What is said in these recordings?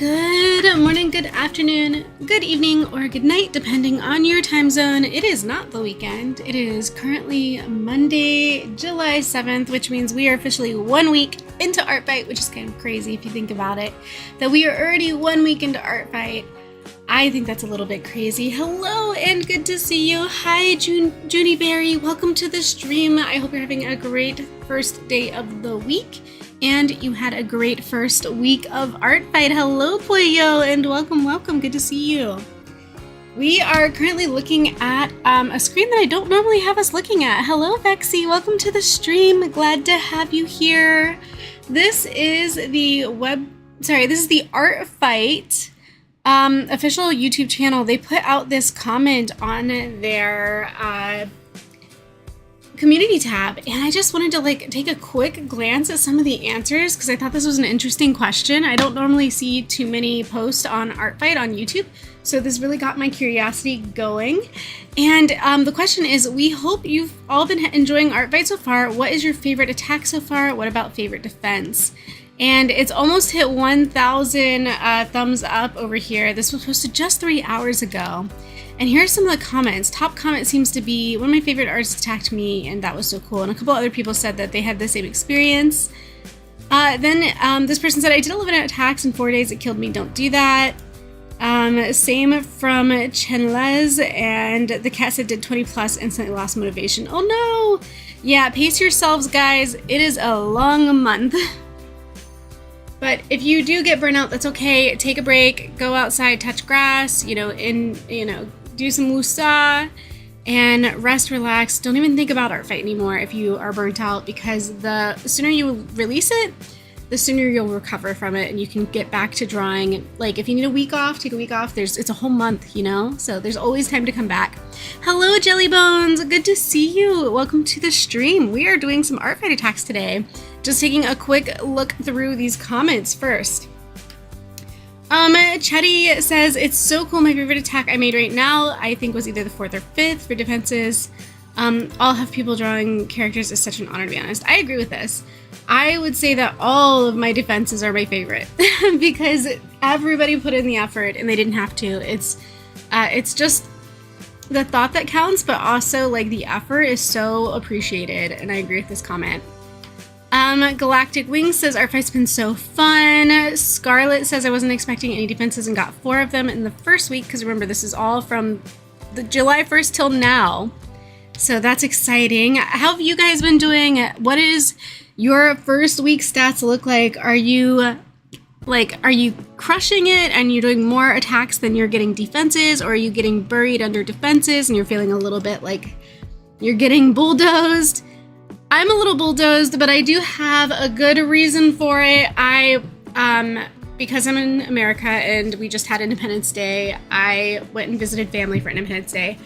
Good morning, good afternoon, good evening, or good night, depending on your time zone. It is not the weekend. It is currently Monday, July 7th, which means we are officially 1 week into Art Fight, which is kind of crazy if you think about it, that we are already 1 week into Art Fight. I think that's a little bit crazy. Hello and good to see you. Hi, Junie Berry. Welcome to the stream. I hope you're having a great first day of the week and you had a great first week of Art Fight. Hello, Pollo, and welcome. Good to see you. We are currently looking at a screen that I don't normally have us looking at. Hello, Vexy. Welcome to the stream. Glad to have you here. This is the Art Fight official YouTube channel. They put out this comment on their community tab, and I just wanted to take a quick glance at some of the answers because I thought this was an interesting question. I don't normally see too many posts on Art Fight on YouTube, so this really got my curiosity going. And the question is, we hope you've all been enjoying Art Fight so far. What is your favorite attack so far? What about favorite defense? And it's almost hit 1,000 thumbs up over here. This was posted just 3 hours ago. And here's some of the comments. Top comment seems to be, one of my favorite artists attacked me, and that was so cool. And a couple other people said that they had the same experience. Then this person said, I did 11 attacks in 4 days. It killed me. Don't do that. Same from Chenlez, and the cat said did 20 plus, instantly lost motivation. Oh no! Yeah, pace yourselves, guys. It is a long month. But if you do get burnout, that's okay. Take a break, go outside, touch grass, do some wusa, and rest, relax. Don't even think about Art Fight anymore if you are burnt out, because the sooner you release it, the sooner you'll recover from it and you can get back to drawing. Like, if you need a week off, take a week off. It's a whole month, so there's always time to come back. Hello, Jelly Bones. Good to see you. Welcome to the stream. We are doing some Art Fight attacks today. Just taking a quick look through these comments first. Chetty says, it's so cool. My favorite attack I made right now, I think, was either the 4th or 5th for defenses. I'll have people drawing characters is such an honor, to be honest. I agree with this. I would say that all of my defenses are my favorite because everybody put in the effort and they didn't have to. It's just the thought that counts, but also the effort is so appreciated, and I agree with this comment. Galactic Wings says, Art Fight's been so fun. Scarlet says, I wasn't expecting any defenses and got 4 of them in the first week, because remember, this is all from the July 1st till now. So that's exciting. How have you guys been doing? What is your first week stats look like? Are you crushing it and you're doing more attacks than you're getting defenses, or are you getting buried under defenses and you're feeling a little bit like you're getting bulldozed? I'm a little bulldozed, but I do have a good reason for it. Because I'm in America and we just had Independence Day, I went and visited family for Independence Day.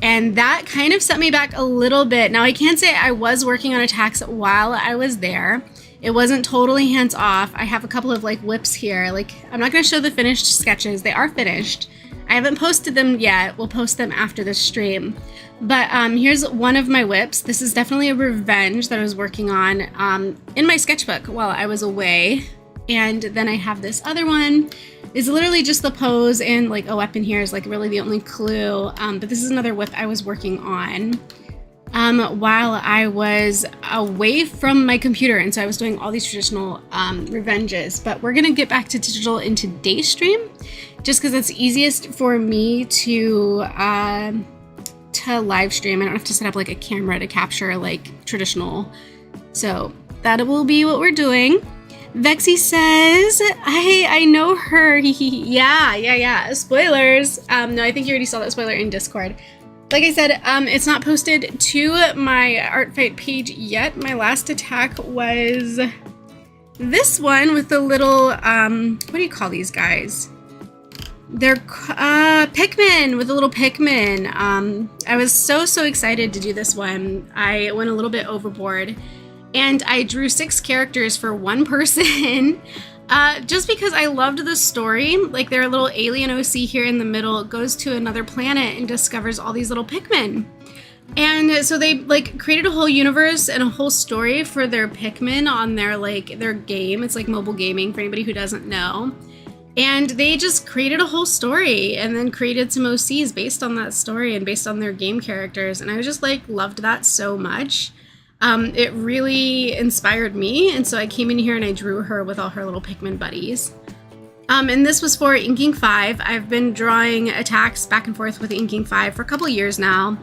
And that kind of set me back a little bit. Now, I can say I was working on attacks while I was there. It wasn't totally hands off. I have a couple of whips here. I'm not going to show the finished sketches. They are finished. I haven't posted them yet. We'll post them after the stream. But here's one of my whips. This is definitely a revenge that I was working on in my sketchbook while I was away. And then I have this other one. It's literally just the pose, and a weapon here is really the only clue. But this is another whip I was working on while I was away from my computer. And so I was doing all these traditional revenges. But we're going to get back to digital in today's stream, just because it's easiest for me to live stream. I don't have to set up a camera to capture traditional. So that will be what we're doing. Vexy says, I know her. Yeah. Spoilers. No, I think you already saw that spoiler in Discord. Like I said, it's not posted to my Art Fight page yet. My last attack was this one with the little, what do you call these guys? They're Pikmin, with a little Pikmin. I was so excited to do this one. I went a little bit overboard. And I drew 6 characters for one person just because I loved the story. Their little alien OC here in the middle goes to another planet and discovers all these little Pikmin. And so they created a whole universe and a whole story for their Pikmin on their their game. It's mobile gaming for anybody who doesn't know. And they just created a whole story and then created some OCs based on that story and based on their game characters. And I just like loved that so much. It really inspired me. And so I came in here and I drew her with all her little Pikmin buddies. And this was for Inking 5. I've been drawing attacks back and forth with Inking 5 for a couple years now.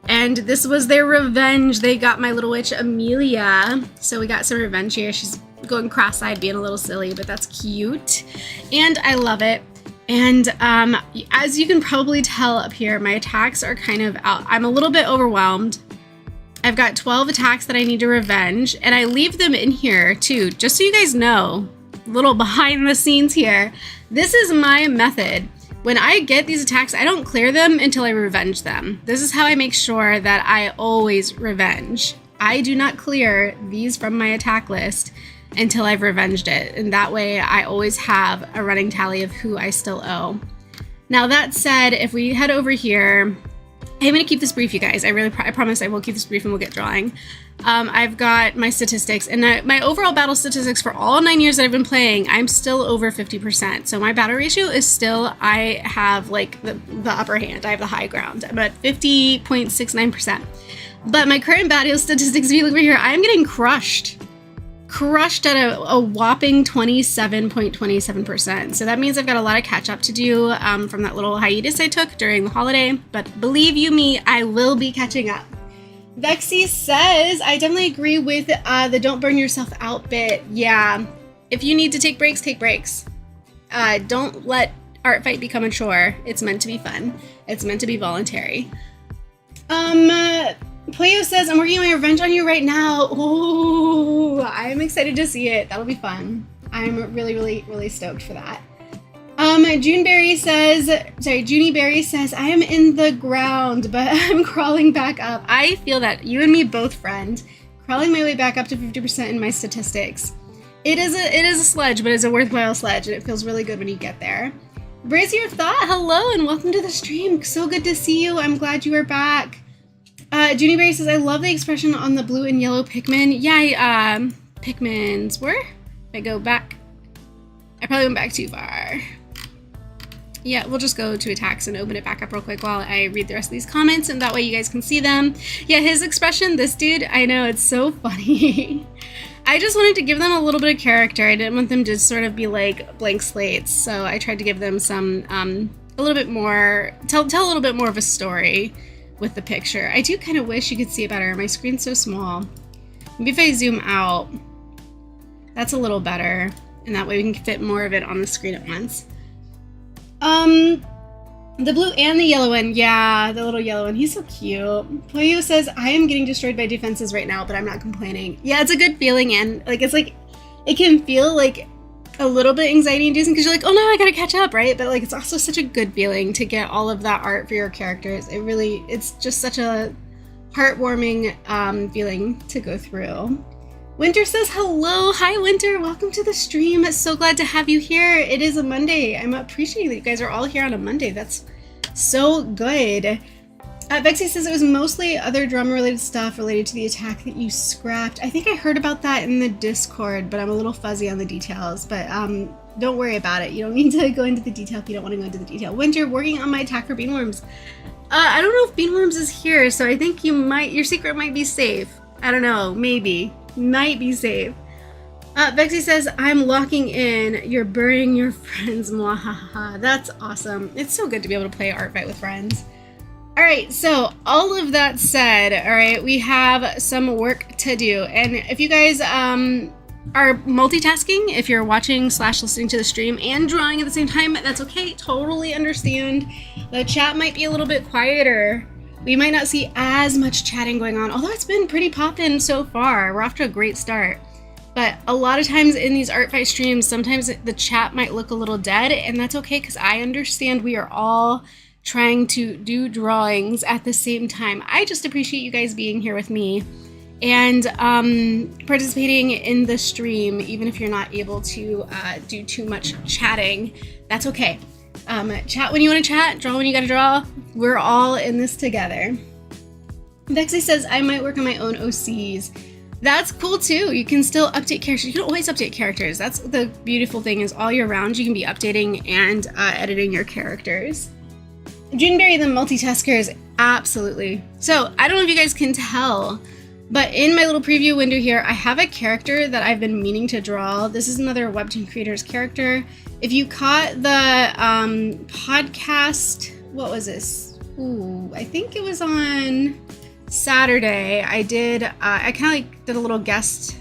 And this was their revenge. They got my little witch, Amelia. So we got some revenge here. She's going cross-eyed, being a little silly, but that's cute. And I love it. And as you can probably tell up here, my attacks are kind of out. I'm a little bit overwhelmed. I've got 12 attacks that I need to revenge, and I leave them in here too, just so you guys know, little behind the scenes here. This is my method. When I get these attacks, I don't clear them until I revenge them. This is how I make sure that I always revenge. I do not clear these from my attack list until I've revenged it, and that way I always have a running tally of who I still owe. Now that said, if we head over here, I'm going to keep this brief, you guys. I promise I will keep this brief and we'll get drawing. I've got my statistics, and my overall battle statistics for all 9 years that I've been playing, I'm still over 50%. So my battle ratio is still, I have like the upper hand. I have the high ground. I'm at 50.69%. But my current battle statistics, if you look over here, I'm getting crushed at a whopping 27.27%. So that means I've got a lot of catch up to do from that little hiatus I took during the holiday. But believe you me, I will be catching up. Vexy says, I definitely agree with the don't burn yourself out bit. Yeah, if you need to take breaks, take breaks. Don't let art fight become a chore. It's meant to be fun. It's meant to be voluntary. Playo says, I'm working on my revenge on you right now. Ooh, I'm excited to see it. That'll be fun. I'm really, really, really stoked for that. Junieberry says, I am in the ground, but I'm crawling back up. I feel that. You and me both, friend. Crawling my way back up to 50% in my statistics. It is a sledge, but it's a worthwhile sledge, and it feels really good when you get there. Brazier Thought, hello, and welcome to the stream. So good to see you. I'm glad you are back. Junieberry says, I love the expression on the blue and yellow Pikmin. Yeah, Pikmins were? If I go back, I probably went back too far. Yeah, we'll just go to attacks and open it back up real quick while I read the rest of these comments, and that way you guys can see them. Yeah, his expression, this dude, I know, it's so funny. I just wanted to give them a little bit of character. I didn't want them to sort of be like blank slates, so I tried to give them some, a little bit more, tell a little bit more of a story with the picture. I do kind of wish you could see it better. My screen's so small. Maybe if I zoom out, that's a little better, and that way we can fit more of it on the screen at once. The blue and the yellow one. Yeah, the little yellow one. He's so cute. Poyo says, I am getting destroyed by defenses right now, but I'm not complaining. Yeah, it's a good feeling, and like it's like it can feel like a little bit anxiety inducing because you're like, oh no, I gotta catch up, right? But like it's also such a good feeling to get all of that art for your characters. It's just such a heartwarming feeling to go through. Winter says hello. Hi Winter, welcome to the stream. So glad to have you here. It is a Monday. I'm appreciating that you guys are all here on a Monday. That's so good. Vexy says it was mostly other drama related stuff related to the attack that you scrapped. I think I heard about that in the Discord, but I'm a little fuzzy on the details. But don't worry about it. You don't need to go into the detail if you don't want to go into the detail. Winter, working on my attack for beanworms. I don't know if beanworms is here, so I think your secret might be safe. I don't know, maybe. Might be safe. Vexy says, I'm locking in. You're burying your friends. Mwahaha. That's awesome. It's so good to be able to play art fight with friends. All right, so all of that said, all right, we have some work to do. And if you guys are multitasking, if you're watching / listening to the stream and drawing at the same time, that's okay. Totally understand. The chat might be a little bit quieter. We might not see as much chatting going on, although it's been pretty poppin' so far. We're off to a great start. But a lot of times in these art fight streams, sometimes the chat might look a little dead, and that's okay because I understand we are all trying to do drawings at the same time. I just appreciate you guys being here with me and participating in the stream, even if you're not able to do too much chatting. That's okay. Chat when you want to chat, draw when you gotta draw. We're all in this together. Vexy says, I might work on my own OCs. That's cool too. You can still update characters. You can always update characters. That's the beautiful thing, is all year round you can be updating and editing your characters. Juneberry the multitaskers, absolutely. So I don't know if you guys can tell, but in my little preview window here, I have a character that I've been meaning to draw. This is another Webtoon Creators character. If you caught the podcast, what was this? Ooh, I think it was on Saturday. I did, I kind of like did a little guest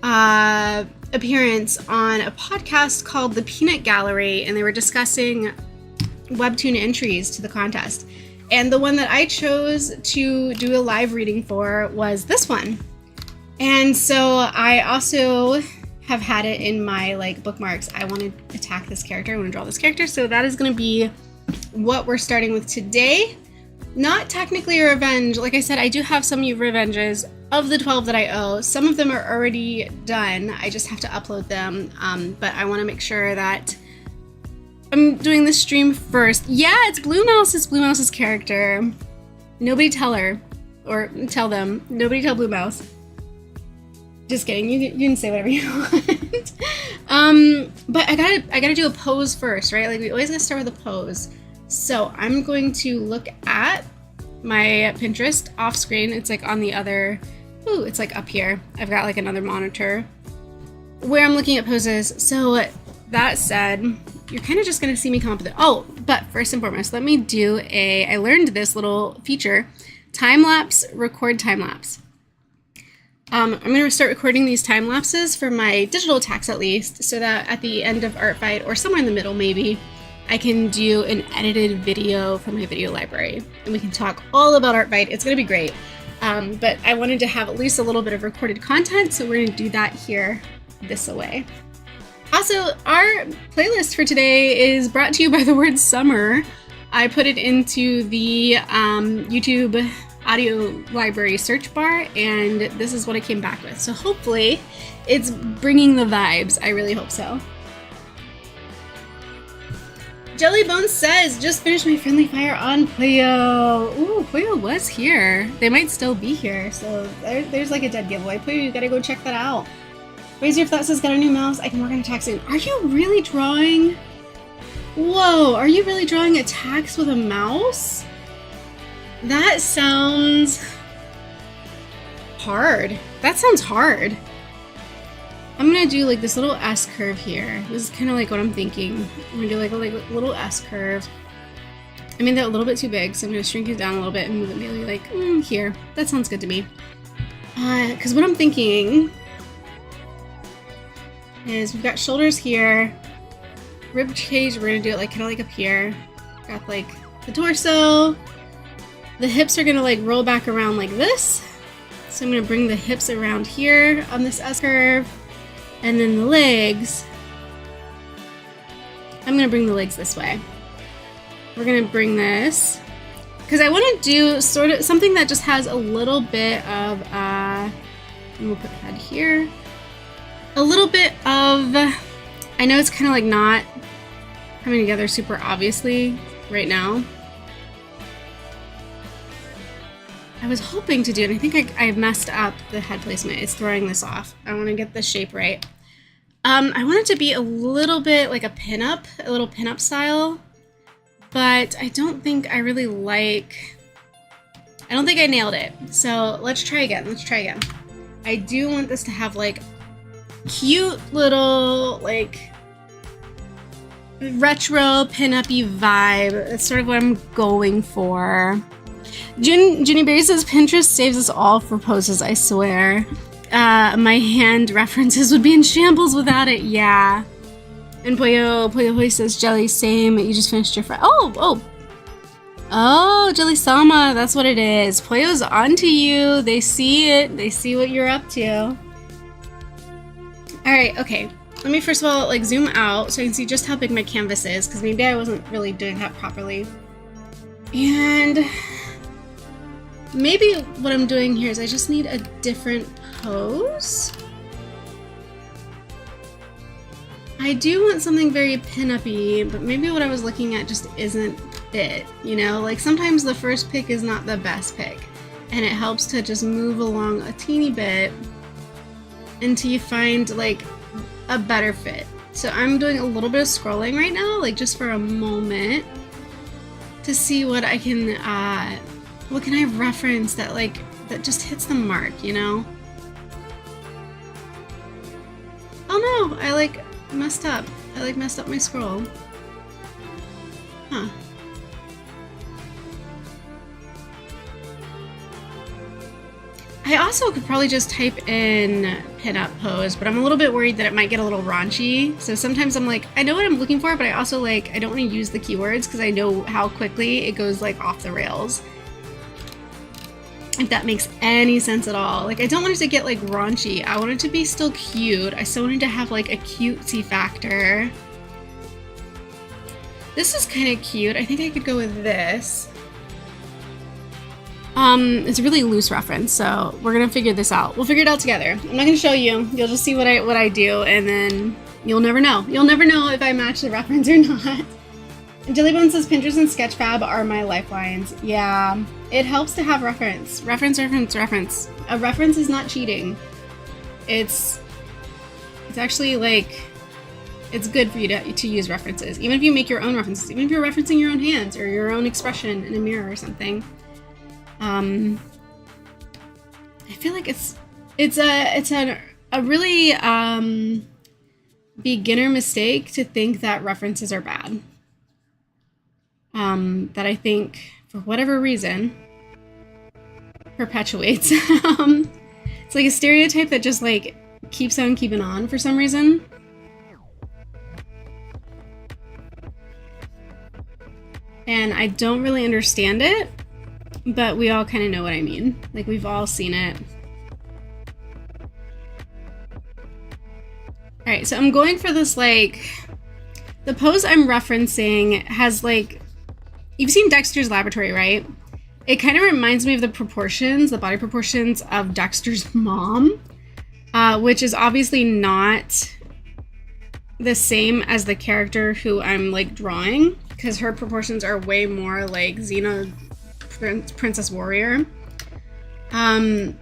appearance on a podcast called The Peanut Gallery, and they were discussing Webtoon entries to the contest. And the one that I chose to do a live reading for was this one. And so I also have had it in my like bookmarks. I want to attack this character. I want to draw this character. So that is going to be what we're starting with today. Not technically a revenge. Like I said, I do have some revenges of the 12 that I owe. Some of them are already done. I just have to upload them. But I want to make sure that I'm doing the stream first. Yeah, it's Blue Mouse. It's Blue Mouse's character. Nobody tell her. Or tell them. Nobody tell Blue Mouse. Just kidding. You can say whatever you want. But I gotta do a pose first, right? Like we always gotta start with a pose. So I'm going to look at my Pinterest off screen. It's like on the other, ooh, it's like up here. I've got like another monitor where I'm looking at poses. So that said, you're kind of just going to see me come up with it. Oh, but first and foremost, let me do I learned this little feature, time-lapse, record time-lapse. I'm going to start recording these time lapses for my digital attacks at least, so that at the end of Art Fight, or somewhere in the middle maybe, I can do an edited video from my video library, and we can talk all about Art Fight. It's going to be great. But I wanted to have at least a little bit of recorded content, so we're going to do that here this away. Also, our playlist for today is brought to you by the word summer. I put it into the YouTube audio library search bar, and this is what I came back with. So hopefully it's bringing the vibes. I really hope so. Jellybones says, just finished my friendly fire on Puyo. Ooh, Puyo was here. They might still be here, so there's like a dead giveaway. Puyo, you gotta go check that out. Raise your thought says, got a new mouse. I can work on attacks soon. Are you really drawing? Whoa, are you really drawing attacks with a mouse? That sounds hard. That sounds hard. I'm gonna do like this little S curve here. This is kind of like what I'm thinking. I'm gonna do like a little S curve. I made that a little bit too big, so I'm gonna shrink it down a little bit and move it maybe like here. That sounds good to me. Because what I'm thinking is we've got shoulders here, rib cage. We're gonna do it like kind of like up here. Got like the torso. The hips are gonna like roll back around like this. So I'm gonna bring the hips around here on this S curve. And then the legs, I'm gonna bring the legs this way. We're gonna bring this, because I wanna do sort of something that just has a little bit of, and we'll put head here. A little bit of, I know it's kind of like not coming together super obviously right now. I was hoping to do it. I think I messed up the head placement. It's throwing this off. I want to get the shape right. I want it to be a little bit like a pinup, a little pinup style, but I don't think I really like, I don't think I nailed it. So let's try again. Let's try again. I do want this to have like cute little like retro pinup-y vibe. That's sort of what I'm going for. Ginny Berry says, Pinterest saves us all for poses, I swear. My hand references would be in shambles without it, yeah. And Puyo says, Jelly, same, you just finished your Oh, Jelly Sama, that's what it is. Puyo's onto you, they see it, they see what you're up to. Alright, okay. Let me first of all, like, zoom out so I can see just how big my canvas is, because maybe I wasn't really doing that properly. And maybe what I'm doing here is I just need a different pose. I do want something very pin-up-y, but maybe what I was looking at just isn't it, you know? Like sometimes the first pick is not the best pick. and it helps to just move along a teeny bit until you find like a better fit. So I'm doing a little bit of scrolling right now, like just for a moment, to see what I can what can I reference that like that just hits the mark, you know? Oh no, I like messed up. I like messed up my scroll. Huh. I also could probably just type in pinup pose, but I'm a little bit worried that it might get a little raunchy. So sometimes I'm like, I know what I'm looking for, but I also like, I don't want to use the keywords because I know how quickly it goes like off the rails. If that makes any sense at all. Like, I don't want it to get like raunchy. I want it to be still cute. I still wanted to have like a cutesy factor. This is kind of cute. I think I could go with this. It's a really loose reference, so we're gonna figure this out. We'll figure it out together. I'm not gonna show you. You'll just see what I do, and then you'll never know. You'll never know if I match the reference or not. Jellybone says Pinterest and Sketchfab are my lifelines. Yeah, it helps to have reference. Reference. A reference is not cheating. It's actually like, it's good for you to use references. Even if you make your own references, even if you're referencing your own hands or your own expression in a mirror or something. I feel like it's a really beginner mistake to think that references are bad. That I think for whatever reason perpetuates. It's like a stereotype that just like keeps on keeping on for some reason. And I don't really understand it. But we all kind of know what I mean. Like, we've all seen it. Alright, so I'm going for this, like... The pose I'm referencing has, like... You've seen Dexter's Laboratory, right? It kind of reminds me of the proportions, the body proportions of Dexter's mom. Which is obviously not the same as the character who I'm, like, drawing. Because her proportions are way more like Xena... Princess Warrior. Actually,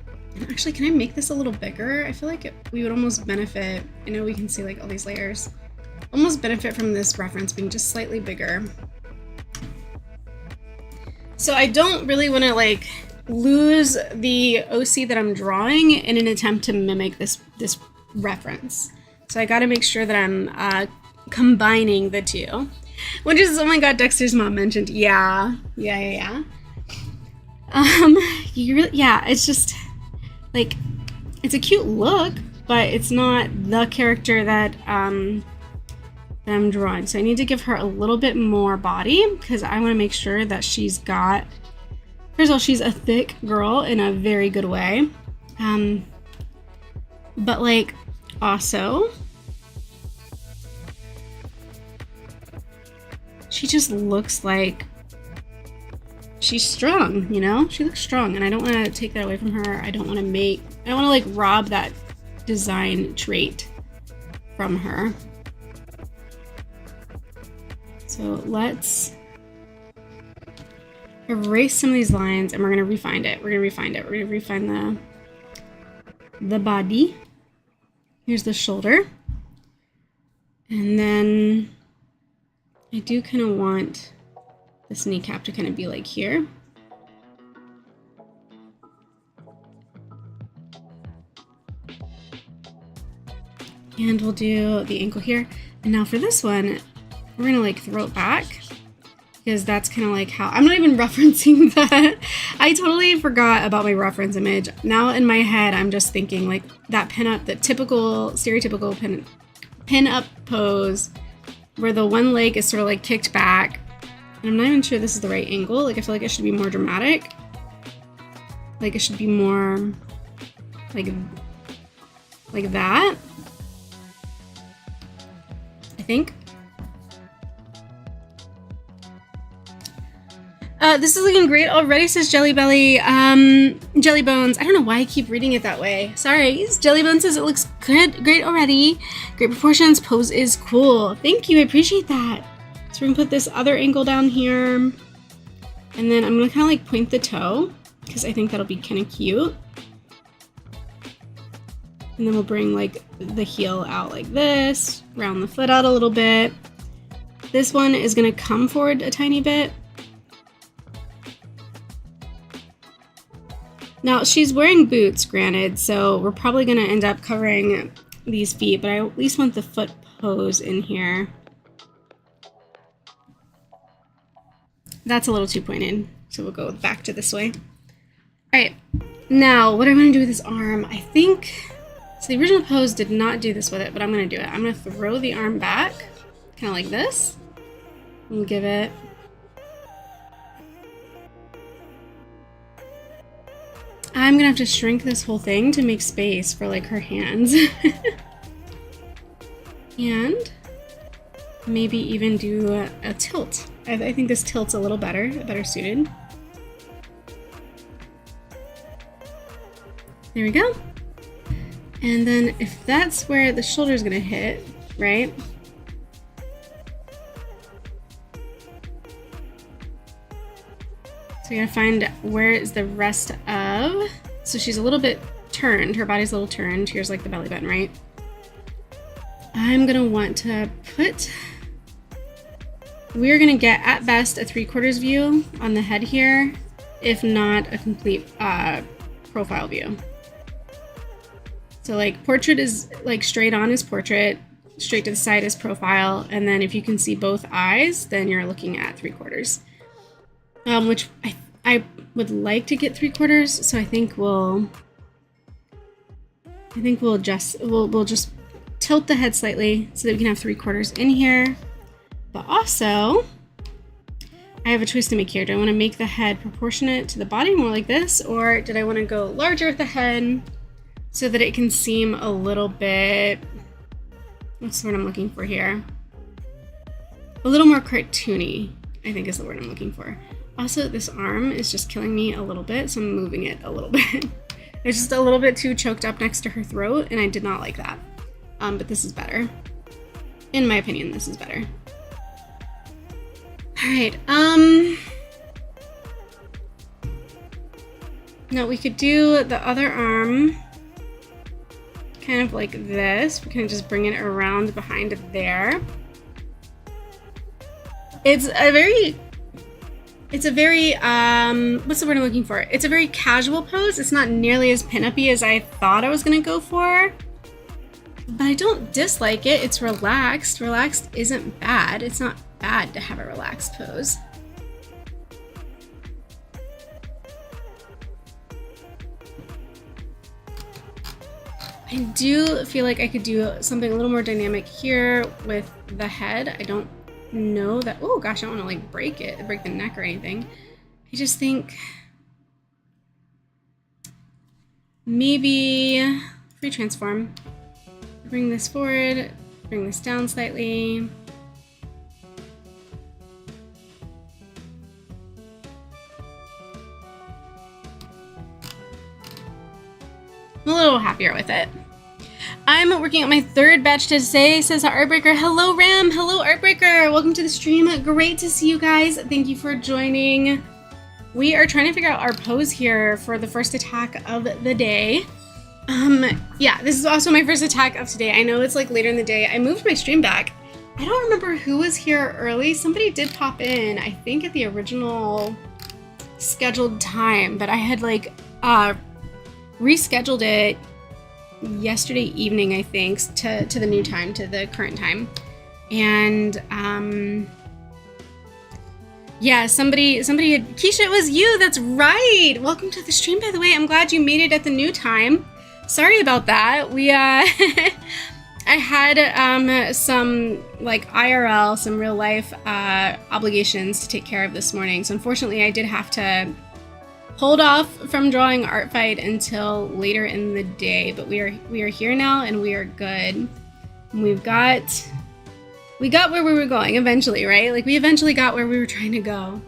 can I make this a little bigger? I feel like we would almost benefit. I know we can see like all these layers. Almost benefit from this reference being just slightly bigger. So I don't really want to like lose the OC that I'm drawing in an attempt to mimic this reference. So I got to make sure that I'm combining the two. Which is, oh my god, Dexter's mom mentioned. Yeah. Yeah, it's just like, it's a cute look, but it's not the character that I'm drawing. So I need to give her a little bit more body because I want to make sure that she's got, first of all, she's a thick girl in a very good way. But like also, she just looks like she's strong, you know? She looks strong, and I don't want to take that away from her. I don't want to like rob that design trait from her. So let's erase some of these lines, and we're going to refine it. We're going to refine the body. Here's the shoulder. And then I do kind of want this kneecap to kind of be like here. And we'll do the ankle here. And now for this one, we're gonna like throw it back because that's kind of like how, I'm not even referencing that. I totally forgot about my reference image. Now in my head, I'm just thinking like that pinup, the typical, stereotypical pin-up pose where the one leg is sort of like kicked back. And I'm not even sure this is the right angle. Like, I feel like it should be more dramatic. Like, it should be more like that. I think. This is looking great already, says Jelly Belly. Jelly Bones. I don't know why I keep reading it that way. Sorry. Jelly Bones says it looks good, great already. Great proportions. Pose is cool. Thank you. I appreciate that. So we're gonna put this other angle down here. And then I'm gonna kind of like point the toe. because I think that'll be kind of cute. And then we'll bring like the heel out like this, round the foot out a little bit. This one is gonna come forward a tiny bit. Now she's wearing boots, granted, so we're probably gonna end up covering these feet, but I at least want the foot pose in here. That's a little too pointed, so we'll go back to this way. All right, now what I'm gonna do with this arm, I think, so the original pose did not do this with it, but I'm gonna do it. I'm gonna throw the arm back, kind of like this, and give it. I'm gonna have to shrink this whole thing to make space for like her hands. And maybe even do a tilt. I think this tilt's a little better suited. There we go. And then if that's where the shoulder's gonna hit, right? So you're gonna find where is the rest of, so she's a little bit turned, her body's a little turned, here's like the belly button, right? I'm gonna want to put, we're gonna get at best a 3/4 view on the head here, if not a complete profile view. So like portrait is like straight on is portrait, straight to the side is profile, and then if you can see both eyes, then you're looking at 3/4. Which I would like to get 3/4, so I think we'll just tilt the head slightly so that we can have 3/4 in here. But also, I have a choice to make here. Do I want to make the head proportionate to the body, more like this, or did I want to go larger with the head so that it can seem a little bit, what's the word I'm looking for here? A little more cartoony, I think is the word I'm looking for. Also, this arm is just killing me a little bit, so I'm moving it a little bit. It's just a little bit too choked up next to her throat, and I did not like that. But this is better. In my opinion, this is better. All right, now we could do the other arm kind of like this. We can just bring it around behind there. It's a very, what's the word I'm looking for? It's a very casual pose. It's not nearly as pin-up-y as I thought I was gonna go for, but I don't dislike it. It's relaxed. Relaxed isn't bad. It's not bad to have a relaxed pose. I do feel like I could do something a little more dynamic here with the head. I don't know that, oh gosh, I don't want to like break the neck or anything. I just think maybe free transform. Bring this forward, bring this down slightly. I'm a little happier with it. I'm working on my 3rd batch today, says Artbreaker. Hello, Ram. Hello, Artbreaker. Welcome to the stream. Great to see you guys. Thank you for joining. We are trying to figure out our pose here for the first attack of the day. Yeah, this is also my first attack of today. I know it's like later in the day. I moved my stream back. I don't remember who was here early. Somebody did pop in, I think at the original scheduled time, but I had like rescheduled it yesterday evening, I think, to the new time, to the current time. And yeah, somebody had, Keisha, it was you, that's right. Welcome to the stream, by the way. I'm glad you made it at the new time. Sorry about that. We I had some like IRL, some real life obligations to take care of this morning. So unfortunately I did have to hold off from drawing Art Fight until later in the day, but we are here now and we are good. And we got where we were going eventually, right? Like we eventually got where we were trying to go.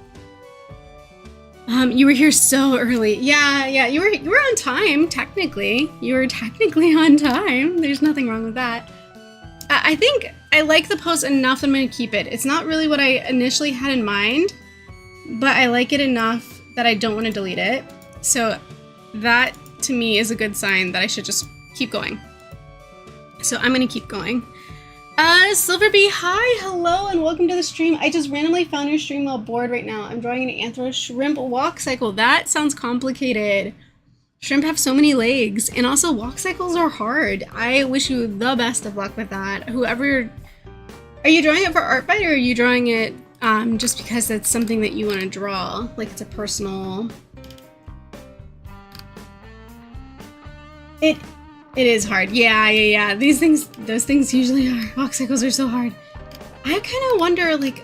You were here so early. Yeah, you were on time, technically. You were technically on time. There's nothing wrong with that. I think I like the pose enough that I'm gonna keep it. It's not really what I initially had in mind, but I like it enough that I don't want to delete it. So that to me is a good sign that I should just keep going. So I'm gonna keep going. Silverbee, hi, hello, and welcome to the stream. I just randomly found your stream while bored right now. I'm drawing an anthro shrimp walk cycle. That sounds complicated. Shrimp have so many legs, and also walk cycles are hard. I wish you the best of luck with that. Whoever, are you drawing it for art bite, or are you drawing it just because it's something that you want to draw? Like it's a personal... It is hard. Yeah. Those things usually are. Walk cycles are so hard. I kind of wonder, like,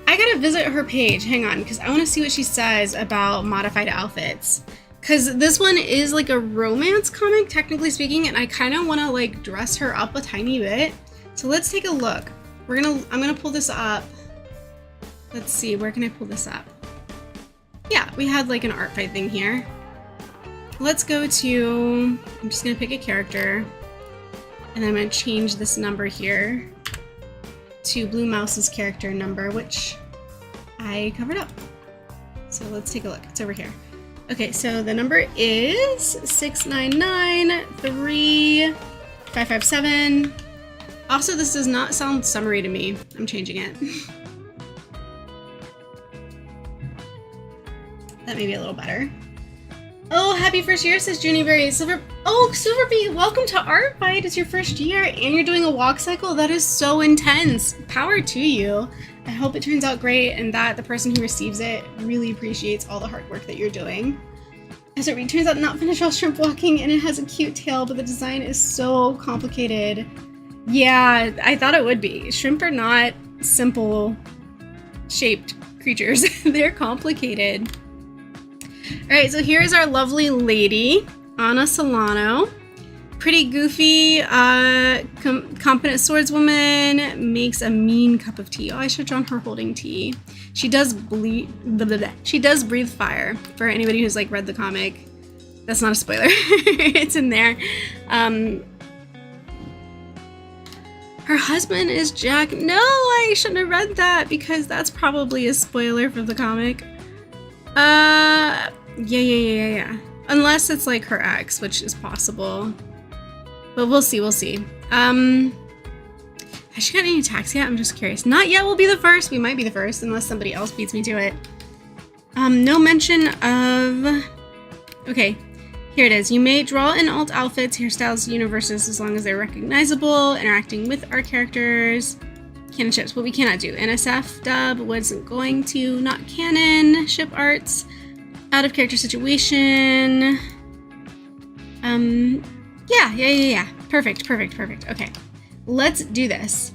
I gotta visit her page. Hang on, because I want to see what she says about modified outfits. Because this one is like a romance comic, technically speaking, and I kind of want to like dress her up a tiny bit. So let's take a look. I'm gonna pull this up. Let's see, where can I pull this up? Yeah, we had like an art fight thing here. Let's go to, I'm just gonna pick a character, and then I'm gonna change this number here to Blue Mouse's character number, which I covered up. So let's take a look, it's over here. Okay, so the number is 6993557. Also, this does not sound summery to me. I'm changing it. That may be a little better. Oh, happy first year, says Juniberry. Silverbee, welcome to Art Fight. It's your first year and you're doing a walk cycle. That is so intense. Power to you. I hope it turns out great and that the person who receives it really appreciates all the hard work that you're doing. As it turns out, not finished all shrimp walking, and it has a cute tail, but the design is so complicated. Yeah, I thought it would be. Shrimp are not simple shaped creatures. They're complicated. Alright, so here's our lovely lady, Anna Solano. Pretty goofy, competent swordswoman, makes a mean cup of tea. Oh, I should have drawn her holding tea. She does breathe fire, for anybody who's like read the comic. That's not a spoiler. It's in there. Her husband is Jack. No, I shouldn't have read that because that's probably a spoiler for the comic. Yeah. Unless it's like her ex, which is possible. But we'll see. Has she got any attacks yet? I'm just curious. Not yet, we'll be the first. We might be the first, unless somebody else beats me to it. No mention of... Okay, here it is. You may draw in alt outfits, hairstyles, universes, as long as they're recognizable, interacting with our characters. Canon ships, but we cannot do. NSF dub wasn't going to. Not canon. Ship arts. Out of character situation. Yeah. Perfect. Okay, let's do this.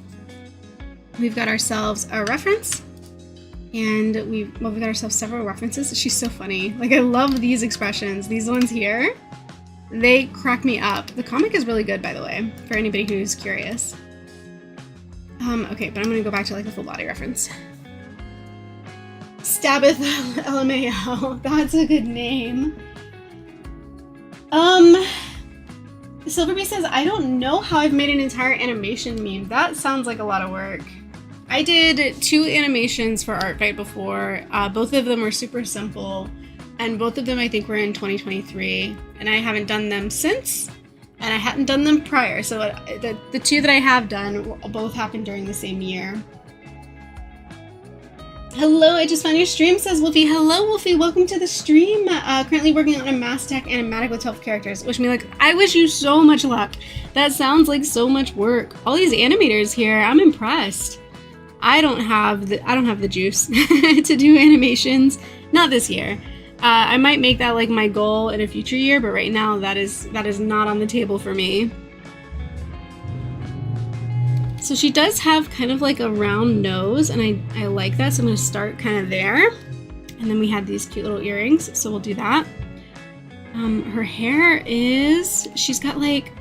We've got ourselves a reference, and we've got ourselves several references. She's so funny. Like, I love these expressions. These ones here, they crack me up. The comic is really good, by the way, for anybody who's curious. Okay, but I'm gonna go back to like the full body reference. Stabith LMAO. That's a good name. Silverbee says, I don't know how I've made an entire animation meme. That sounds like a lot of work. I did 2 animations for Art Fight before. Both of them were super simple, and both of them I think were in 2023, and I haven't done them since, and I hadn't done them prior, so the 2 that I have done both happened during the same year. Hello, I just found your stream, says Wolfie. Hello, Wolfie, welcome to the stream. Currently working on a Mass Tech animatic with 12 characters. Wish me luck. I wish you so much luck. That sounds like so much work. All these animators here, I'm impressed. I don't have the juice to do animations. Not this year. I might make that like my goal in a future year, but right now that is not on the table for me. So she does have kind of like a round nose, and I like that, so I'm going to start kind of there. And then we have these cute little earrings, so we'll do that. Her hair is, she's got like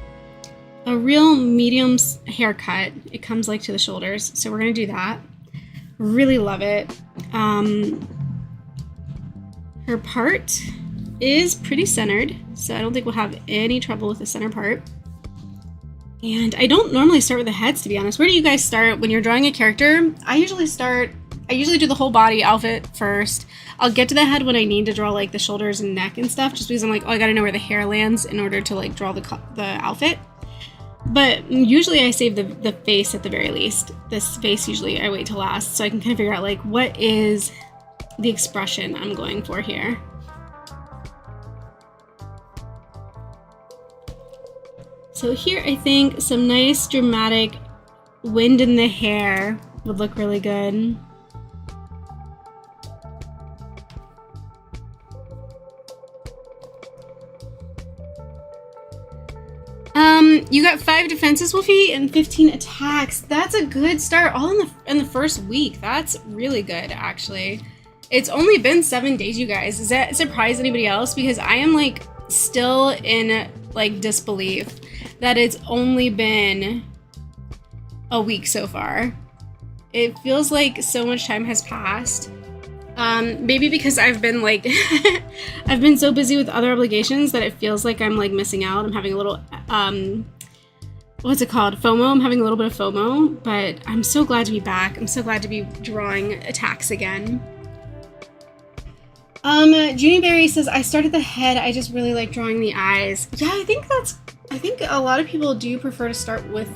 a real medium haircut. It comes like to the shoulders, so we're going to do that. Really love it. Her part is pretty centered, so I don't think we'll have any trouble with the center part. And I don't normally start with the heads, to be honest. Where do you guys start when you're drawing a character? I usually start I usually do the whole body outfit first. I'll get to the head when I need to draw like the shoulders and neck and stuff, just because I'm like, oh, I gotta know where the hair lands in order to like draw the outfit. But usually I save the face at the very least. This face usually I wait till last, so I can kind of figure out like what is the expression I'm going for here. So here I think some nice dramatic wind in the hair would look really good. You got 5 defenses, Wolfie, and 15 attacks. That's a good start, all in the first week. That's really good, actually. It's only been 7 days, you guys. Does that surprise anybody else? Because I am like still in like disbelief that it's only been a week so far. It feels like so much time has passed. Maybe because I've been like I've been so busy with other obligations that it feels like I'm like missing out. I'm having a little what's it called? FOMO. I'm having a little bit of FOMO, but I'm so glad to be back. I'm so glad to be drawing attacks again. Junie Berry says, I started the head, I just really like drawing the eyes. Yeah, I think a lot of people do prefer to start with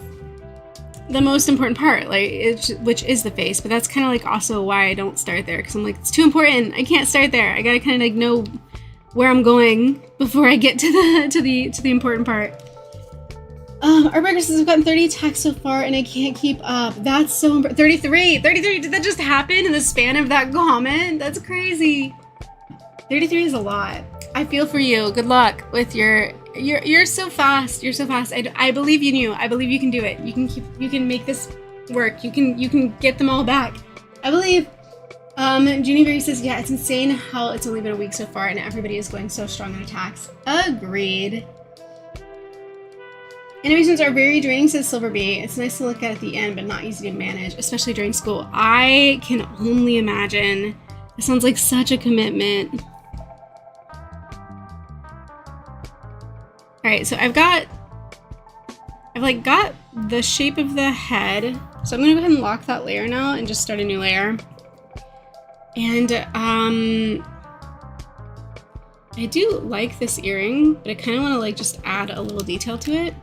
the most important part, like which is the face, but that's kind of like also why I don't start there, because I'm like, it's too important. I can't start there. I gotta kind of like know where I'm going before I get to the important part. Artburger says, I've gotten 30 attacks so far and I can't keep up. That's so important. 33! Did that just happen in the span of that comment? That's crazy. 33 is a lot. I feel for you. Good luck with you're so fast. You're so fast. I believe in you. I believe you can do it. You can make this work. You can get them all back. I believe. Junie Berry says, yeah, it's insane how it's only been a week so far and everybody is going so strong on attacks. Agreed. Animations are very draining, says Silver Bee. It's nice to look at the end, but not easy to manage, especially during school. I can only imagine. It sounds like such a commitment. Alright, so I've got the shape of the head. So I'm gonna go ahead and lock that layer now and just start a new layer. And I do like this earring, but I kind of want to like just add a little detail to it.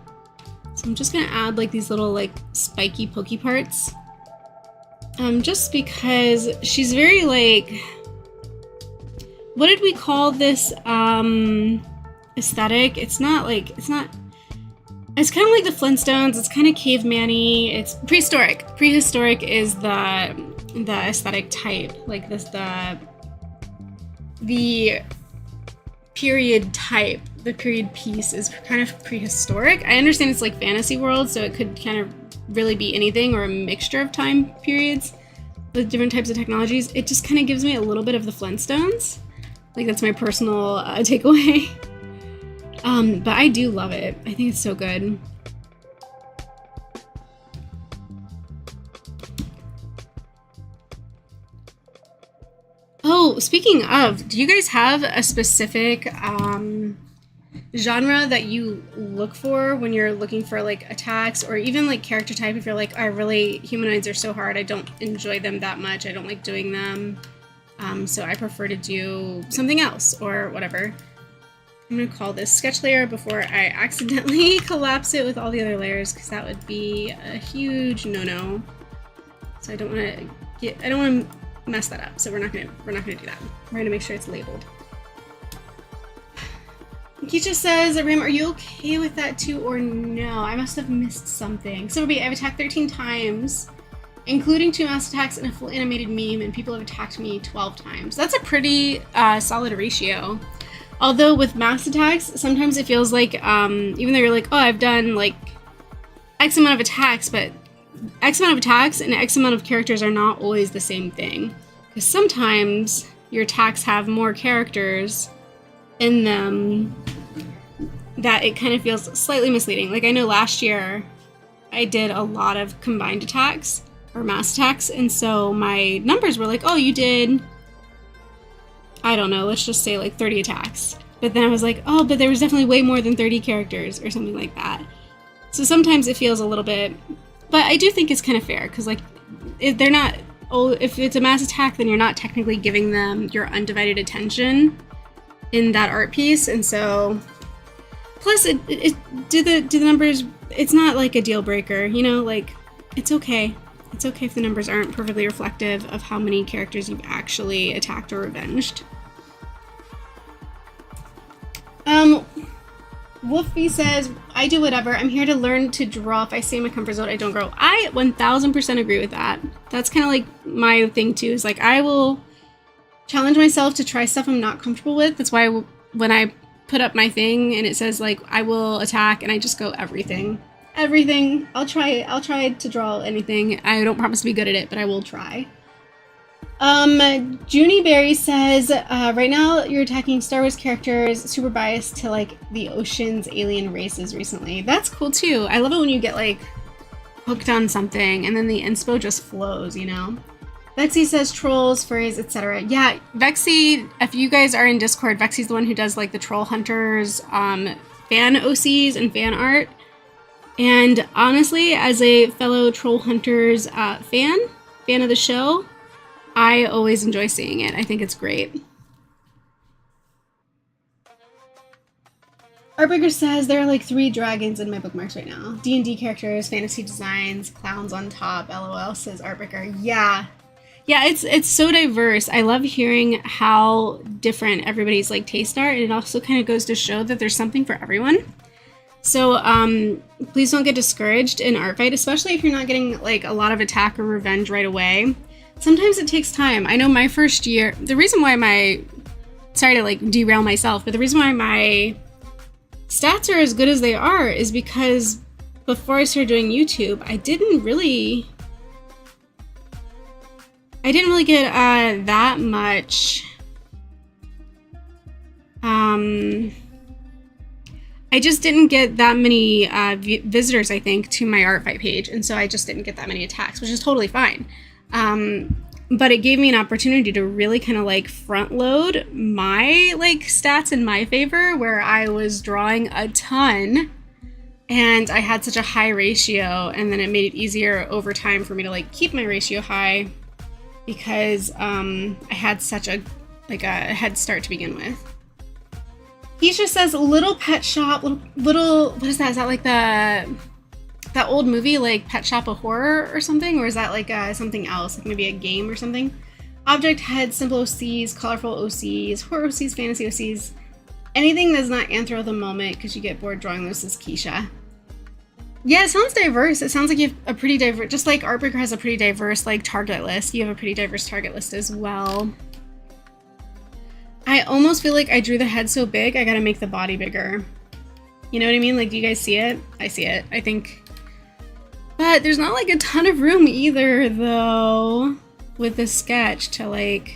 So I'm just gonna add like these little like spiky pokey parts. Just because she's very like, what did we call this aesthetic? It's kind of like the Flintstones. It's kind of caveman-y. It's prehistoric. Prehistoric is the aesthetic type. Like this, the period type, the period piece is kind of prehistoric. I understand it's like fantasy world, so it could kind of really be anything or a mixture of time periods with different types of technologies. It just kind of gives me a little bit of the Flintstones. Like that's my personal takeaway. But I do love it. I think it's so good. Oh, speaking of, do you guys have a specific genre that you look for when you're looking for like attacks, or even like character type? If you're like, humanoids are so hard, I don't enjoy them that much, I don't like doing them, so I prefer to do something else or whatever. I'm gonna call this sketch layer before I accidentally collapse it with all the other layers, because that would be a huge no-no. So I don't want to mess that up. So we're not gonna do that. We're gonna make sure it's labeled. Keisha says, Rim, are you okay with that too, or no? I must have missed something. So I've attacked 13 times, including 2 mouse attacks and a full animated meme, and people have attacked me 12 times. That's a pretty solid ratio. Although with mass attacks, sometimes it feels like, even though you're like, oh, I've done like X amount of attacks, but X amount of attacks and X amount of characters are not always the same thing. Because sometimes your attacks have more characters in them that it kind of feels slightly misleading. Like I know last year I did a lot of combined attacks or mass attacks, and so my numbers were like, oh, you did, I don't know, let's just say like 30 attacks. But then I was like, oh, but there was definitely way more than 30 characters or something like that. So sometimes it feels a little bit, but I do think it's kind of fair, because like they're not oh, if it's a mass attack, then you're not technically giving them your undivided attention in that art piece. And so, plus, do the numbers, it's not like a deal breaker, you know, like, it's okay. It's okay if the numbers aren't perfectly reflective of how many characters you've actually attacked or revenged. Wolfie says, I do whatever. I'm here to learn to draw. If I stay in my comfort zone, I don't grow. I 1000% agree with that. That's kind of like my thing too, is like, I will challenge myself to try stuff I'm not comfortable with. That's why when I put up my thing and it says like, I will attack, and I just go everything. I'll try to draw anything. I don't promise to be good at it, but I will try. Junie Berry says, right now you're attacking Star Wars characters, super biased to like the ocean's alien races recently. That's cool too. I love it when you get like hooked on something and then the inspo just flows, you know? Vexy says trolls, furries, etc. Yeah, Vexy, if you guys are in Discord, Vexy's the one who does like the Troll Hunters fan OCs and fan art. And honestly, as a fellow Troll Hunters fan of the show, I always enjoy seeing it. I think it's great. Artbreaker says there are like 3 dragons in my bookmarks right now. D&D characters, fantasy designs, clowns on top, LOL, says Artbreaker. Yeah, it's so diverse. I love hearing how different everybody's like tastes are, and it also kind of goes to show that there's something for everyone. So please don't get discouraged in art fight, especially if you're not getting like a lot of attack or revenge right away. Sometimes it takes time. I know my first year, the reason why sorry to like derail myself, but the reason why my stats are as good as they are is because before I started doing YouTube, I didn't really get that much. I just didn't get that many visitors, I think, to my art fight page, and so I just didn't get that many attacks, which is totally fine. But it gave me an opportunity to really kind of like front load my like stats in my favor, where I was drawing a ton and I had such a high ratio, and then it made it easier over time for me to like keep my ratio high because I had such a head start to begin with. Keisha says Little Pet Shop, little what is that? Is that like that old movie like Pet Shop of Horror or something? Or is that like something else, like maybe a game or something? Object heads, simple OCs, colorful OCs, horror OCs, fantasy OCs, anything that's not anthro at the moment because you get bored drawing those, is Keisha. Yeah, it sounds diverse. It sounds like you have a pretty diverse, just like Artbreaker has a pretty diverse like target list, you have a pretty diverse target list as well. I almost feel like I drew the head so big, I gotta make the body bigger. You know what I mean? Like, do you guys see it? I see it, I think. But there's not like a ton of room either, though, with this sketch to like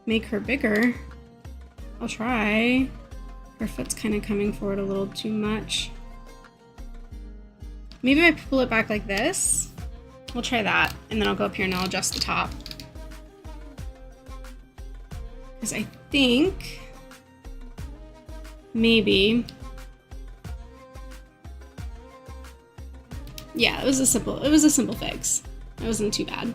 make her bigger. I'll try. Her foot's kind of coming forward a little too much. Maybe if I pull it back like this. We'll try that, and then I'll go up here and I'll adjust the top. Because I think maybe, yeah, it was a simple fix. It wasn't too bad.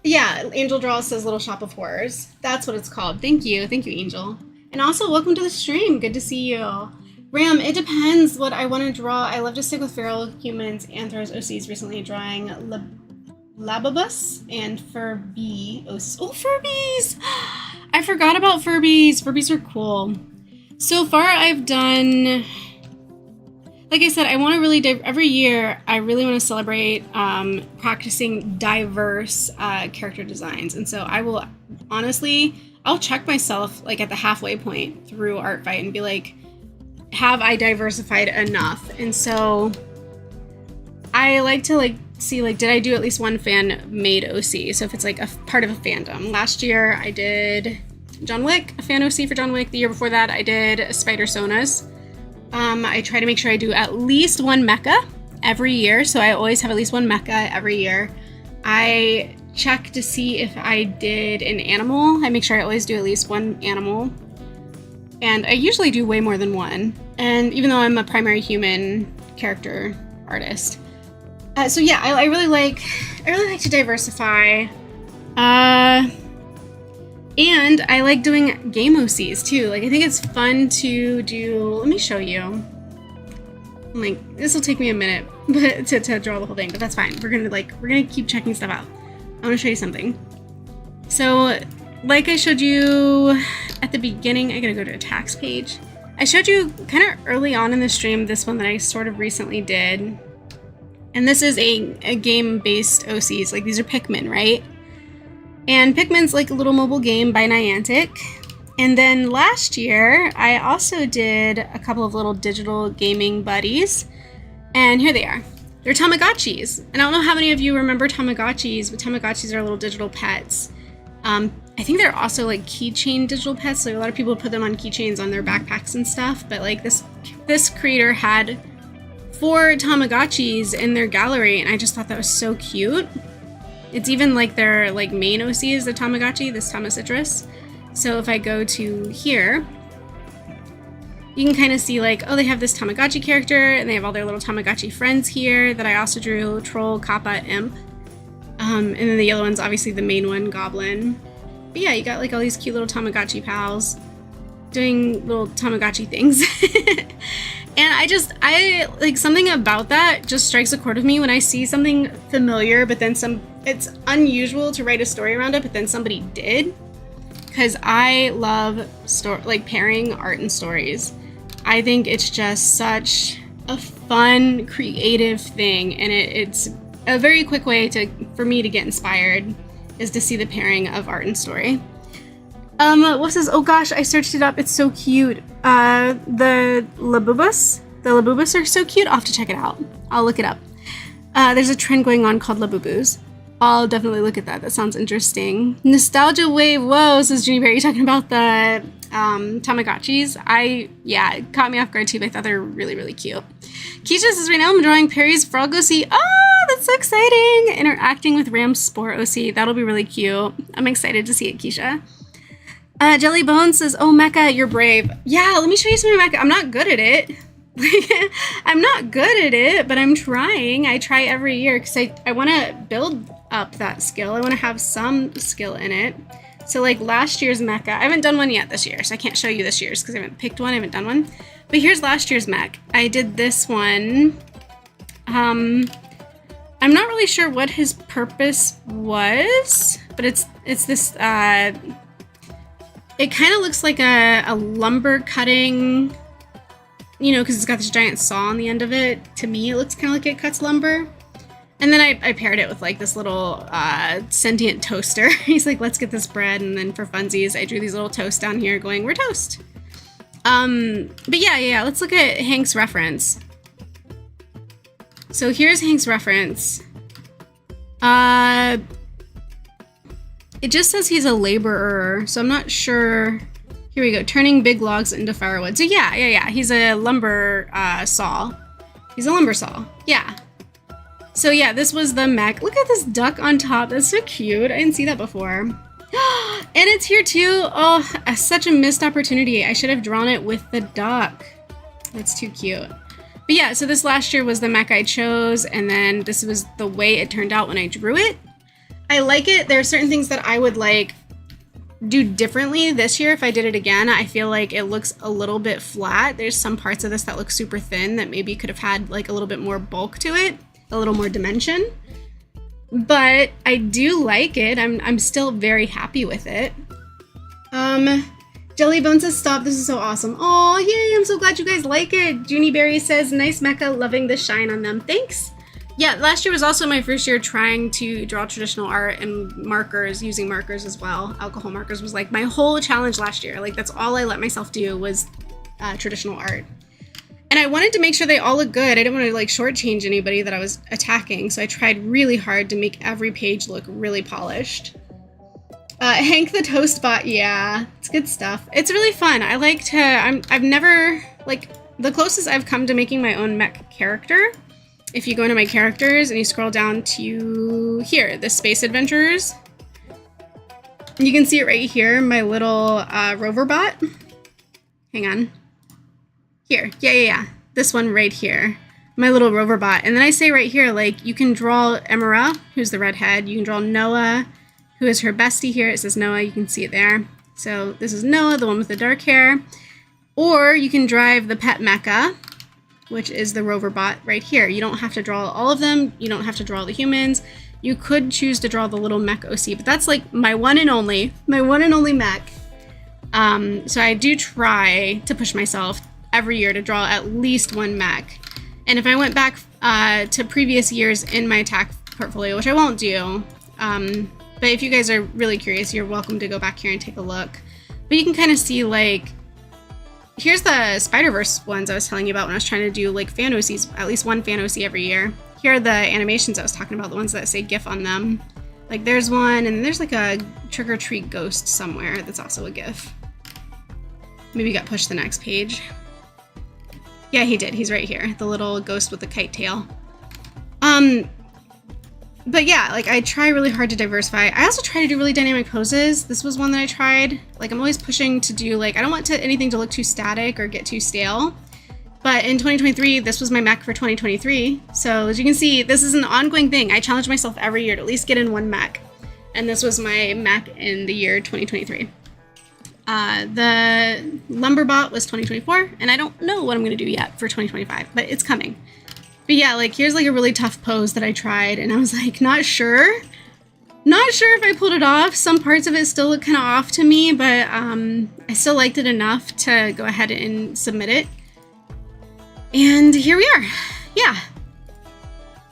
Yeah, Angel Draw says Little Shop of Horrors. That's what it's called. Thank you, Angel. And also, welcome to the stream. Good to see you. Ram, it depends what I want to draw. I love to stick with feral humans, anthros, OCs. Recently drawing Lababus and Furby OCs. Oh, Furbies! I forgot about Furbies. Furbies are cool. So far, I've done, like I said, I want to really, every year, I really want to celebrate practicing diverse character designs. And so I will, honestly, I'll check myself like at the halfway point through Art Fight and be like, have I diversified enough? And so I like to like see, like, did I do at least one fan-made OC? So if it's like a part of a fandom. Last year I did John Wick, a fan OC for John Wick. The year before that I did Spider Sonas. I try to make sure I do at least one mecha every year. So I always have at least one mecha every year. I check to see if I did an animal. I make sure I always do at least one animal. And I usually do way more than one. And even though I'm a primary human character artist. So yeah, I really like to diversify. And I like doing game OCs too. Like, I think it's fun to do, let me show you. Like, this will take me a minute to draw the whole thing, but that's fine. We're gonna keep checking stuff out. I want to show you something. So, like I showed you at the beginning, I gotta go to a tax page. I showed you kind of early on in the stream this one that I sort of recently did. And this is a game-based OCs. Like, these are Pikmin, right? And Pikmin's like a little mobile game by Niantic. And then last year, I also did a couple of little digital gaming buddies. And here they are. They're Tamagotchis. And I don't know how many of you remember Tamagotchis, but Tamagotchis are little digital pets. I think they're also like keychain digital pets. So a lot of people put them on keychains on their backpacks and stuff. But like this creator had 4 Tamagotchis in their gallery, and I just thought that was so cute. It's even like their like main OC is the Tamagotchi, this Tamasitrus. So if I go to here, you can kind of see like, oh, they have this Tamagotchi character, and they have all their little Tamagotchi friends here that I also drew, Troll, Kappa, Imp. And then the yellow one's obviously the main one, Goblin. But yeah, you got like all these cute little Tamagotchi pals doing little Tamagotchi things. And I like, something about that just strikes a chord with me when I see something familiar, but then it's unusual to write a story around it, but then somebody did. Because I love like pairing art and stories. I think it's just such a fun, creative thing, and it's a very quick way for me to get inspired is to see the pairing of art and story. What's this? Oh gosh, I searched it up. It's so cute. The Labubus. The Labubus are so cute. I'll have to check it out. I'll look it up. There's a trend going on called Labubus. I'll definitely look at that. That sounds interesting. Nostalgia wave. Whoa, says Junie Berry talking about the Tamagotchis. It caught me off guard too, but I thought they were really, really cute. Keisha says, right now I'm drawing Perry's Frog OC. Oh, that's so exciting. Interacting with Ram's Spore OC. That'll be really cute. I'm excited to see it, Keisha. Jelly Bones says, oh, Mecha, you're brave. Yeah, let me show you some of Mecha. I'm not good at it. I'm not good at it, but I'm trying. I try every year because I want to build up that skill. I want to have some skill in it. So like last year's mecha, I haven't done one yet this year, so I can't show you this year's because I haven't picked one, I haven't done one. But here's last year's mech. I did this one. I'm not really sure what his purpose was, but it's this, it kind of looks like a lumber cutting, you know, because it's got this giant saw on the end of it. To me, it looks kind of like it cuts lumber. And then I paired it with like this little sentient toaster. He's like, let's get this bread. And then for funsies, I drew these little toasts down here going, we're toast. But yeah, let's look at Hank's reference. So here's Hank's reference. It just says he's a laborer, so I'm not sure. Here we go, turning big logs into firewood. So yeah, he's a lumber saw. He's a lumber saw, yeah. So yeah, this was the mech. Look at this duck on top. That's so cute. I didn't see that before. And it's here too. Oh, such a missed opportunity. I should have drawn it with the duck. That's too cute. But yeah, so this last year was the mech I chose, and then this was the way it turned out when I drew it. I like it. There are certain things that I would like do differently this year if I did it again. I feel like it looks a little bit flat. There's some parts of this that look super thin that maybe could have had like a little bit more bulk to it, a little more dimension. But I do like it. I'm still very happy with it. Jelly Bone says, stop, this is so awesome. Oh, yay, I'm so glad you guys like it. Junie Berry says, nice mecha, loving the shine on them. Thanks. Yeah, last year was also my first year trying to draw traditional art and markers, using markers as well. Alcohol markers was like my whole challenge last year. Like that's all I let myself do was traditional art. And I wanted to make sure they all look good. I didn't want to like shortchange anybody that I was attacking. So I tried really hard to make every page look really polished. Hank the Toast Bot, yeah, it's good stuff. It's really fun. I like to, I've never, like, the closest I've come to making my own mech character, if you go into my characters and you scroll down to here, the Space Adventurers, you can see it right here, my little rover bot. Hang on. Here, yeah. This one right here. my little rover bot. And then I say right here, like, you can draw Emira, who's the redhead. You can draw Noah, who is her bestie here. It says Noah. You can see it there. So this is Noah, the one with the dark hair. Or you can drive the pet mecha, which is the rover bot right here. You don't have to draw all of them. You don't have to draw the humans. You could choose to draw the little mech OC, but that's like my one and only mech. So I do try to push myself every year to draw at least one mech. And if I went back to previous years in my attack portfolio, which I won't do, but if you guys are really curious, you're welcome to go back here and take a look. But you can kind of see, like, here's the Spider-Verse ones I was telling you about when I was trying to do like fan OCs, at least one fan OC every year. Here are the animations I was talking about, the ones that say GIF on them. Like there's one, and then there's like a trick-or-treat ghost somewhere that's also a GIF. Maybe got pushed to the next page. Yeah, he did. He's right here. The little ghost with the kite tail. But yeah, like I try really hard to diversify. I also try to do really dynamic poses. This was one that I tried. Like I'm always pushing to do like, I don't want anything to look too static or get too stale. But in 2023, this was my mech for 2023. So as you can see, this is an ongoing thing. I challenge myself every year to at least get in one mech. And this was my mech in the year 2023. The Lumberbot was 2024, and I don't know what I'm going to do yet for 2025, but it's coming. But yeah, like here's like a really tough pose that I tried, and I was like, not sure if I pulled it off. Some parts of it still look kind of off to me, but I still liked it enough to go ahead and submit it. And here we are. Yeah.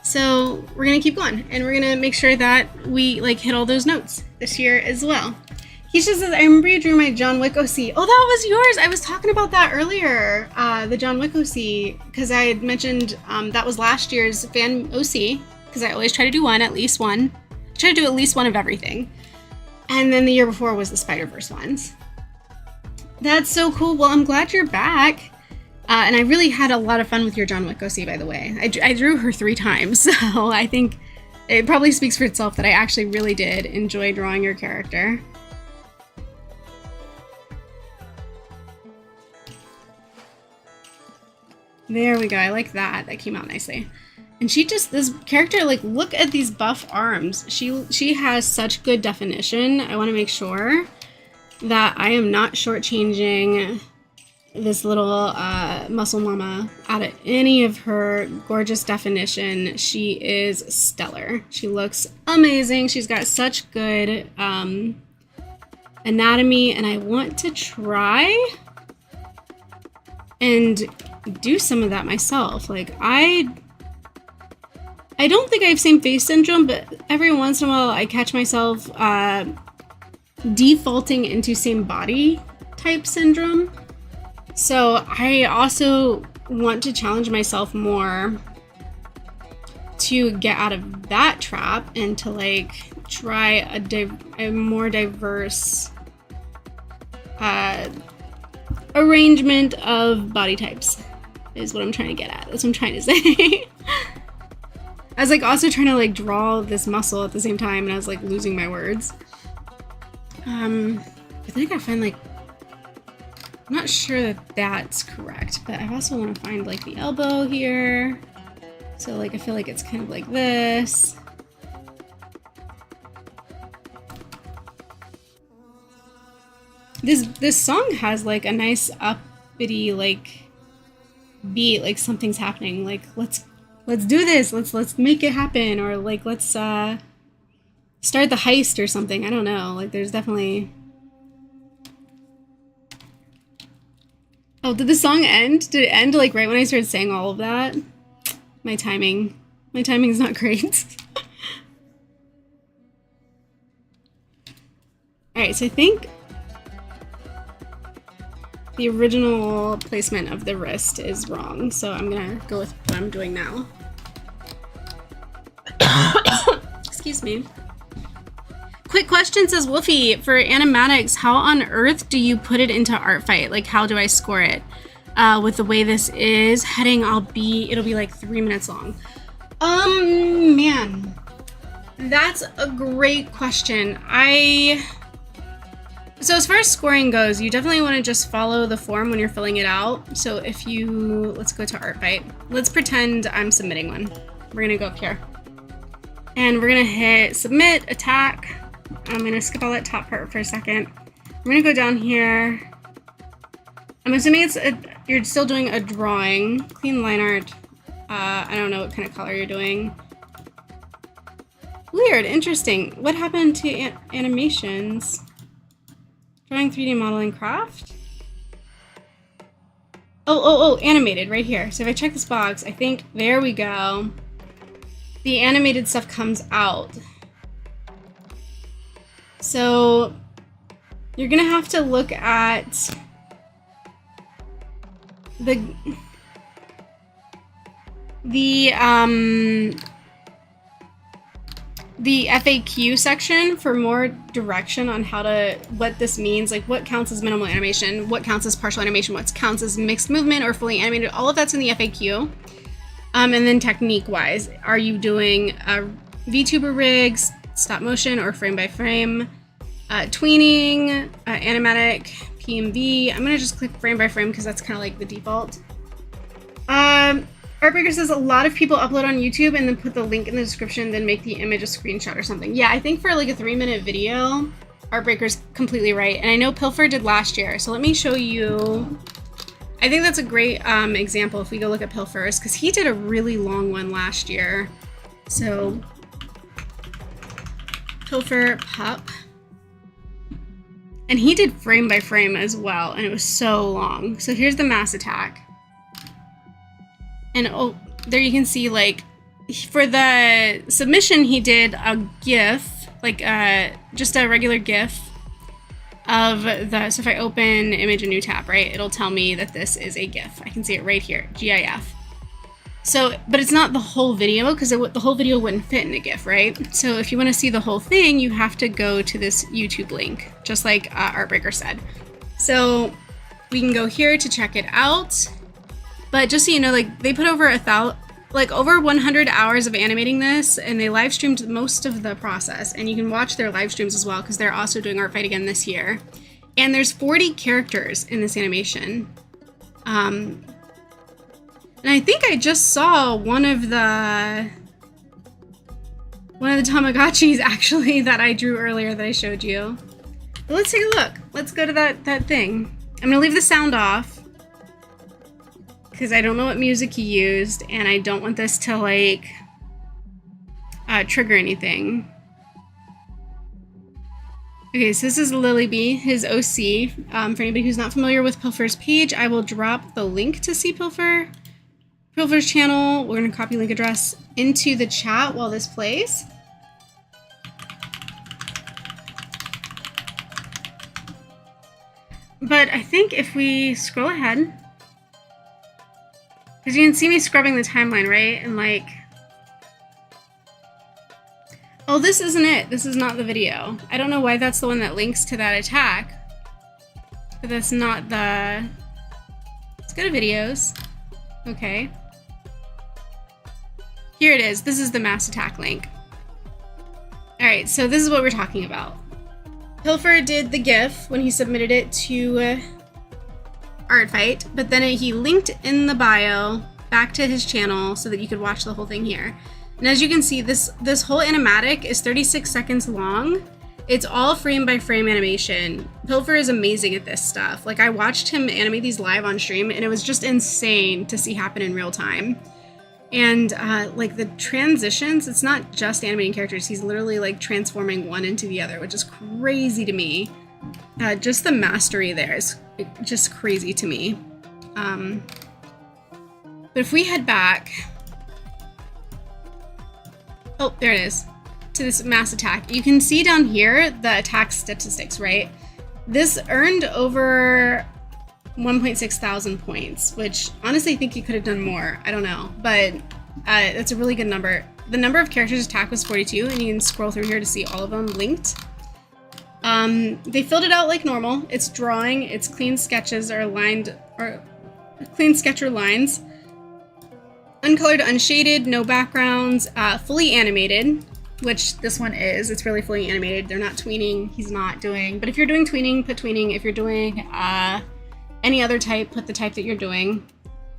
So we're going to keep going, and we're going to make sure that we like hit all those notes this year as well. He just says, I remember you drew my John Wick OC. Oh, that was yours. I was talking about that earlier, the John Wick OC, because I had mentioned that was last year's fan OC, because I always try to do at least one. Try to do at least one of everything. And then the year before was the Spider-Verse ones. That's so cool. Well, I'm glad you're back. And I really had a lot of fun with your John Wick OC, by the way. I drew her 3 times, so I think it probably speaks for itself that I actually really did enjoy drawing your character. There we go. I like that. That came out nicely. And she just, this character, like, look at these buff arms. She has such good definition. I want to make sure that I am not shortchanging this little muscle mama out of any of her gorgeous definition. She is stellar. She looks amazing. She's got such good anatomy, and I want to try and do some of that myself. Like I don't think I have same face syndrome, but every once in a while I catch myself defaulting into same body type syndrome. So I also want to challenge myself more to get out of that trap and to like try a more diverse arrangement of body types is what I'm trying to get at. That's what I'm trying to say. I was like also trying to like draw this muscle at the same time, and I was like losing my words. But then I gotta find like, I'm not sure that that's correct, but I also want to find like the elbow here. So like I feel like it's kind of like this. This song has like a nice uppity like beat, like something's happening. Like let's do this. Let's make it happen, or like let's start the heist or something. I don't know. Like there's definitely. Oh, did the song end? Did it end like right when I started saying all of that? My timing is not great. All right, so I think the original placement of the wrist is wrong, so I'm gonna go with what I'm doing now. Excuse me. Quick question, says Wolfie, for animatics, how on earth do you put it into art fight? Like, how do I score it? With the way this is heading, it'll be like 3 minutes long. Man, that's a great question. I So as far as scoring goes, you definitely want to just follow the form when you're filling it out. So if you, let's go to ArtBite. Let's pretend I'm submitting one. We're gonna go up here. And we're gonna hit submit, attack. I'm gonna skip all that top part for a second. I'm gonna go down here. I'm assuming you're still doing a drawing. Clean line art. I don't know what kind of color you're doing. Weird, interesting. What happened to animations? Drawing 3D modeling craft? Oh, animated right here. So if I check this box, I think, there we go. The animated stuff comes out. So you're gonna have to look at the FAQ section for more direction on what this means, like what counts as minimal animation, what counts as partial animation, what counts as mixed movement or fully animated. All of that's in the FAQ. And then technique-wise, are you doing VTuber rigs, stop motion or frame by frame, tweening, animatic, PMV. I'm gonna just click frame by frame because that's kind of like the default. Artbreaker says a lot of people upload on YouTube and then put the link in the description, then make the image a screenshot or something. Yeah, I think for like a 3-minute video, Artbreaker's completely right. And I know Pilfer did last year, so let me show you. I think that's a great example if we go look at Pilfer's, because he did a really long one last year. So, Pilfer Pup. And he did frame by frame as well, and it was so long. So here's the mass attack. And oh, there you can see, like, for the submission, he did a GIF, like just a regular GIF of the, so if I open image and new tab, right, it'll tell me that this is a GIF. I can see it right here, GIF. So, but it's not the whole video because the whole video wouldn't fit in a GIF, right? So if you want to see the whole thing, you have to go to this YouTube link, just like Artbreaker said. So we can go here to check it out. But just so you know, like, they put over over 100 hours of animating this, and they live streamed most of the process. And you can watch their live streams as well, because they're also doing Art Fight again this year. And there's 40 characters in this animation. And I think I just saw one of the Tamagotchis, actually, that I drew earlier that I showed you. But let's take a look. Let's go to that thing. I'm gonna leave the sound off, because I don't know what music he used, and I don't want this to, like, trigger anything. Okay, so this is Lily B, his OC. For anybody who's not familiar with Pilfer's page, I will drop the link to see Pilfer's channel. We're gonna copy link address into the chat while this plays. But I think if we scroll ahead, because you can see me scrubbing the timeline, right? And like, oh, this isn't it. This is not the video. I don't know why that's the one that links to that attack. But that's not the... Let's go to videos. Okay. Here it is. This is the mass attack link. Alright, so this is what we're talking about. Pilfer did the GIF when he submitted it to Art Fight, but then he linked in the bio back to his channel so that you could watch the whole thing here. And as you can see, this whole animatic is 36 seconds long. It's all frame by frame animation. Pilfer is amazing at this stuff. Like, I watched him animate these live on stream, and it was just insane to see happen in real time. And like the transitions, it's not just animating characters. He's literally like transforming one into the other, which is crazy to me. Just the mastery there is just crazy to me. But if we head back, oh, there it is, to this mass attack. You can see down here the attack statistics, right? This earned over 1.6 thousand points, which honestly I think you could have done more. I don't know, but that's a really good number. The number of characters attacked was 42, and you can scroll through here to see all of them linked. They filled it out like normal. It's drawing, it's clean sketches or lined, or clean sketch or lines. Uncolored, unshaded, no backgrounds, fully animated. which this one is. It's really fully animated. They're not tweening. He's not doing. But if you're doing tweening, put tweening. If you're doing any other type, put the type that you're doing.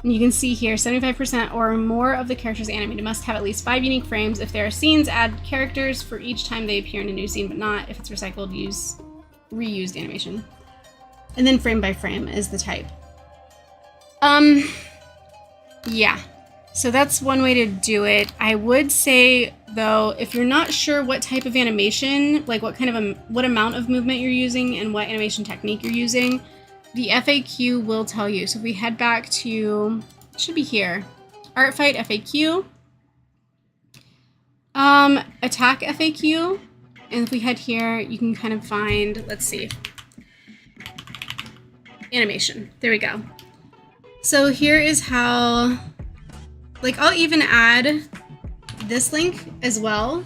And you can see here, 75% or more of the characters animated must have at least 5 unique frames. If there are scenes, add characters for each time they appear in a new scene, but not if it's recycled, use reused animation. And then frame by frame is the type. Yeah. So that's one way to do it. I would say, though, if you're not sure what type of animation, like what amount of movement you're using and what animation technique you're using, the FAQ will tell you. So if we head back to, it should be here, Art Fight FAQ, Attack FAQ, and if we head here, you can kind of find, let's see, animation. There we go. So here is how, like, I'll even add this link as well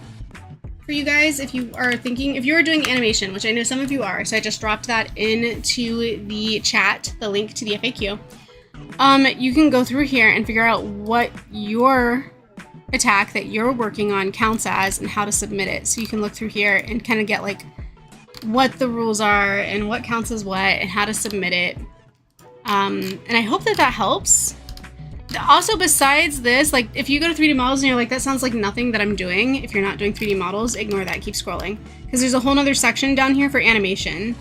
for you guys if you are thinking, if you are doing animation, which I know some of you are, so I just dropped that into the chat, the link to the FAQ. You can go through here and figure out what your attack that you're working on counts as and how to submit it. So you can look through here and kind of get like what the rules are and what counts as what and how to submit it. And I hope that that helps. Also, besides this, like if you go to 3D models and you're like, that sounds like nothing that I'm doing, if you're not doing 3D models, ignore that, keep scrolling. Because there's a whole nother section down here for animation.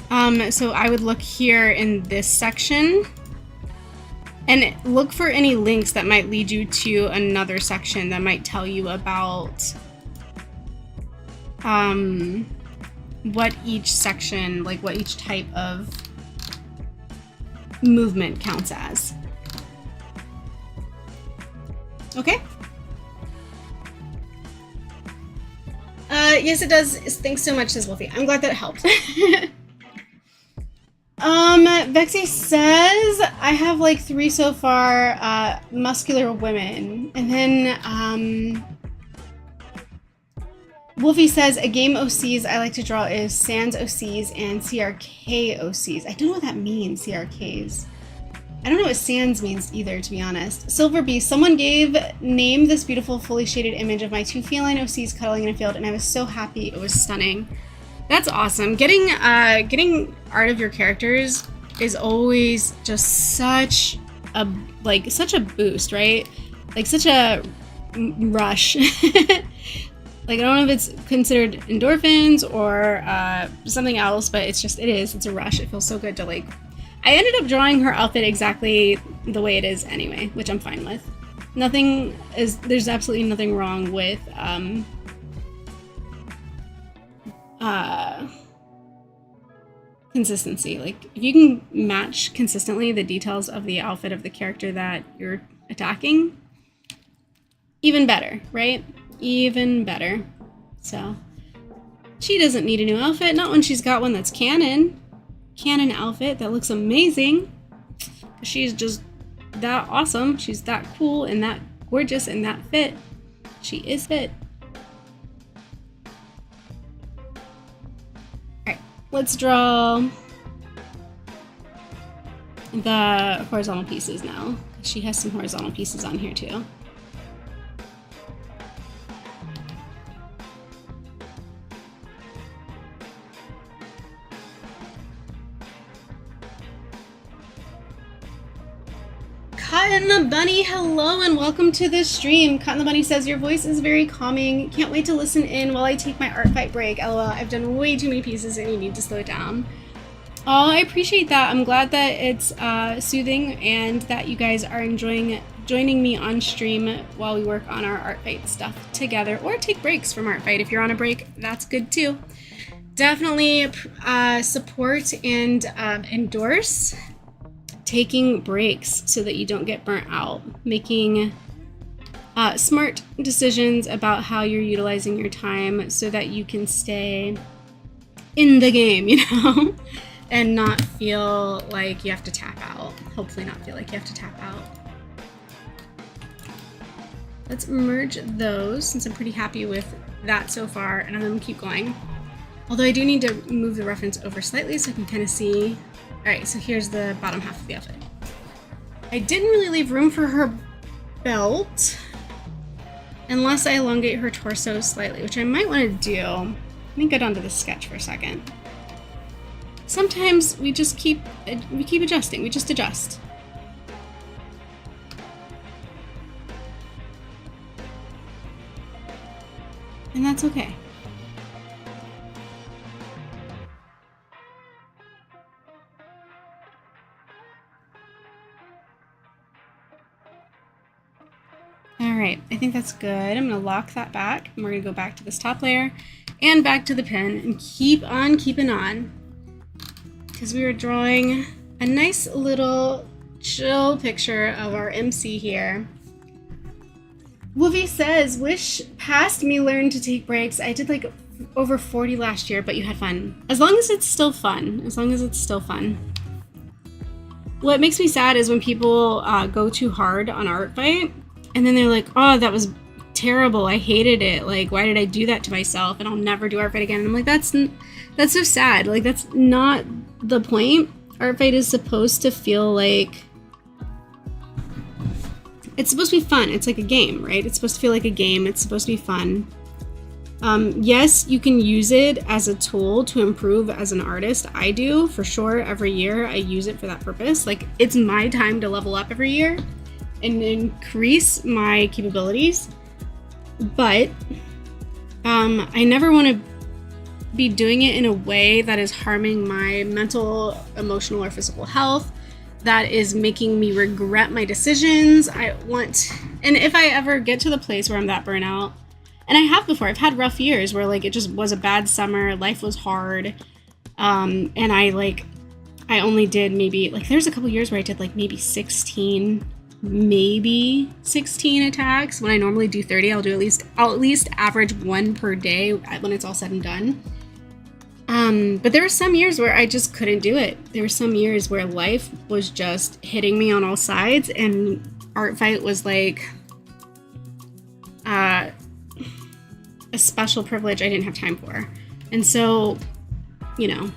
So I would look here in this section and look for any links that might lead you to another section that might tell you about what each section, like what each type of movement counts as. Okay. Yes, it does. Thanks so much, says Wolfie. I'm glad that it helped. Vexy says, I have like 3 so far, muscular women. And then, Wolfie says, a game OCs I like to draw is Sans OCs and CRK OCs. I don't know what that means, CRKs. I don't know what sans means either, to be honest. Silver Bee, someone named this beautiful fully shaded image of my 2 feline OCs cuddling in a field, and I was so happy. It was stunning. That's awesome. Getting art of your characters is always just such a boost, right? Like such a rush. Like I don't know if it's considered endorphins or something else, but it's a rush. It feels so good to like. I ended up drawing her outfit exactly the way it is anyway, which I'm fine with. There's absolutely nothing wrong with consistency. Like if you can match consistently the details of the outfit of the character that you're attacking, even better, right? Even better. So she doesn't need a new outfit, not when she's got one that's canon outfit that looks amazing. She's just that awesome. She's that cool and that gorgeous and that fit. She is fit. Alright, let's draw the horizontal pieces now. She has some horizontal pieces on here too. Cotton the Bunny, hello and welcome to this stream. Cotton the Bunny says, your voice is very calming. Can't wait to listen in while I take my art fight break. LOL, I've done way too many pieces and you need to slow it down. Oh, I appreciate that. I'm glad that it's soothing and that you guys are enjoying joining me on stream while we work on our art fight stuff together, or take breaks from art fight. If you're on a break, that's good too. Definitely support and endorse taking breaks so that you don't get burnt out, making smart decisions about how you're utilizing your time so that you can stay in the game, you know, and not feel like you have to tap out. Hopefully not feel like you have to tap out. Let's merge those since I'm pretty happy with that so far, and I'm gonna keep going. Although I do need to move the reference over slightly so I can kind of see. All right, so here's the bottom half of the outfit. I didn't really leave room for her belt. unless I elongate her torso slightly, which I might want to do. Let me go down to the sketch for a second. Sometimes we just keep adjusting. We just adjust. And that's okay. All right, I think that's good. I'm gonna lock that back, and we're gonna go back to this top layer and back to the pen and keep on keeping on, because we were drawing a nice little chill picture of our MC here. Wolfie says, wish past me learned to take breaks. I did like over 40 last year, but you had fun. As long as it's still fun. As long as it's still fun. What makes me sad is when people go too hard on Art Fight, and then they're like, oh, that was terrible. I hated it. Like, why did I do that to myself? And I'll never do Art Fight again. And I'm like, that's so sad. Like, that's not the point. Art Fight is supposed to feel like, it's supposed to be fun. It's like a game, right? It's supposed to feel like a game. It's supposed to be fun. Yes, you can use it as a tool to improve as an artist. I do, for sure. Every year I use it for that purpose. Like, it's my time to level up every year and increase my capabilities. But I never want to be doing it in a way that is harming my mental, emotional, or physical health, that is making me regret my decisions. And if I ever get to the place where I'm that burnout, and I have before, I've had rough years where like it just was a bad summer, life was hard, and I only did maybe, like, there's a couple years where I did like maybe 16 attacks. When I normally do 30, I'll at least average one per day when it's all said and done. But there were some years where I just couldn't do it. There were some years where life was just hitting me on all sides, and Art Fight was like a special privilege I didn't have time for. And so, you know,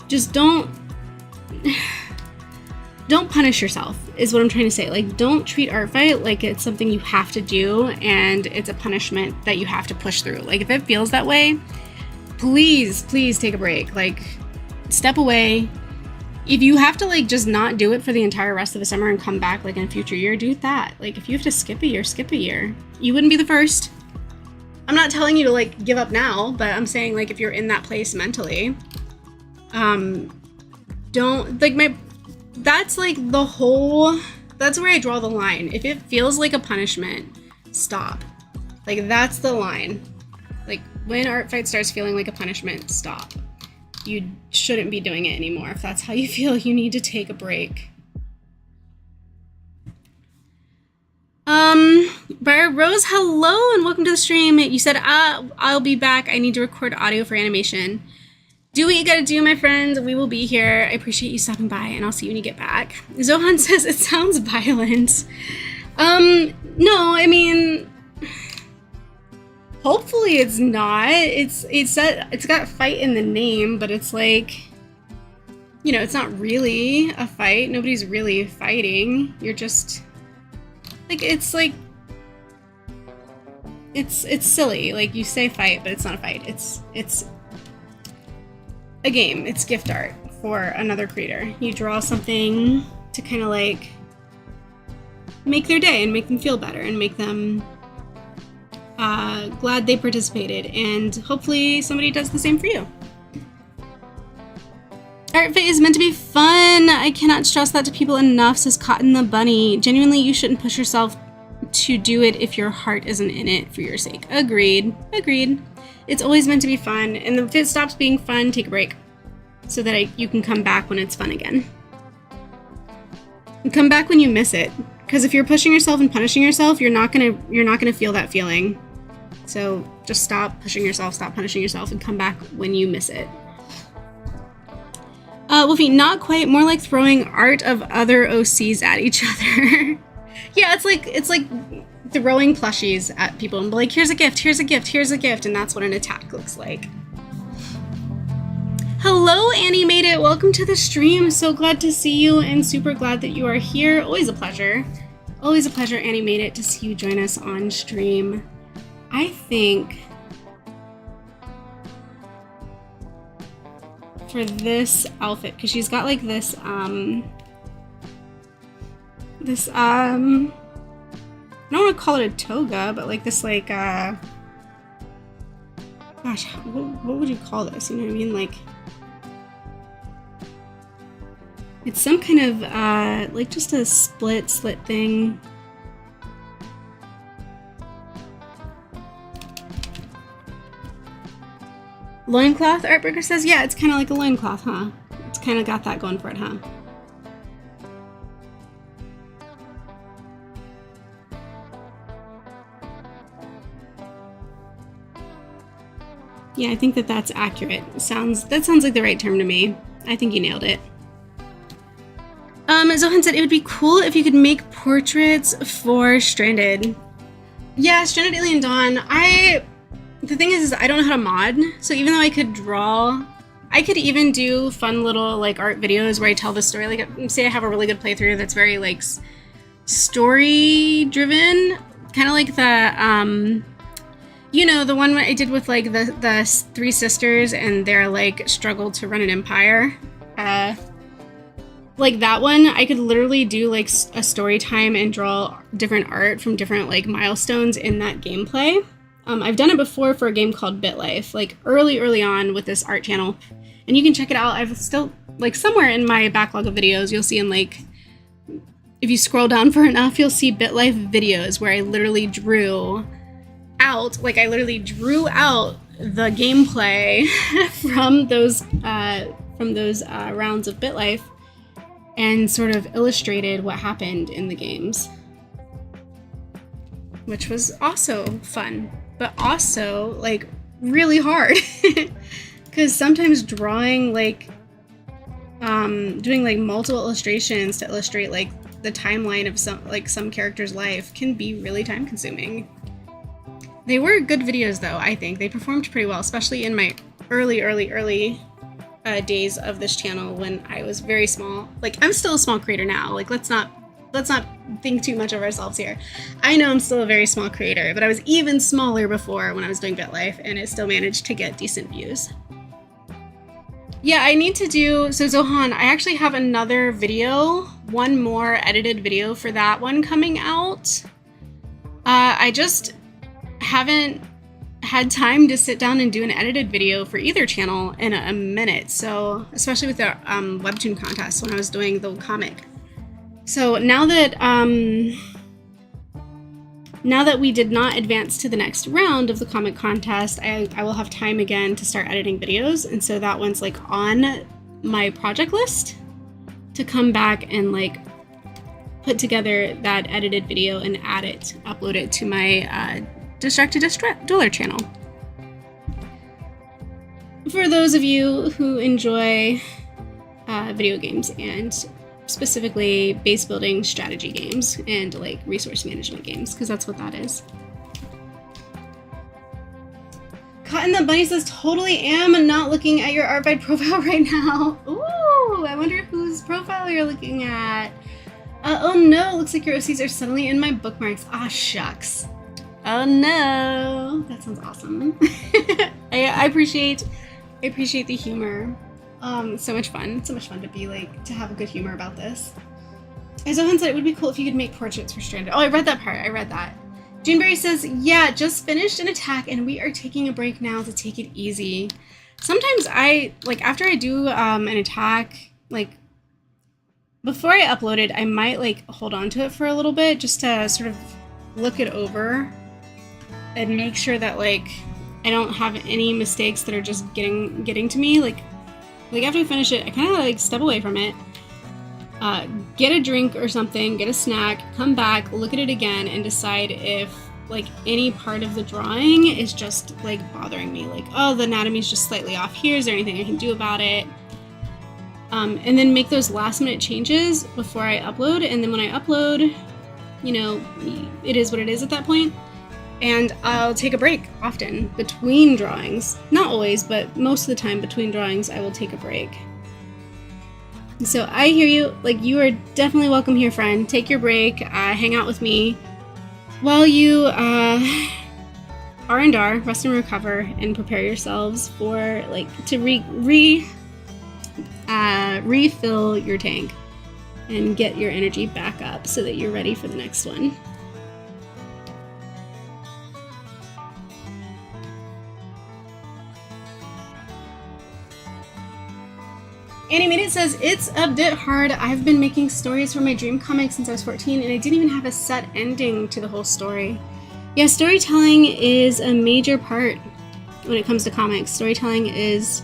just don't punish yourself is what I'm trying to say. Like, don't treat Art Fight like it's something you have to do and it's a punishment that you have to push through. Like, if it feels that way, please take a break. Like, step away. If you have to like just not do it for the entire rest of the summer and come back like in a future year, do that. Like, if you have to skip a year, skip a year. You wouldn't be the first. I'm not telling you to like give up now, but I'm saying like if you're in that place mentally, don't like that's like that's where I draw the line. If it feels like a punishment, stop. Like, that's the line. Like, when Art Fight starts feeling like a punishment, stop. You shouldn't be doing it anymore. If that's how you feel, you need to take a break. Briar Rose, hello and welcome to the stream. You said, I'll be back. I need to record audio for animation. Do what you gotta do, my friend. We will be here. I appreciate you stopping by, and I'll see you when you get back. Zohan says it sounds violent. No, I mean, hopefully it's not. It's got fight in the name, but it's like, you know, it's not really a fight. Nobody's really fighting. You're just like, it's silly. Like, you say fight, but it's not a fight. It's a game. It's gift art for another creator. You draw something to kind of like make their day and make them feel better and make them glad they participated, and hopefully somebody does the same for you. Art Fight is meant to be fun. I cannot stress that to people enough, says Cotton the Bunny. Genuinely, you shouldn't push yourself to do it if your heart isn't in it for your sake. Agreed. It's always meant to be fun, and if it stops being fun, take a break so that you can come back when it's fun again. And come back when you miss it, because if you're pushing yourself and punishing yourself, you're not gonna feel that feeling. So just stop pushing yourself, stop punishing yourself, and come back when you miss it. Wolfie, not quite. More like throwing art of other OCs at each other. Yeah, it's like throwing plushies at people and be like, here's a gift, and that's what an attack looks like. Hello, Annie made it. Welcome to the stream. So glad to see you and super glad that you are here. Always a pleasure. Always a pleasure, Annie made it, to see you join us on stream. I think for this outfit, because she's got like this, I don't want to call it a toga, but like this, like, gosh, what would you call this? You know what I mean? Like, it's some kind of, like just a slit thing. Loincloth, Artburger says, yeah, it's kind of like a loincloth, huh? It's kind of got that going for it, huh? Yeah, I think that that's accurate. That sounds like the right term to me. I think you nailed it. Zohan said it would be cool if you could make portraits for Stranded. Yeah, Stranded Alien Dawn. The thing is I don't know how to mod, so even though I could draw, I could even do fun little like art videos where I tell the story. Like, say I have a really good playthrough that's very like story driven, kind of like the you know, the one I did with like the three sisters and their like struggle to run an empire. Like that one, I could literally do like a story time and draw different art from different like milestones in that gameplay. I've done it before for a game called BitLife, like early on with this art channel, and you can check it out. I've still, like, somewhere in my backlog of videos, you'll see in like, if you scroll down for enough, you'll see BitLife videos where I literally drew out the gameplay from those rounds of BitLife and sort of illustrated what happened in the games, which was also fun, but also like really hard because sometimes drawing like doing like multiple illustrations to illustrate like the timeline of some character's life can be really time consuming. They were good videos though. I think they performed pretty well, especially in my early days of this channel when I was very small. Like, I'm still a small creator now. Like, let's not think too much of ourselves here. I know I'm still a very small creator, but I was even smaller before when I was doing BitLife, and it still managed to get decent views. Yeah, I need to do, so Zohan, I actually have another video, one more edited video for that one coming out. I just haven't had time to sit down and do an edited video for either channel in a minute, so especially with the webtoon contest when I was doing the comic. So now that we did not advance to the next round of the comic contest, I will have time again to start editing videos, and so that one's like on my project list to come back and like put together that edited video and upload it to my Distracted Dueler channel. For those of you who enjoy video games and specifically base building strategy games and like resource management games, because that's what that is. Cotton the Bunny says, totally am not looking at your Artbyte profile right now. Ooh, I wonder whose profile you're looking at. Oh no, looks like your OCs are suddenly in my bookmarks. Ah, shucks. Oh no, that sounds awesome. I appreciate the humor. So much fun to be like, to have a good humor about this. As Owen said, it would be cool if you could make portraits for Stranded. Oh, I read that part. I read that. Juneberry says, yeah, just finished an attack and we are taking a break now to take it easy. Sometimes after I do an attack, like before I upload it, I might like hold on to it for a little bit just to sort of look it over and make sure that like I don't have any mistakes that are just getting to me. Like after I finish it, I kind of like step away from it, get a drink or something, get a snack, come back, look at it again, and decide if like any part of the drawing is just like bothering me. Like, oh, the anatomy's just slightly off here. Is there anything I can do about it? And then make those last minute changes before I upload. And then when I upload, you know, it is what it is at that point. And I'll take a break often between drawings. Not always, but most of the time between drawings, I will take a break. So I hear you. Like, you are definitely welcome here, friend. Take your break, hang out with me while you R&R, rest and recover, and prepare yourselves for, like, to refill your tank and get your energy back up so that you're ready for the next one. Animated says, it's a bit hard. I've been making stories for my dream comic since I was 14, and I didn't even have a set ending to the whole story. Yeah, storytelling is a major part when it comes to comics. Storytelling is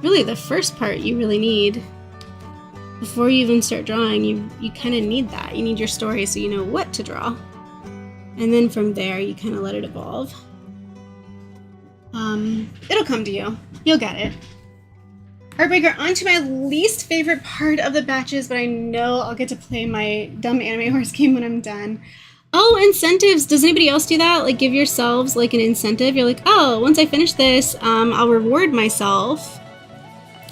really the first part you really need. Before you even start drawing, you kind of need that. You need your story so you know what to draw. And then from there, you kind of let it evolve. It'll come to you. You'll get it. Heartbreaker, on to my least favorite part of the batches, but I know I'll get to play my dumb anime horse game when I'm done. Oh, incentives. Does anybody else do that? Like, give yourselves, like, an incentive. You're like, oh, once I finish this, I'll reward myself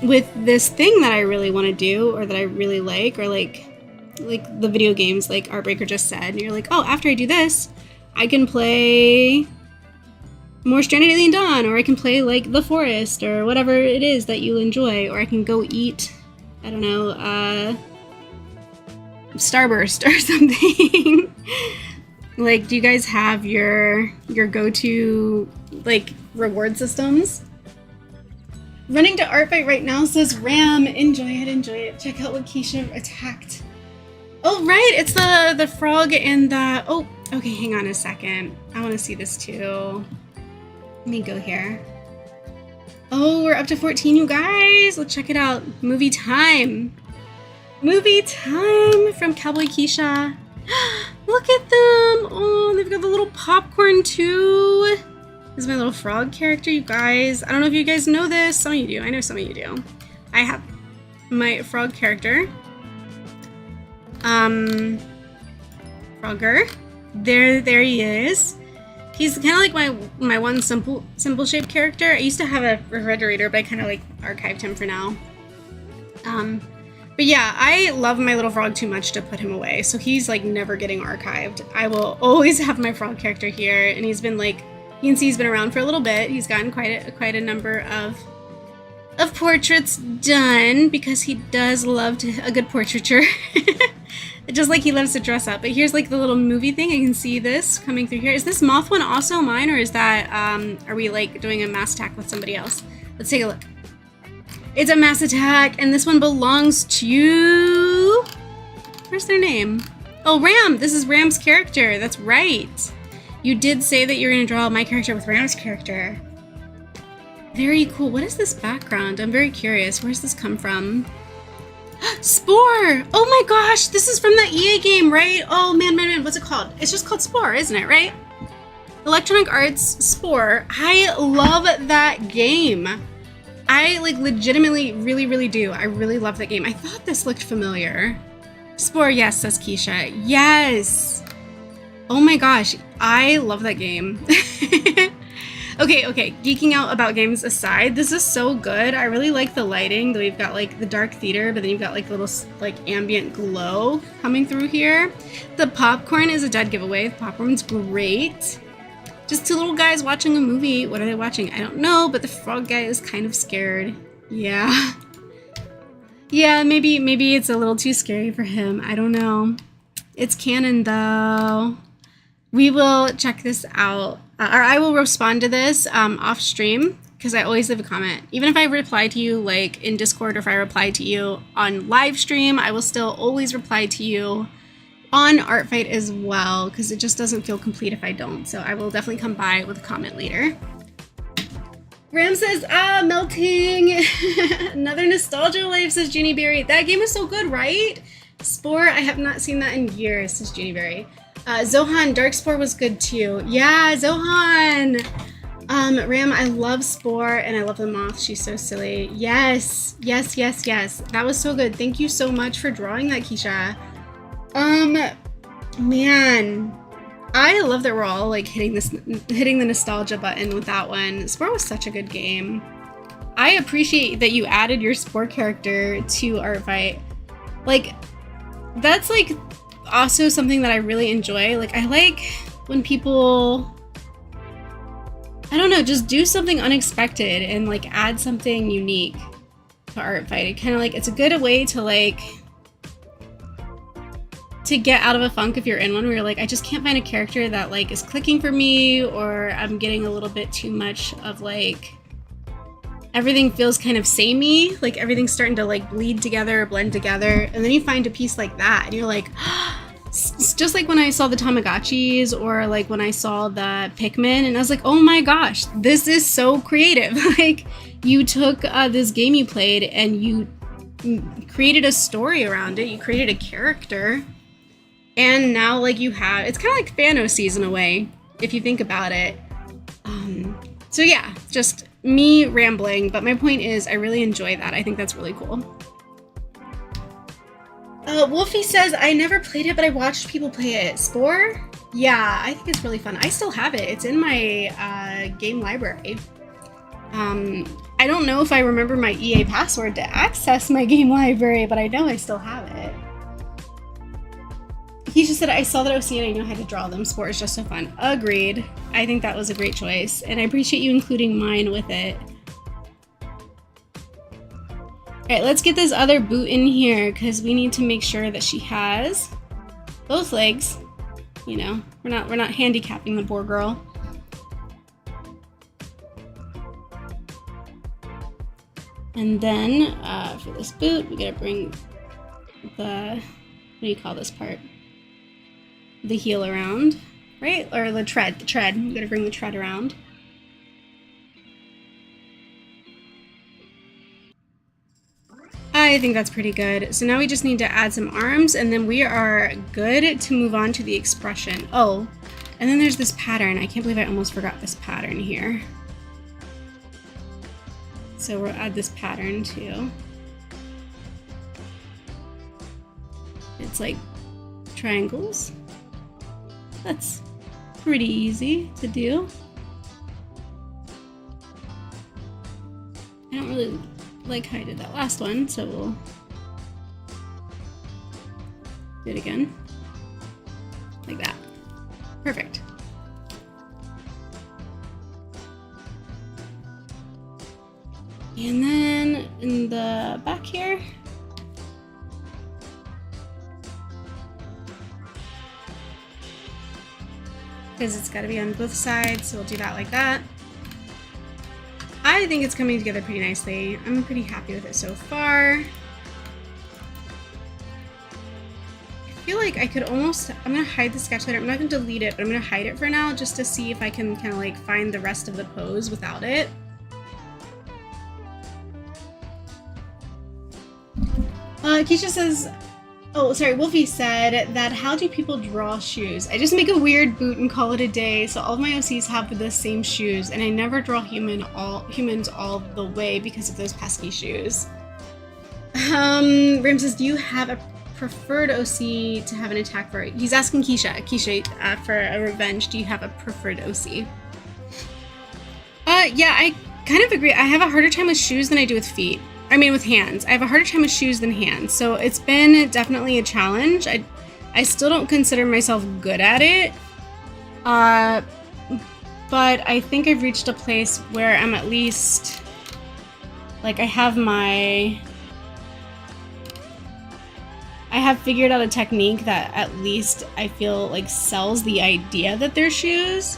with this thing that I really want to do or that I really like, or like the video games, like Heartbreaker just said. And you're like, oh, after I do this, I can play more Stranded Alien Dawn, or I can play, like, The Forest, or whatever it is that you enjoy, or I can go eat, I don't know, Starburst or something. Like, do you guys have your go-to, like, reward systems? Running to Art Fight right now, says Ram. Enjoy it, enjoy it. Check out what Keisha attacked. Oh, right, it's the frog and the... Oh, okay, hang on a second. I want to see this too. Let me go here. Oh, we're up to 14, you guys. Let's check it out. Movie time. Movie time from Cowboy Keisha. Look at them. Oh, they've got the little popcorn too. This is my little frog character, you guys. I don't know if you guys know this. Some of you do. I know some of you do. I have my frog character. Frogger. There he is. He's kind of like my one simple shape character. I used to have a refrigerator, but I kind of like archived him for now. But yeah, I love my little frog too much to put him away, so he's like never getting archived. I will always have my frog character here, and he's been like, you can see he's been around for a little bit. He's gotten quite a number of portraits done because he does love a good portraiture. Just like he loves to dress up. But here's like the little movie thing. I can see this coming through here. Is this moth one also mine, or is that, are we like doing a mass attack with somebody else? Let's take a look. It's a mass attack, and this one belongs to... Where's their name? Oh, Ram! This is Ram's character. That's right. You did say that you're going to draw my character with Ram's character. Very cool. What is this background? I'm very curious. Where's this come from? Spore! Oh my gosh! This is from the EA game, right? Oh man. What's it called? It's just called Spore, isn't it, right? Electronic Arts Spore. I love that game. I like legitimately really do. I really love that game. I thought this looked familiar. Spore, yes, says Keisha. Yes! Oh my gosh, I love that game. Okay, geeking out about games aside, this is so good. I really like the lighting. We've got like the dark theater, but then you've got like little like ambient glow coming through here. The popcorn is a dead giveaway. The popcorn's great. Just two little guys watching a movie. What are they watching? I don't know, but the frog guy is kind of scared. Yeah. Yeah, maybe it's a little too scary for him. I don't know. It's canon though. We will check this out. Or I will respond to this off stream, because I always leave a comment. Even if I reply to you like in Discord, or if I reply to you on live stream, I will still always reply to you on Artfight as well, because it just doesn't feel complete if I don't. So I will definitely come by with a comment later. Ram says, melting. Another nostalgia wave, says Jeannie Berry. That game is so good, right? Spore, I have not seen that in years, says Jeannie Berry. Zohan, Darkspore was good too. Yeah, Zohan! Ram, I love Spore and I love the moth. She's so silly. Yes. That was so good. Thank you so much for drawing that, Keisha. Man. I love that we're all like hitting the nostalgia button with that one. Spore was such a good game. I appreciate that you added your sport character to Art Fight. Like, that's like also something that I really enjoy. Like, I like when people, I don't know, just do something unexpected and like add something unique to Art Fight. It kind of like, it's a good way to like, to get out of a funk if you're in one where you're like, I just can't find a character that like is clicking for me, or I'm getting a little bit too much of like, everything feels kind of samey, like everything's starting to like bleed together, blend together, and then you find a piece like that and you're like, it's just like when I saw the Tamagotchis, or like when I saw the Pikmin, and I was like, oh my gosh, this is so creative. Like, you took this game you played and you created a story around it, you created a character, and now like you have, it's kind of like fan OCs in a way, if you think about it. So yeah, just me rambling, but my point is I really enjoy that. I think that's really cool. Wolfie says, I never played it, but I watched people play it. Spore? Yeah, I think it's really fun. I still have it. It's in my game library. I don't know if I remember my EA password to access my game library, but I know I still have it. He just said, I saw that OC and I know how to draw them. Sport is just so fun. Agreed. I think that was a great choice, and I appreciate you including mine with it. Alright, let's get this other boot in here, because we need to make sure that she has both legs. You know, we're not handicapping the poor girl. And then for this boot, we gotta bring the, what do you call this part? The heel around, right? Or the tread, we gotta bring the tread around. I think that's pretty good. So now we just need to add some arms, and then we are good to move on to the expression. Oh, and then there's this pattern. I can't believe I almost forgot this pattern here. So we'll add this pattern too. It's like triangles. That's pretty easy to do. I don't really like how I did that last one, so we'll do it again. Like that. Perfect. And then in the back here, because it's got to be on both sides, so we'll do that like that. I think it's coming together pretty nicely. I'm pretty happy with it so far. I feel like I could almost, I'm gonna hide the sketch later. I'm not gonna delete it, but I'm gonna hide it for now just to see if I can kind of like find the rest of the pose without it. Keisha says, oh, sorry, Wolfie said that how do people draw shoes? I just make a weird boot and call it a day, so all of my OCs have the same shoes, and I never draw humans all the way because of those pesky shoes. Ram says, do you have a preferred OC to have an attack for? He's asking Keisha. Keisha, for a revenge, do you have a preferred OC? Yeah, I kind of agree. I have a harder time with shoes than I do with feet. I mean, with hands. I have a harder time with shoes than hands, so it's been definitely a challenge. I still don't consider myself good at it, but I think I've reached a place where I'm at least, like, I have figured out a technique that at least I feel like sells the idea that they're shoes,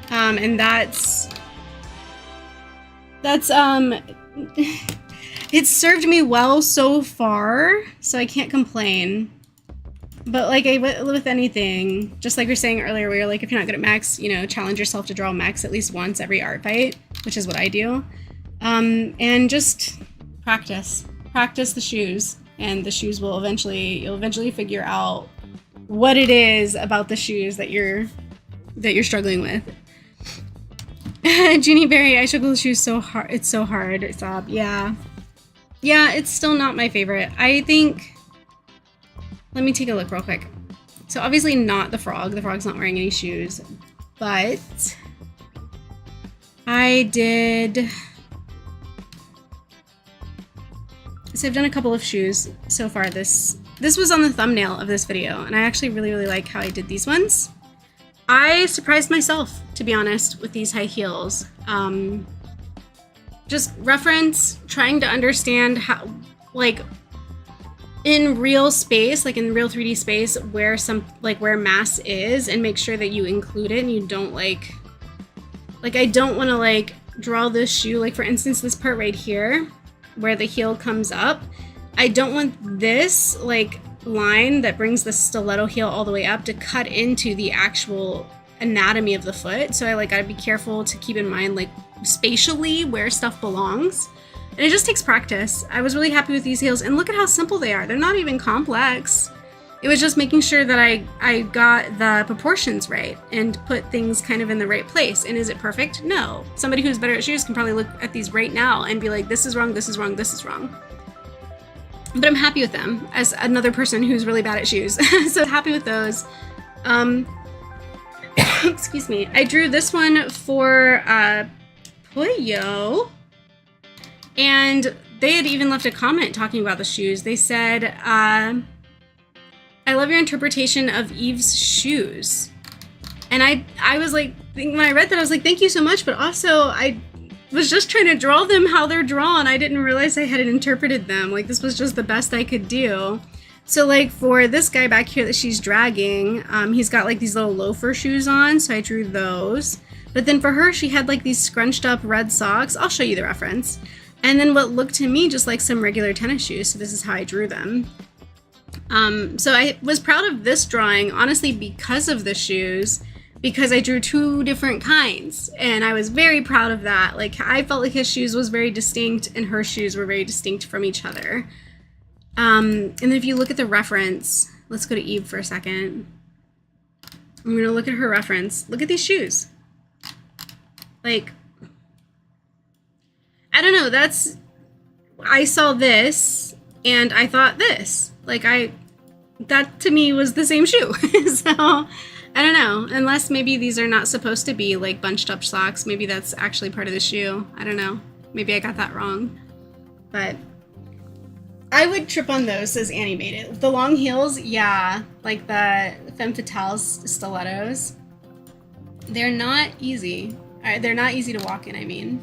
and that's it's served me well so far, so I can't complain. But like with anything, just like we were saying earlier, where you're like, if you're not good at max, you know, challenge yourself to draw max at least once every art fight, which is what I do. And just practice the shoes, and the shoes will you'll eventually figure out what it is about the shoes that you're struggling with. Jeannie Berry, I struggle with shoes so hard. It's so hard. Sob. Yeah, it's still not my favorite. I think, let me take a look real quick. So obviously not the frog. The frog's not wearing any shoes, but I did So I've done a couple of shoes so far. This was on the thumbnail of this video, and I actually really like how I did these ones. I surprised myself, to be honest, with these high heels. Just reference, trying to understand how, like, in real space, like in real 3D space, where where mass is, and make sure that you include it and you don't like I don't want to like draw this shoe, like for instance this part right here where the heel comes up. I don't want this like line that brings the stiletto heel all the way up to cut into the actual anatomy of the foot. So I gotta be careful to keep in mind like spatially where stuff belongs. And it just takes practice. I was really happy with these heels, and look at how simple they are. They're not even complex. It was just making sure that I got the proportions right and put things kind of in the right place. And is it perfect? No. Somebody who's better at shoes can probably look at these right now and be like, this is wrong, this is wrong, this is wrong. But I'm happy with them as another person who's really bad at shoes. So happy with those. Excuse me. I drew this one for Puyo. And they had even left a comment talking about the shoes. They said, I love your interpretation of Eve's shoes. And I was like, when I read that, I was like, thank you so much. But also, I was just trying to draw them how they're drawn. I didn't realize I hadn't interpreted them. Like, this was just the best I could do. So, like, for this guy back here that she's dragging, he's got, like, these little loafer shoes on. So I drew those. But then for her, she had, like, these scrunched up red socks. I'll show you the reference. And then what looked to me just like some regular tennis shoes. So this is how I drew them. So I was proud of this drawing, honestly, because of the shoes, because I drew two different kinds. And I was very proud of that. Like, I felt like his shoes was very distinct and her shoes were very distinct from each other. And then if you look at the reference, let's go to Eve for a second. I'm going to look at her reference. Look at these shoes. Like, I don't know, I saw this and I thought this. Like, that to me was the same shoe. So, I don't know. Unless maybe these are not supposed to be like bunched up socks. Maybe that's actually part of the shoe. I don't know. Maybe I got that wrong. But I would trip on those, as Annie made it. The long heels, yeah. Like the femme fatales stilettos. They're not easy. They're not easy to walk in, I mean.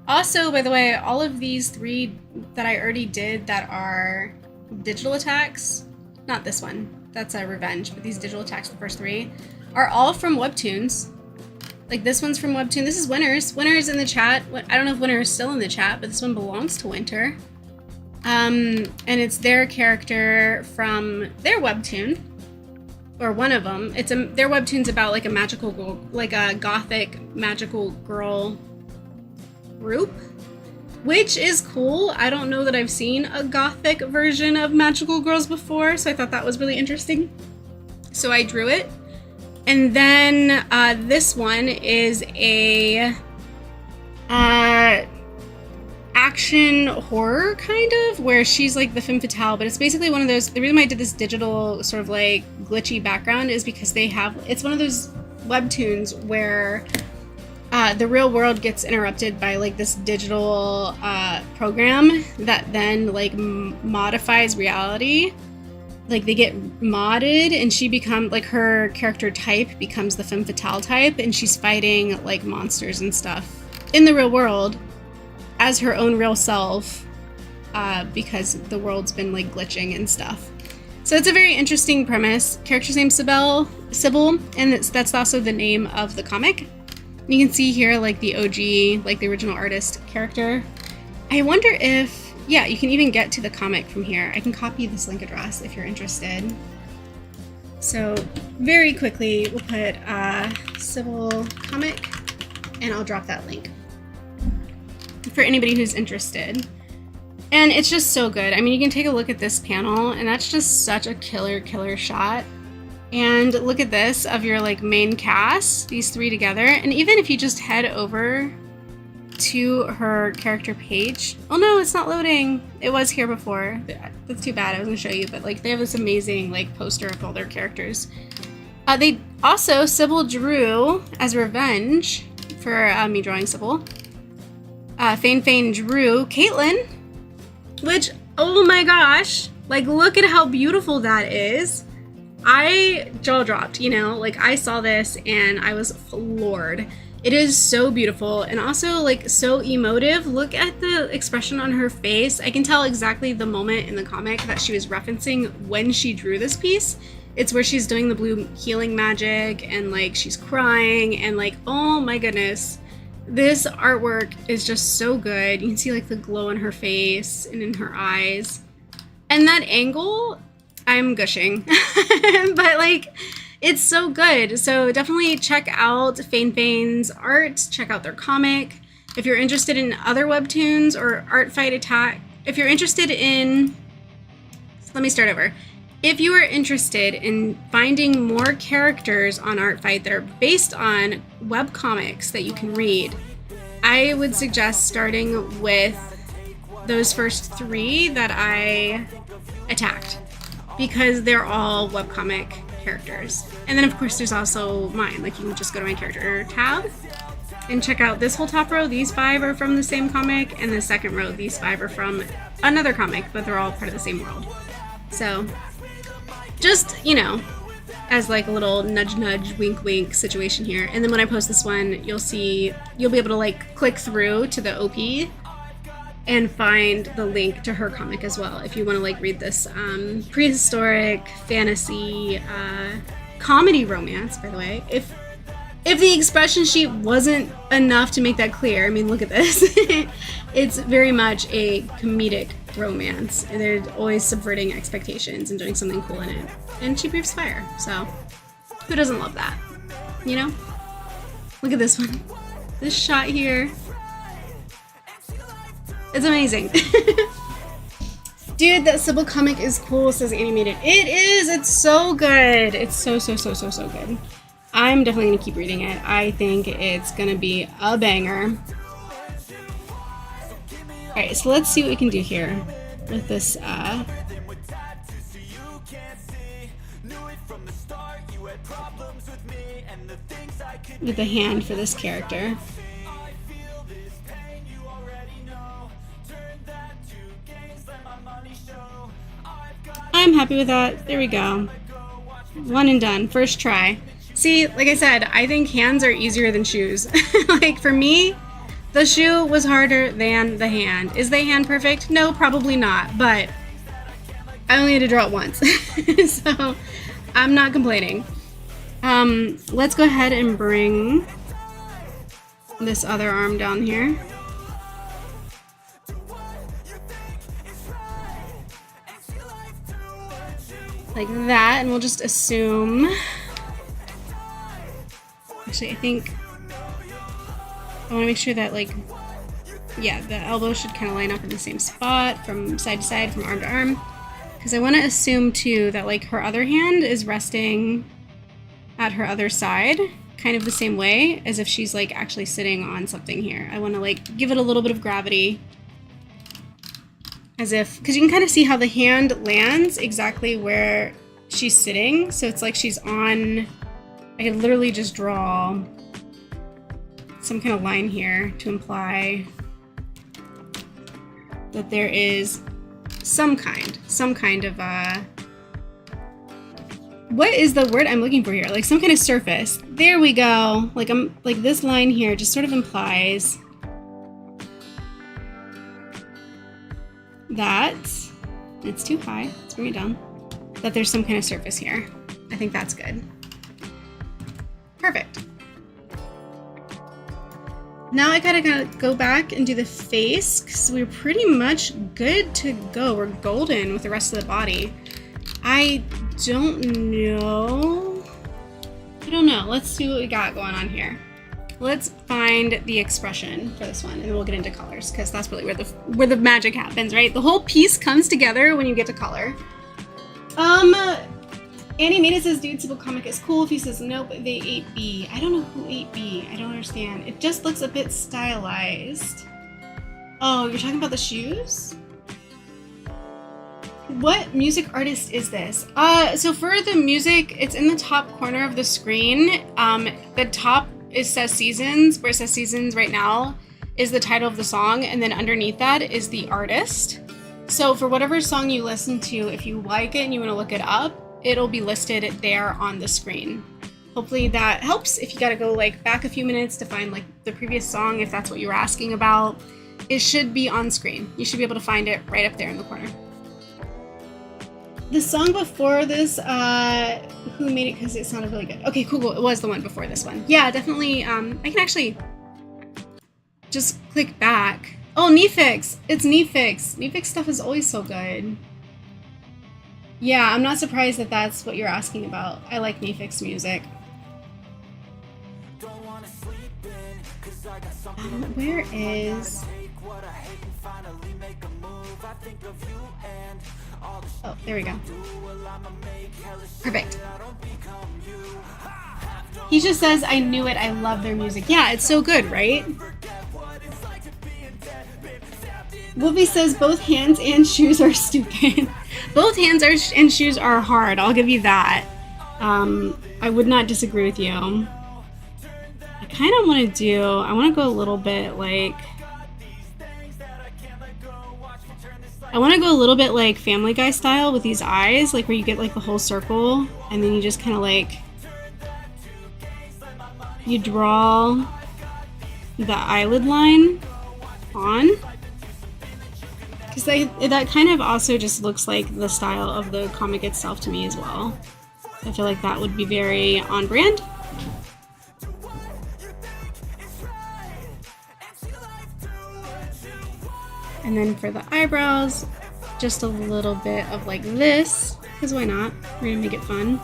Also, by the way, all of these three that I already did that are digital attacks, not this one, that's a revenge, but these digital attacks, the first three, are all from Webtoons. Like this one's from Webtoon. This is Winter's. Winter's in the chat. I don't know if Winter is still in the chat, but this one belongs to Winter. And it's their character from their Webtoon, or one of them. Their Webtoon's about like a magical girl, like a gothic magical girl group, which is cool. I don't know that I've seen a gothic version of magical girls before, so I thought that was really interesting. So I drew it. And then this one is a action horror kind of, where she's like the femme fatale, but it's basically one of those, the reason why I did this digital sort of like glitchy background is because it's one of those webtoons where the real world gets interrupted by like this digital program that then like modifies reality. Like they get modded and she becomes like, her character type becomes the femme fatale type, and she's fighting like monsters and stuff in the real world as her own real self, because the world's been like glitching and stuff. So it's a very interesting premise. Character's name's Sybil, and that's also the name of the comic. You can see here like the OG, like the original artist character. I wonder if, yeah, you can even get to the comic from here. I can copy this link address if you're interested. So very quickly, we'll put Sybil comic, and I'll drop that link for anybody who's interested. And it's just so good. I mean, you can take a look at this panel, and that's just such a killer shot. And look at this of your like main cast, these three together. And even if you just head over to her character page, oh no, it's not loading. It was here before. That's too bad. I was gonna show you, but like they have this amazing like poster of all their characters. They also, Sybil drew as revenge for me drawing Sybil. Fane drew Caitlin, which, oh my gosh, like look at how beautiful that is. I jaw dropped, you know, like I saw this and I was floored. It is so beautiful and also like so emotive. Look at the expression on her face. I can tell exactly the moment in the comic that she was referencing when she drew this piece. It's where she's doing the blue healing magic and like she's crying and like, oh my goodness. This artwork is just so good. You can see like the glow in her face and in her eyes. And that angle, I'm gushing, but like, it's so good. So definitely check out Fain Fain's art, check out their comic. If you're interested in other webtoons or Art Fight Attack, if you're interested in, let me start over. If you are interested in finding more characters on Art Fight that are based on webcomics that you can read, I would suggest starting with those first 3 that I attacked, because they're all webcomic characters. And then of course there's also mine. Like you can just go to my character tab and check out this whole top row. These 5 are from the same comic, and the second row, these 5 are from another comic, but they're all part of the same world. So just, you know, as like a little nudge nudge wink wink situation here. And then when I post this one, you'll be able to like click through to the OP and find the link to her comic as well if you want to like read this prehistoric fantasy comedy romance. By the way, if the expression sheet wasn't enough to make that clear, I mean, look at this. It's very much a comedic romance, and they're always subverting expectations and doing something cool in it, and she breathes fire, so who doesn't love that, you know? Look at this one, this shot here. It's amazing. Dude, that Sybil comic is cool, says Animated. It is! It's so good! It's so good. I'm definitely gonna keep reading it. I think it's gonna be a banger. Alright, so let's see what we can do here with this, with the hand for this character. I'm happy with that. There we go. One and done. First try. See, like I said, I think hands are easier than shoes. Like for me, the shoe was harder than the hand. Is the hand perfect? No, probably not, but I only had to draw it once. So I'm not complaining. Let's go ahead and bring this other arm down here. Like that, and we'll just assume, actually I think I want to make sure that like, yeah, the elbow should kind of line up in the same spot from side to side, from arm to arm, because I want to assume too that like her other hand is resting at her other side kind of the same way as if she's like actually sitting on something here. I want to like give it a little bit of gravity, as if, because you can kind of see how the hand lands exactly where she's sitting. So it's like she's on, I could literally just draw some kind of line here to imply that there is some kind of, what is the word I'm looking for here? Like some kind of surface. There we go. Like this line here just sort of implies that it's too high. Let's bring it down. That there's some kind of surface here. I think that's good. Perfect. Now I gotta go back and do the face, because we're pretty much good to go. We're golden with the rest of the body. I don't know. Let's see what we got going on here. Let's find the expression for this one, and then we'll get into colors, because that's really where the magic happens, right? The whole piece comes together when you get to color. Annie Maida says, dude, Sybil comic is cool. If he says, nope, they ate B. I don't know who ate B. I don't understand. It just looks a bit stylized. Oh, you're talking about the shoes? What music artist is this? So for the music, it's in the top corner of the screen. The top says Seasons, where it says Seasons right now is the title of the song, and then underneath that is the artist. So for whatever song you listen to, if you like it and you want to look it up, it'll be listed there on the screen. Hopefully that helps. If you got to go like back a few minutes to find like the previous song, if that's what you were asking about, it should be on screen. You should be able to find it right up there in the corner. The song before this, who made it because it sounded really good. Okay, cool. It was the one before this one. Yeah, definitely. I can actually just click back. Oh, Nefix. It's Nefix. Nefix stuff is always so good. Yeah, I'm not surprised that that's what you're asking about. I like Nefix music. Where is... Oh, there we go. Perfect. He just says, I knew it, I love their music. Yeah, it's so good, right? Whoopi says both hands and shoes are stupid. Both hands and shoes are hard, I'll give you that. I would not disagree with you. I kind of want to I want to go a little bit like... I want to go a little bit like Family Guy style with these eyes, like where you get like the whole circle and then you just kind of like, you draw the eyelid line on. Because that kind of also just looks like the style of the comic itself to me as well. I feel like that would be very on brand. And then for the eyebrows, just a little bit of like this, because why not? We're gonna make it fun.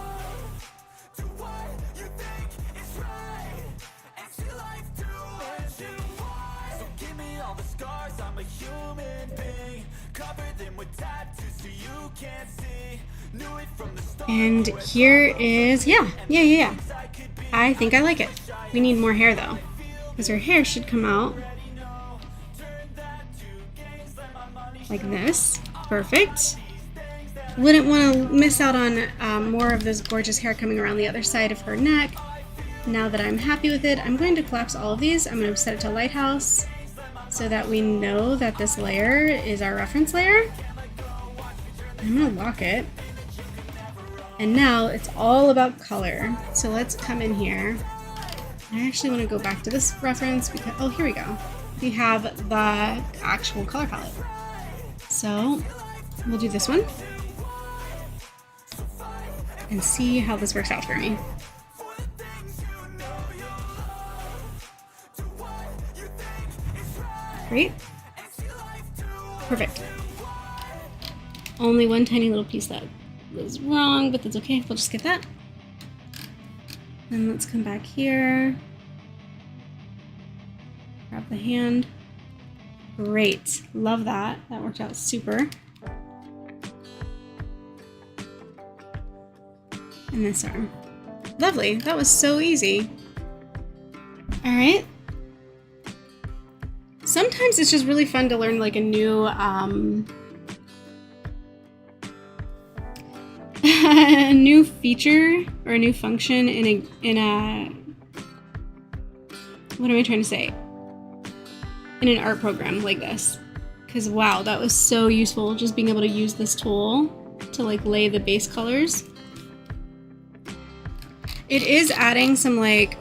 And here is, yeah. I think I like it. We need more hair though, because her hair should come out like this. Perfect. Wouldn't want to miss out on more of this gorgeous hair coming around the other side of her neck. Now that I'm happy with it, I'm going to collapse all of these. I'm going to set it to Lighthouse so that we know that this layer is our reference layer. I'm going to lock it. And now it's all about color. So let's come in here. I actually want to go back to this reference because, oh, here we go. We have the actual color palette. So we'll do this one and see how this works out for me. Great. Perfect. Only one tiny little piece that was wrong, but that's okay. We'll just get that. Then let's come back here. Grab the hand. Great. Love that. That worked out super. And this arm. Lovely. That was so easy. All right. Sometimes it's just really fun to learn like a new a new feature or a new function in a what am I trying to say? In an art program like this. Because wow, that was so useful, just being able to use this tool to like lay the base colors. It is adding some like,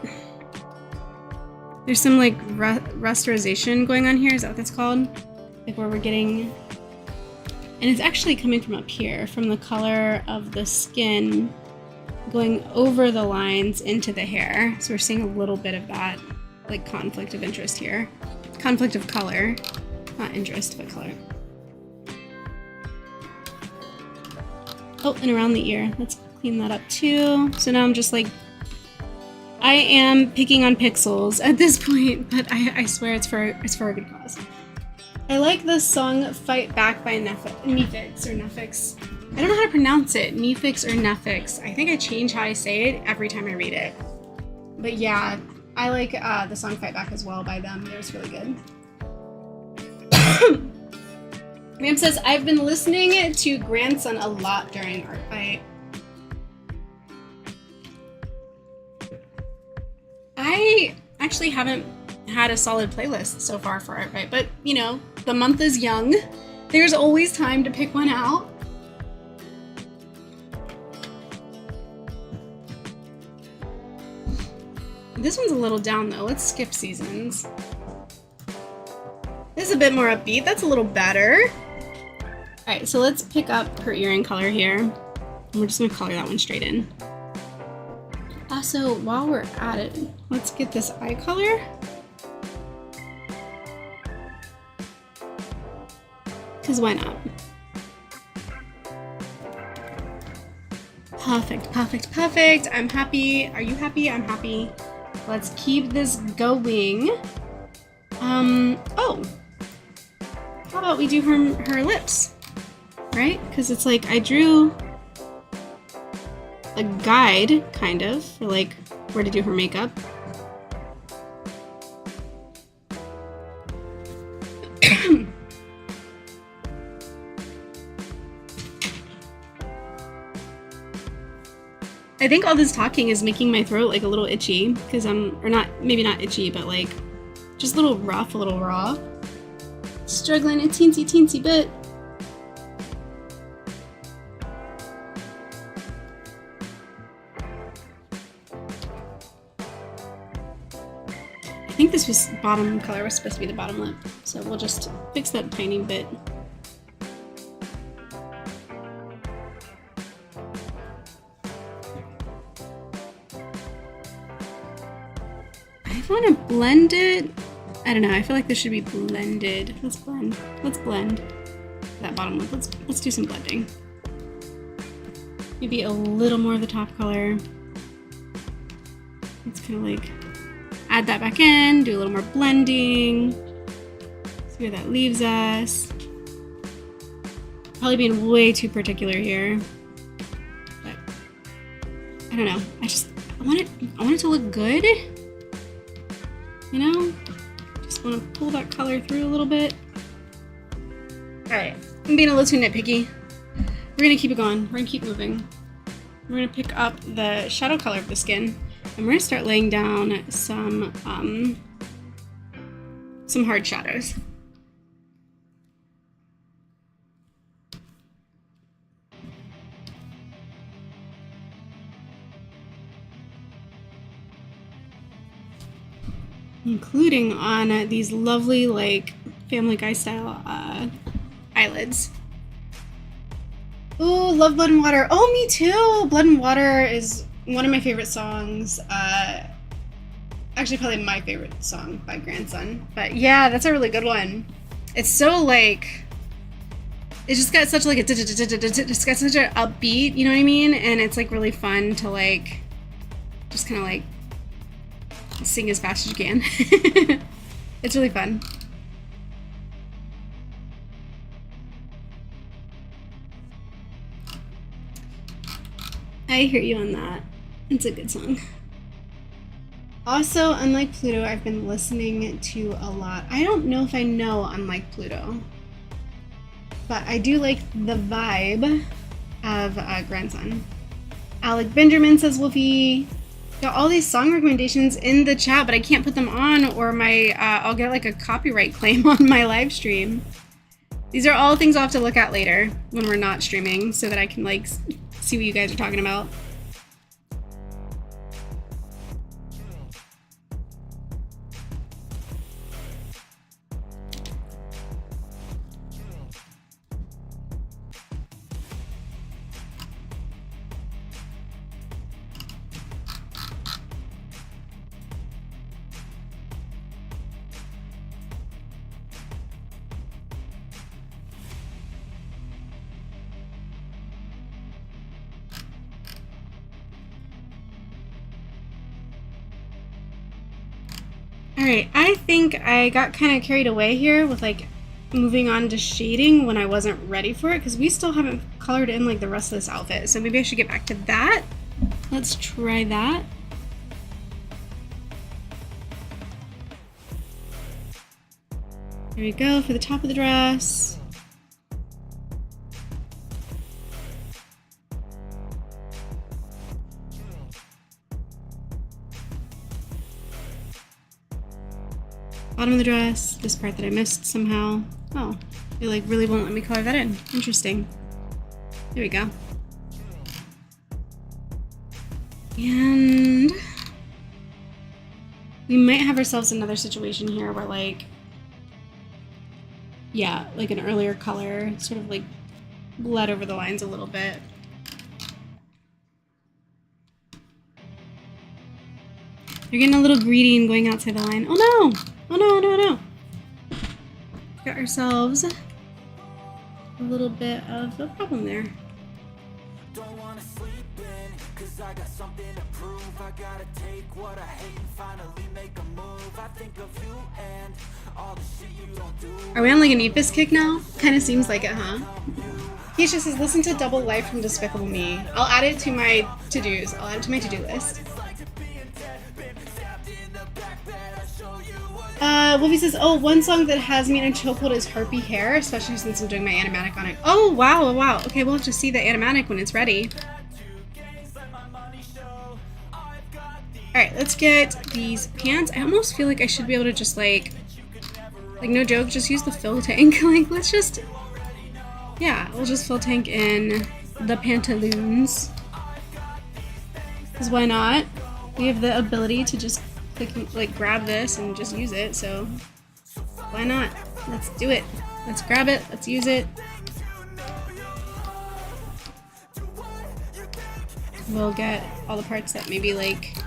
there's some like rasterization going on here, is that what that's called? Like where we're getting, and it's actually coming from up here, from the color of the skin going over the lines into the hair. So we're seeing a little bit of that like conflict of interest here. Conflict of color, not interest, but color. Oh, and around the ear. Let's clean that up too. So now I'm just like, I am picking on pixels at this point, but I swear it's for a good cause. I like the song Fight Back by Nefix or Nefix. I don't know how to pronounce it, Nefix or Nefix. I think I change how I say it every time I read it. But yeah, I like the song Fight Back as well by them. It was really good. Ram says, I've been listening to Grandson a lot during Art Fight. I actually haven't had a solid playlist so far for Art Fight, but you know, the month is young There's always time to pick one out. This one's a little down though. Let's skip seasons. This is a bit more upbeat. That's a little better. All right, so let's pick up her earring color here. And we're just gonna color that one straight in. Also, while we're at it, let's get this eye color. Because why not? Perfect, perfect, perfect. I'm happy. Are you happy? I'm happy. Let's keep this going. Oh. How about we do her lips? Right? Because it's like I drew a guide, kind of, for like where to do her makeup. I think all this talking is making my throat like a little itchy because or not, maybe not itchy, but like just a little rough, a little raw. Struggling a teensy bit. I think this was bottom color was supposed to be the bottom lip, so we'll just fix that tiny bit. I want to blend it. I don't know. I feel like this should be blended. Let's blend. Let's blend that bottom lip. Let's do some blending. Maybe a little more of the top color. Let's kind of like add that back in, do a little more blending. See where that leaves us. Probably being way too particular here, but I don't know. I want it to look good. You know, just want to pull that color through a little bit. All right, I'm being a little too nitpicky. We're gonna keep it going. We're gonna keep moving. We're gonna pick up the shadow color of the skin, and we're gonna start laying down some hard shadows. Including on these lovely, like, Family Guy style eyelids. Ooh, love Blood and Water. Oh, me too! Blood and Water is one of my favorite songs. Actually, probably my favorite song by Grandson. But yeah, that's a really good one. It's so, like, it's just got such, like, it's got such an upbeat, you know what I mean? And it's, like, really fun to, like, just kind of, like, sing as fast as you can. It's really fun. I hear you on that. It's a good song. Also, Unlike Pluto, I've been listening to a lot. I don't know if I know Unlike Pluto, but I do like the vibe of Grandson. Alec Benjamin says Wolfie. Got all these song recommendations in the chat, but I can't put them on or my I'll get like a copyright claim on my live stream. These are all things I'll have to look at later when we're not streaming so that I can like see what you guys are talking about. Alright, I think I got kind of carried away here with like moving on to shading when I wasn't ready for it because we still haven't colored in like the rest of this outfit. So maybe I should get back to that. Let's try that. There we go for the top of the dress. Bottom of the dress, this part that I missed somehow. Oh, It like really won't let me color that in. Interesting. There we go. And we might have ourselves another situation here where like, yeah, like an earlier color sort of like bled over the lines a little bit. You're getting a little greedy and going outside the line. Oh no! Oh no, no, no! Got ourselves a little bit of a problem there. Don't wanna sleep in, 'cause I got something to prove. I gotta take what I hate and finally make a move. I think of you and all the shit you don't do. Are we on like an Epis kick now? Kinda seems like it, huh? Keisha says, listen to Double Life from Despicable Me. I'll add it to my to-dos. I'll add it to my to-do list. Wolfie says, oh, one song that has me in a chokehold is Herpy Hair, especially since I'm doing my animatic on it. Oh, wow, wow. Okay, we'll have to see the animatic when it's ready. Alright, let's get these pants. I almost feel like I should be able to just like no joke, just use the fill tank. Like, let's just, yeah, we'll just fill tank in the pantaloons. Because why not? We have the ability to just like grab this and just use it, so why not? Let's do it. Let's grab it. Let's use it. We'll get all the parts that maybe like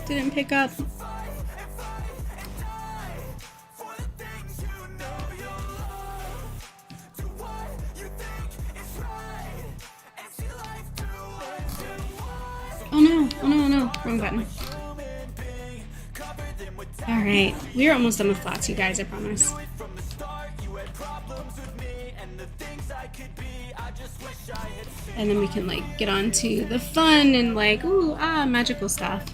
didn't pick up. Oh no, oh no, oh no, wrong button. Alright, we're almost done with flats, you guys, I promise. And then we can like get on to the fun and like, ooh, ah, magical stuff.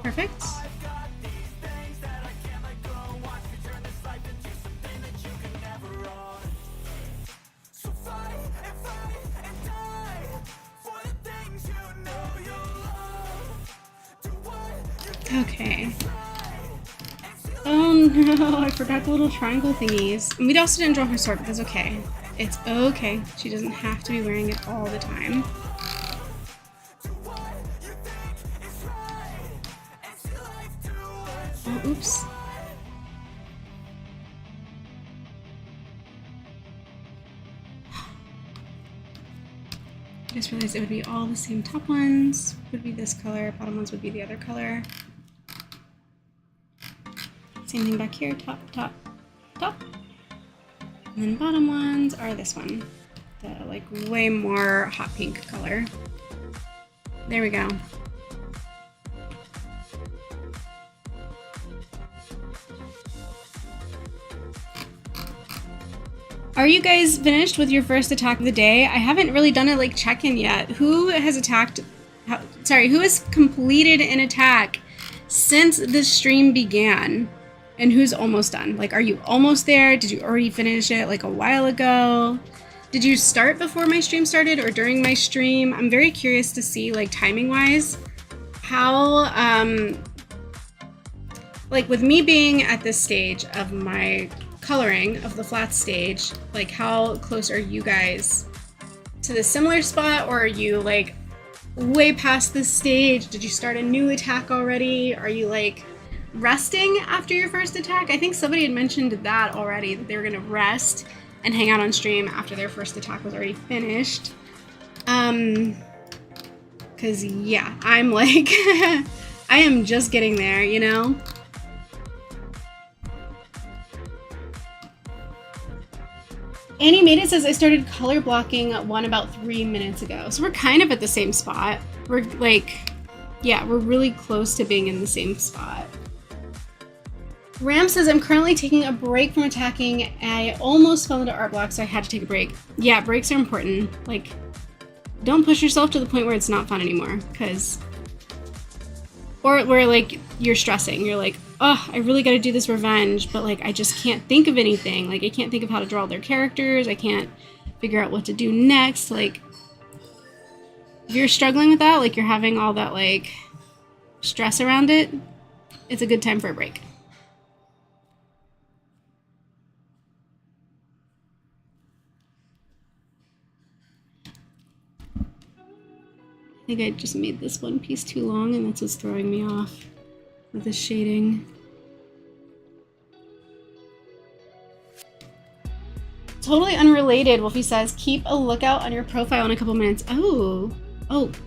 Perfect. Okay. Oh no, I forgot the little triangle thingies. And we also didn't draw her sword, but that's okay. It's okay. She doesn't have to be wearing it all the time. Oh, oops. I just realized it would be all the same. Top ones would be this color, bottom ones would be the other color. Same thing back here, top, top, top. And then bottom ones are this one, the like way more hot pink color. There we go. Are you guys finished with your first attack of the day? I haven't really done a like check-in yet. Who has attacked, who has completed an attack since the stream began? And who's almost done? Like, are you almost there? Did you already finish it like a while ago? Did you start before my stream started or during my stream? I'm very curious to see, like, timing-wise, how, like, with me being at this stage of my coloring of the flat stage, like, how close are you guys to the similar spot, or are you, like, way past this stage? Did you start a new attack already? Are you, like, resting after your first attack? I think somebody had mentioned that already, that they were gonna rest and hang out on stream after their first attack was already finished. Cause yeah, I'm like, I am just getting there, you know? Annie made it says I started color blocking one about 3 minutes ago. So we're kind of at the same spot. We're like, yeah, we're really close to being in the same spot. Ram says, I'm currently taking a break from attacking. I almost fell into art block, so I had to take a break. Yeah, breaks are important. Like, don't push yourself to the point where it's not fun anymore, because... Or where, like, you're stressing. You're like, oh, I really got to do this revenge, but like I just can't think of anything. Like I can't think of how to draw their characters. I can't figure out what to do next. Like if you're struggling with that, like you're having all that like stress around it, it's a good time for a break. I think I just made this one piece too long, and that's what's throwing me off with the shading. Totally unrelated, Wolfie says, keep a lookout on your profile in a couple minutes. Oh,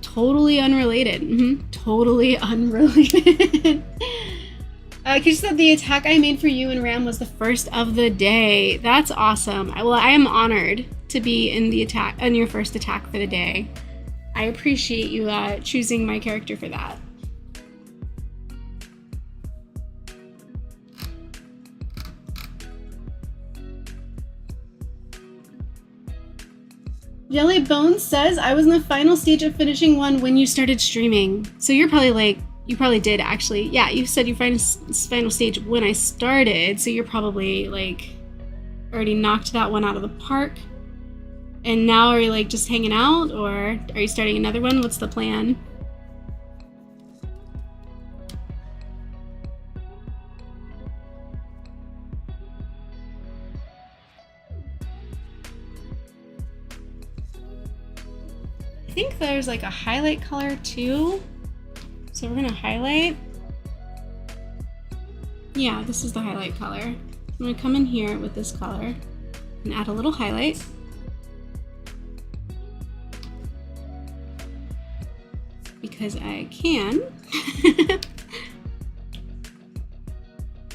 totally unrelated. Totally unrelated. Kisha said the attack I made for you and Ram was the first of the day. That's awesome. Well, I am honored to be in the attack, on your first attack for the day. I appreciate you choosing my character for that. Jelly Bones says, I was in the final stage of finishing one when you started streaming. So you're probably like, you probably did actually. Yeah, you said your final stage when I started. So you're probably like already knocked that one out of the park. And now are you like just hanging out, or are you starting another one? What's the plan? I think there's like a highlight color too. So we're gonna highlight. Yeah, this is the highlight color. I'm gonna come in here with this color and add a little highlight. Because I can.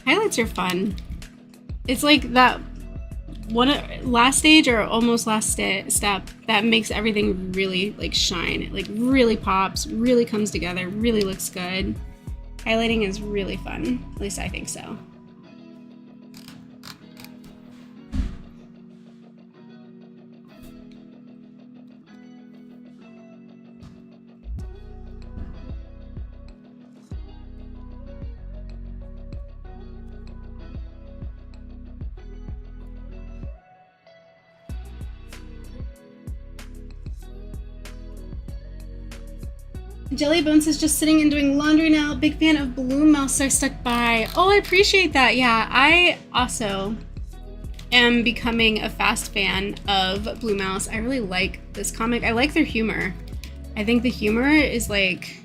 Highlights are fun. It's like that one last stage or almost last step that makes everything really like shine. It like really pops, really comes together, really looks good. Highlighting is really fun. At least I think so. Jelly Bones is just sitting and doing laundry now. Big fan of Blue Mouse, so I stuck by. Oh, I appreciate that. Yeah, I also am becoming a fast fan of Blue Mouse. I really like this comic. I like their humor. I think the humor is like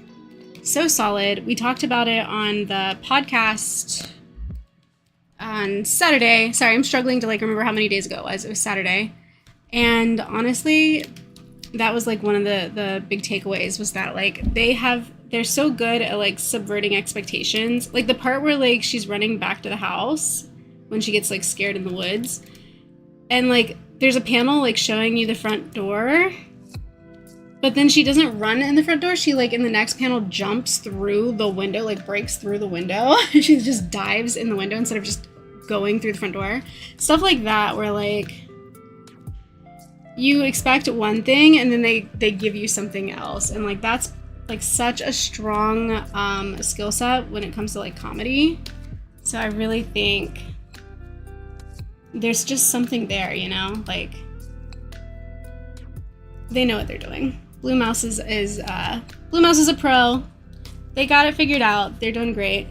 so solid. We talked about it on the podcast on Saturday. Sorry, I'm struggling to like remember how many days ago it was. It was Saturday. And honestly, that was like one of the big takeaways was that like they're so good at like subverting expectations. Like the part where like she's running back to the house when she gets like scared in the woods, and like there's a panel like showing you the front door, but then she doesn't run in the front door. She like in the next panel jumps through the window, like breaks through the window. She just dives in the window instead of just going through the front door. Stuff like that where like you expect one thing and then they give you something else, and like that's like such a strong skill set when it comes to like comedy. So I really think there's just something there, you know, like they know what they're doing. Blue Mouse is a pro. They got it figured out. They're doing great.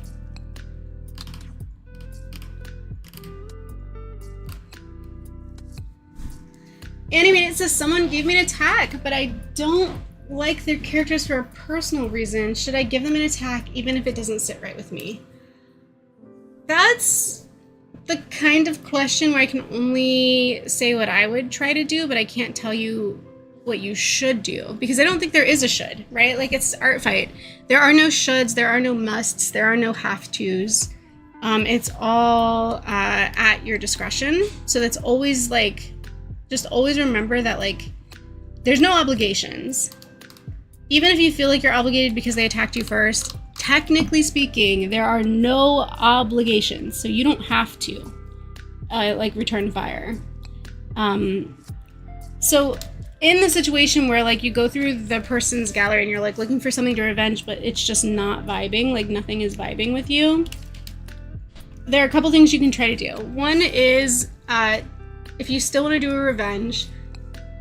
Animated says, someone gave me an attack, but I don't like their characters for a personal reason. Should I give them an attack even if it doesn't sit right with me? That's the kind of question where I can only say what I would try to do, but I can't tell you what you should do, because I don't think there is a should, right? Like, it's art fight. There are no shoulds, there are no musts, there are no have-tos. It's all at your discretion. So that's always like, just always remember that like there's no obligations. Even if you feel like you're obligated because they attacked you first, technically speaking, there are no obligations. So you don't have to like return fire. So in the situation where like you go through the person's gallery and you're like looking for something to revenge, but it's just not vibing, like nothing is vibing with you, there are a couple things you can try to do. One is, if you still want to do a revenge,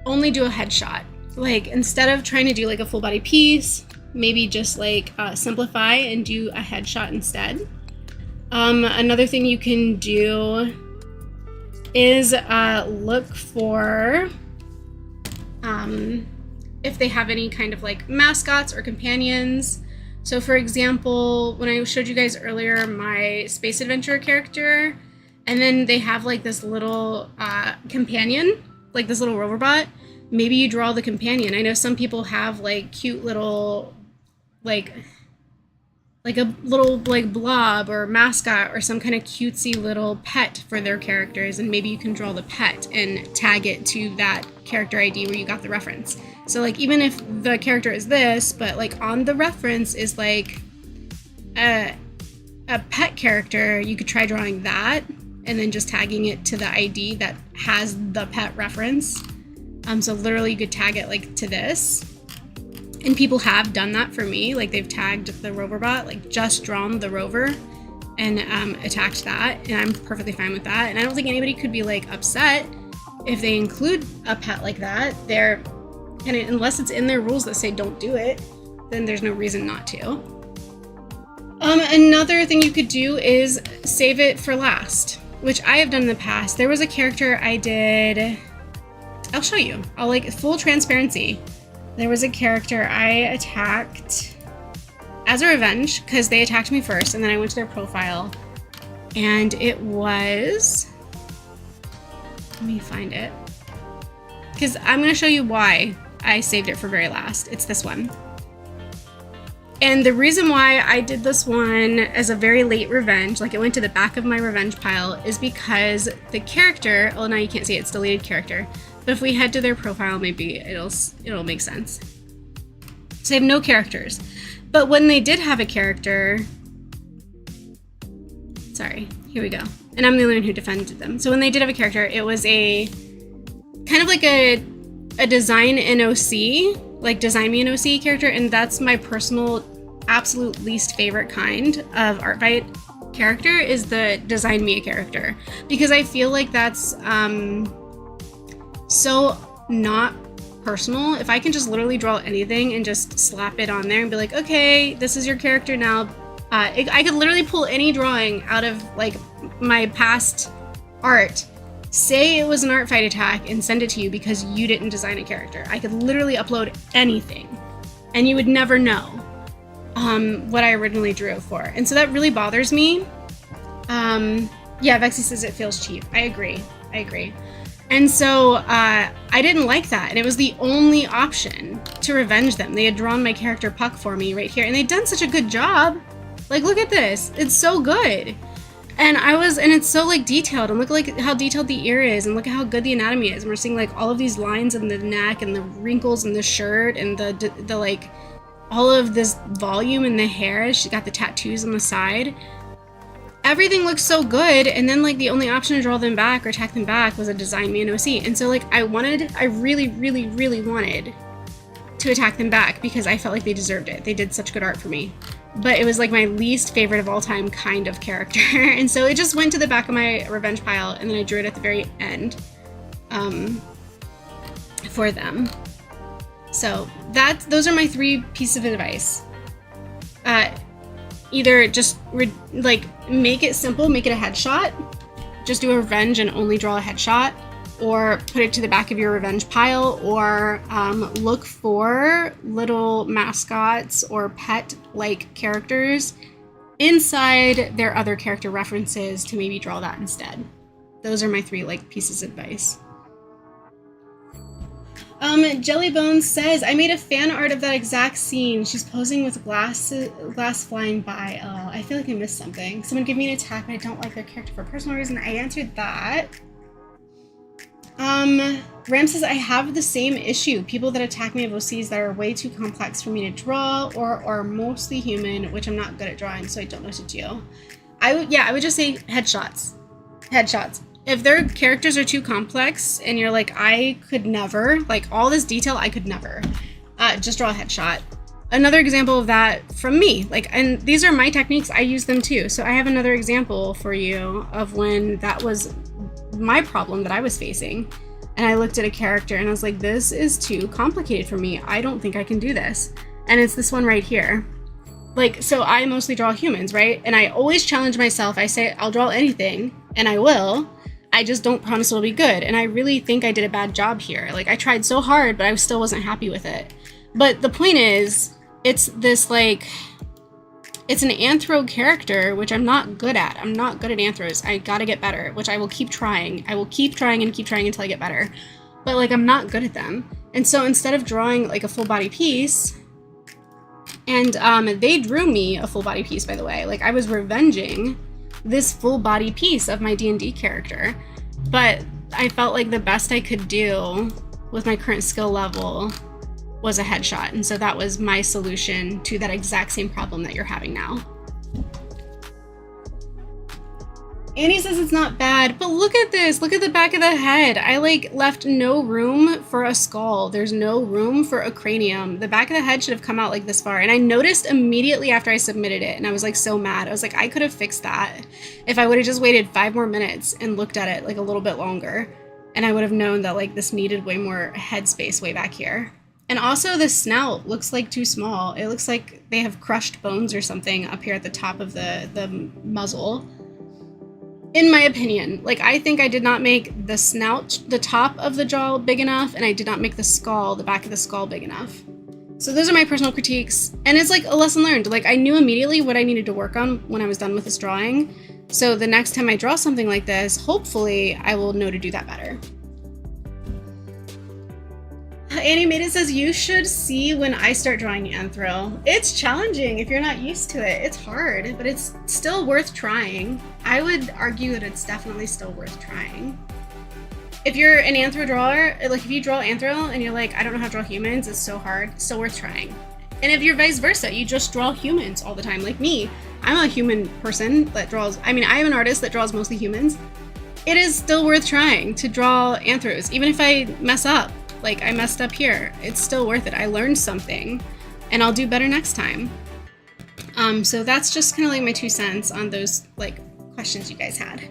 only do a headshot. Like, instead of trying to do like a full body piece, maybe just like simplify and do a headshot instead. Another thing you can do is look for if they have any kind of like mascots or companions. So for example, when I showed you guys earlier my Space Adventure character, and then they have like this little companion, like this little rover bot, maybe you draw the companion. I know some people have like cute little like a little like blob or mascot or some kind of cutesy little pet for their characters, and maybe you can draw the pet and tag it to that character ID where you got the reference. So like even if the character is this, but like on the reference is like a pet character, you could try drawing that and then just tagging it to the ID that has the pet reference. So literally you could tag it like to this. And people have done that for me. Like they've tagged the rover bot, like just drawn the rover and attached that. And I'm perfectly fine with that. And I don't think anybody could be like upset if they include a pet like that. They're kind of, unless it's in their rules that say don't do it, then there's no reason not to. Another thing you could do is save it for last, which I have done in the past. There was a character I did, I'll show you. I'll like full transparency. There was a character I attacked as a revenge because they attacked me first, and then I went to their profile, and it was, let me find it, because I'm going to show you why I saved it for very last. It's this one. And the reason why I did this one as a very late revenge, like it went to the back of my revenge pile, is because the character, well now you can't see it, it's deleted character, but if we head to their profile, maybe it'll make sense. So they have no characters. But when they did have a character, sorry, here we go. And I'm the only one who defended them. So when they did have a character, it was a kind of like a design NOC, like design me an OC character, and that's my personal absolute least favorite kind of art fight character, is the design me a character, because I feel like that's so not personal. If I can just literally draw anything and just slap it on there and be like, okay, this is your character now. I could literally pull any drawing out of like my past art, say it was an art fight attack, and send it to you because you didn't design a character. I could literally upload anything and you would never know what I originally drew it for. And so that really bothers me. Yeah, Vexy says it feels cheap. I agree. And so I didn't like that, and it was the only option to revenge them. They had drawn my character Puck for me right here, and they'd done such a good job. Like, look at this. It's so good. And it's so like detailed, and look like how detailed the ear is, and look at how good the anatomy is. And we're seeing like all of these lines in the neck and the wrinkles in the shirt and the like all of this volume in the hair. She got the tattoos on the side. Everything looks so good, and then like the only option to draw them back or attack them back was a design me an OC. And so like I really wanted to attack them back because I felt like they deserved it. They did such good art for me. But it was like my least favorite of all time kind of character. And so it just went to the back of my revenge pile, and then I drew it at the very end for them. So those are my 3 pieces of advice. Either just like make it simple, make it a headshot, just do a revenge and only draw a headshot, or put it to the back of your revenge pile, or look for little mascots or pet-like characters inside their other character references to maybe draw that instead. Those are my 3 like pieces of advice. Jellybones says, I made a fan art of that exact scene. She's posing with glass flying by. Oh, I feel like I missed something. Someone gave me an attack, but I don't like their character for a personal reason. I answered that. Ram says, I have the same issue. People that attack me have OCs that are way too complex for me to draw, or are mostly human, which I'm not good at drawing, so I don't know what to do. I would just say headshots. If their characters are too complex and you're like, I could never, like all this detail, I could never, just draw a headshot. another example of that from me. Like, and these are my techniques, I use them too. So I have another example for you of when that was my problem that I was facing. And I looked at a character and I was like, this is too complicated for me. I don't think I can do this. And it's this one right here. Like, so I mostly draw humans, right? And I always challenge myself. I say, I'll draw anything, and I will. I just don't promise it'll be good. And I really think I did a bad job here. Like, I tried so hard, but I still wasn't happy with it. But the point is, it's this, like, it's an anthro character, which I'm not good at. I'm not good at anthros. I gotta get better, which I will keep trying. I will keep trying and keep trying until I get better. But, like, I'm not good at them. And so instead of drawing, like, a full body piece, and they drew me a full body piece, by the way. Like, I was revenging this full body piece of my D&D character. But I felt like the best I could do with my current skill level was a headshot. And so that was my solution to that exact same problem that you're having now. Annie says it's not bad, but look at this. Look at the back of the head. I like left no room for a skull. There's no room for a cranium. The back of the head should have come out like this far. And I noticed immediately after I submitted it, and I was like so mad. I was like, I could have fixed that if I would have just waited 5 more minutes and looked at it like a little bit longer. And I would have known that like this needed way more head space way back here. And also the snout looks like too small. It looks like they have crushed bones or something up here at the top of the muzzle. In my opinion, like, I think I did not make the snout, the top of the jaw big enough, and I did not make the skull, the back of the skull big enough. So those are my personal critiques, and it's like a lesson learned. Like, I knew immediately what I needed to work on when I was done with this drawing. So the next time I draw something like this, hopefully I will know to do that better. Animated says, you should see when I start drawing anthro. It's challenging if you're not used to it. It's hard, but it's still worth trying. I would argue that it's definitely still worth trying. If you're an anthro drawer, like if you draw anthro and you're like, I don't know how to draw humans, it's so hard, it's still worth trying. And if you're vice versa, you just draw humans all the time, like me. I'm a human person that draws, I am an artist that draws mostly humans. It is still worth trying to draw anthros, even if I mess up. Like, I messed up here, it's still worth it. I learned something, and I'll do better next time. So that's just kind of like my 2 cents on those like questions you guys had.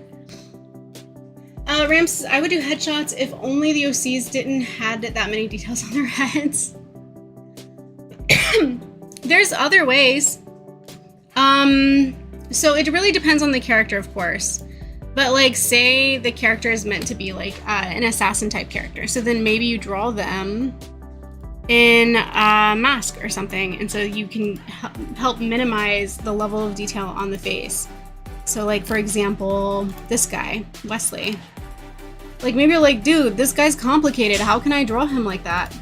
Rams says, I would do headshots if only the OCs didn't had that many details on their heads. There's other ways. So it really depends on the character, of course. But like, say the character is meant to be like an assassin type character. So then maybe you draw them in a mask or something. And so you can help minimize the level of detail on the face. So like, for example, this guy, Wesley. Like, maybe you're like, dude, this guy's complicated. How can I draw him like that?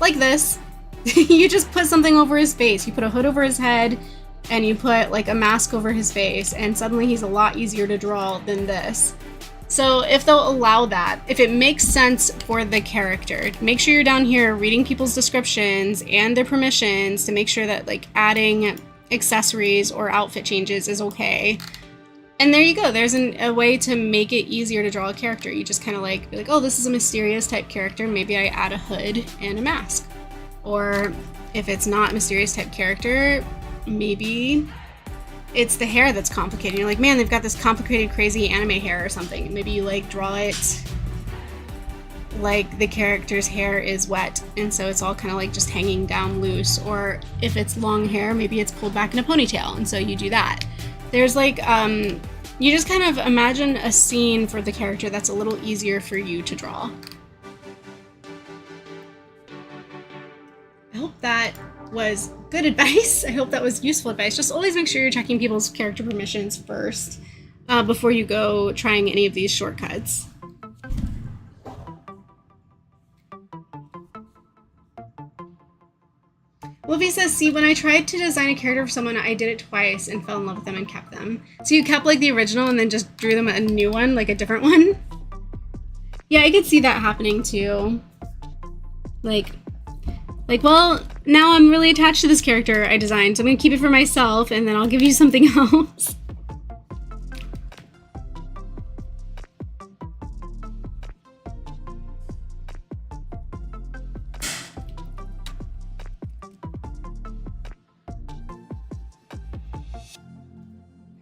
Like this. You just put something over his face. You put a hood over his head, and you put like a mask over his face, and suddenly he's a lot easier to draw than this. So if they'll allow that, if it makes sense for the character, make sure you're down here reading people's descriptions and their permissions to make sure that like adding accessories or outfit changes is okay. And there you go. There's a way to make it easier to draw a character. You just kind of like, be like, oh, this is a mysterious type character. Maybe I add a hood and a mask. Or if it's not a mysterious type character, maybe it's the hair that's complicated. You're like, man, they've got this complicated, crazy anime hair or something. Maybe you like draw it like the character's hair is wet, and so it's all kind of like just hanging down loose. Or if it's long hair, maybe it's pulled back in a ponytail, and so you do that. There's like, you just kind of imagine a scene for the character that's a little easier for you to draw. I hope that was good advice. I hope that was useful advice. Just always make sure you're checking people's character permissions first before you go trying any of these shortcuts. Wolfie says, see, when I tried to design a character for someone, I did it twice and fell in love with them and kept them. So you kept like the original and then just drew them a new one, like a different one? Yeah, I could see that happening too. Like, well, now I'm really attached to this character I designed, so I'm gonna keep it for myself and then I'll give you something else.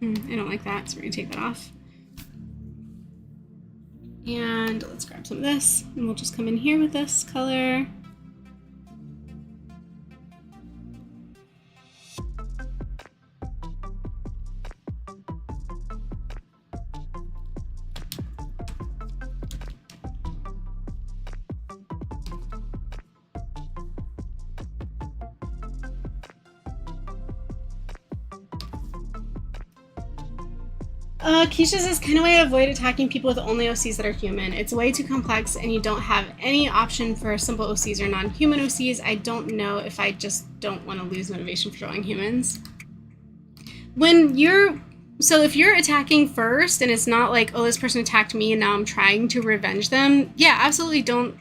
I don't like that, so we're gonna take that off. And let's grab some of this, and we'll just come in here with this color. Keisha says, kind of way to avoid attacking people with only OCs that are human. It's way too complex and you don't have any option for simple OCs or non-human OCs. I don't know if I just don't want to lose motivation for drawing humans. So if you're attacking first and it's not like, oh, this person attacked me and now I'm trying to revenge them, yeah, absolutely don't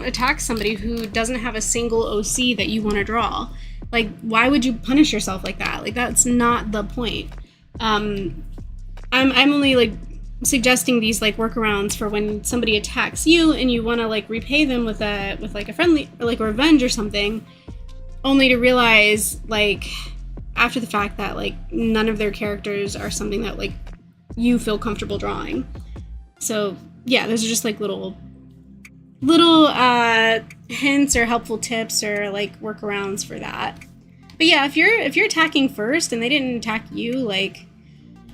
attack somebody who doesn't have a single OC that you want to draw. Like, why would you punish yourself like that? Like, that's not the point. I'm only like suggesting these like workarounds for when somebody attacks you and you want to like repay them with like a friendly or like a revenge or something, only to realize like after the fact that like none of their characters are something that like you feel comfortable drawing. So yeah, those are just like little hints or helpful tips or like workarounds for that. But yeah, if you're attacking first and they didn't attack you, like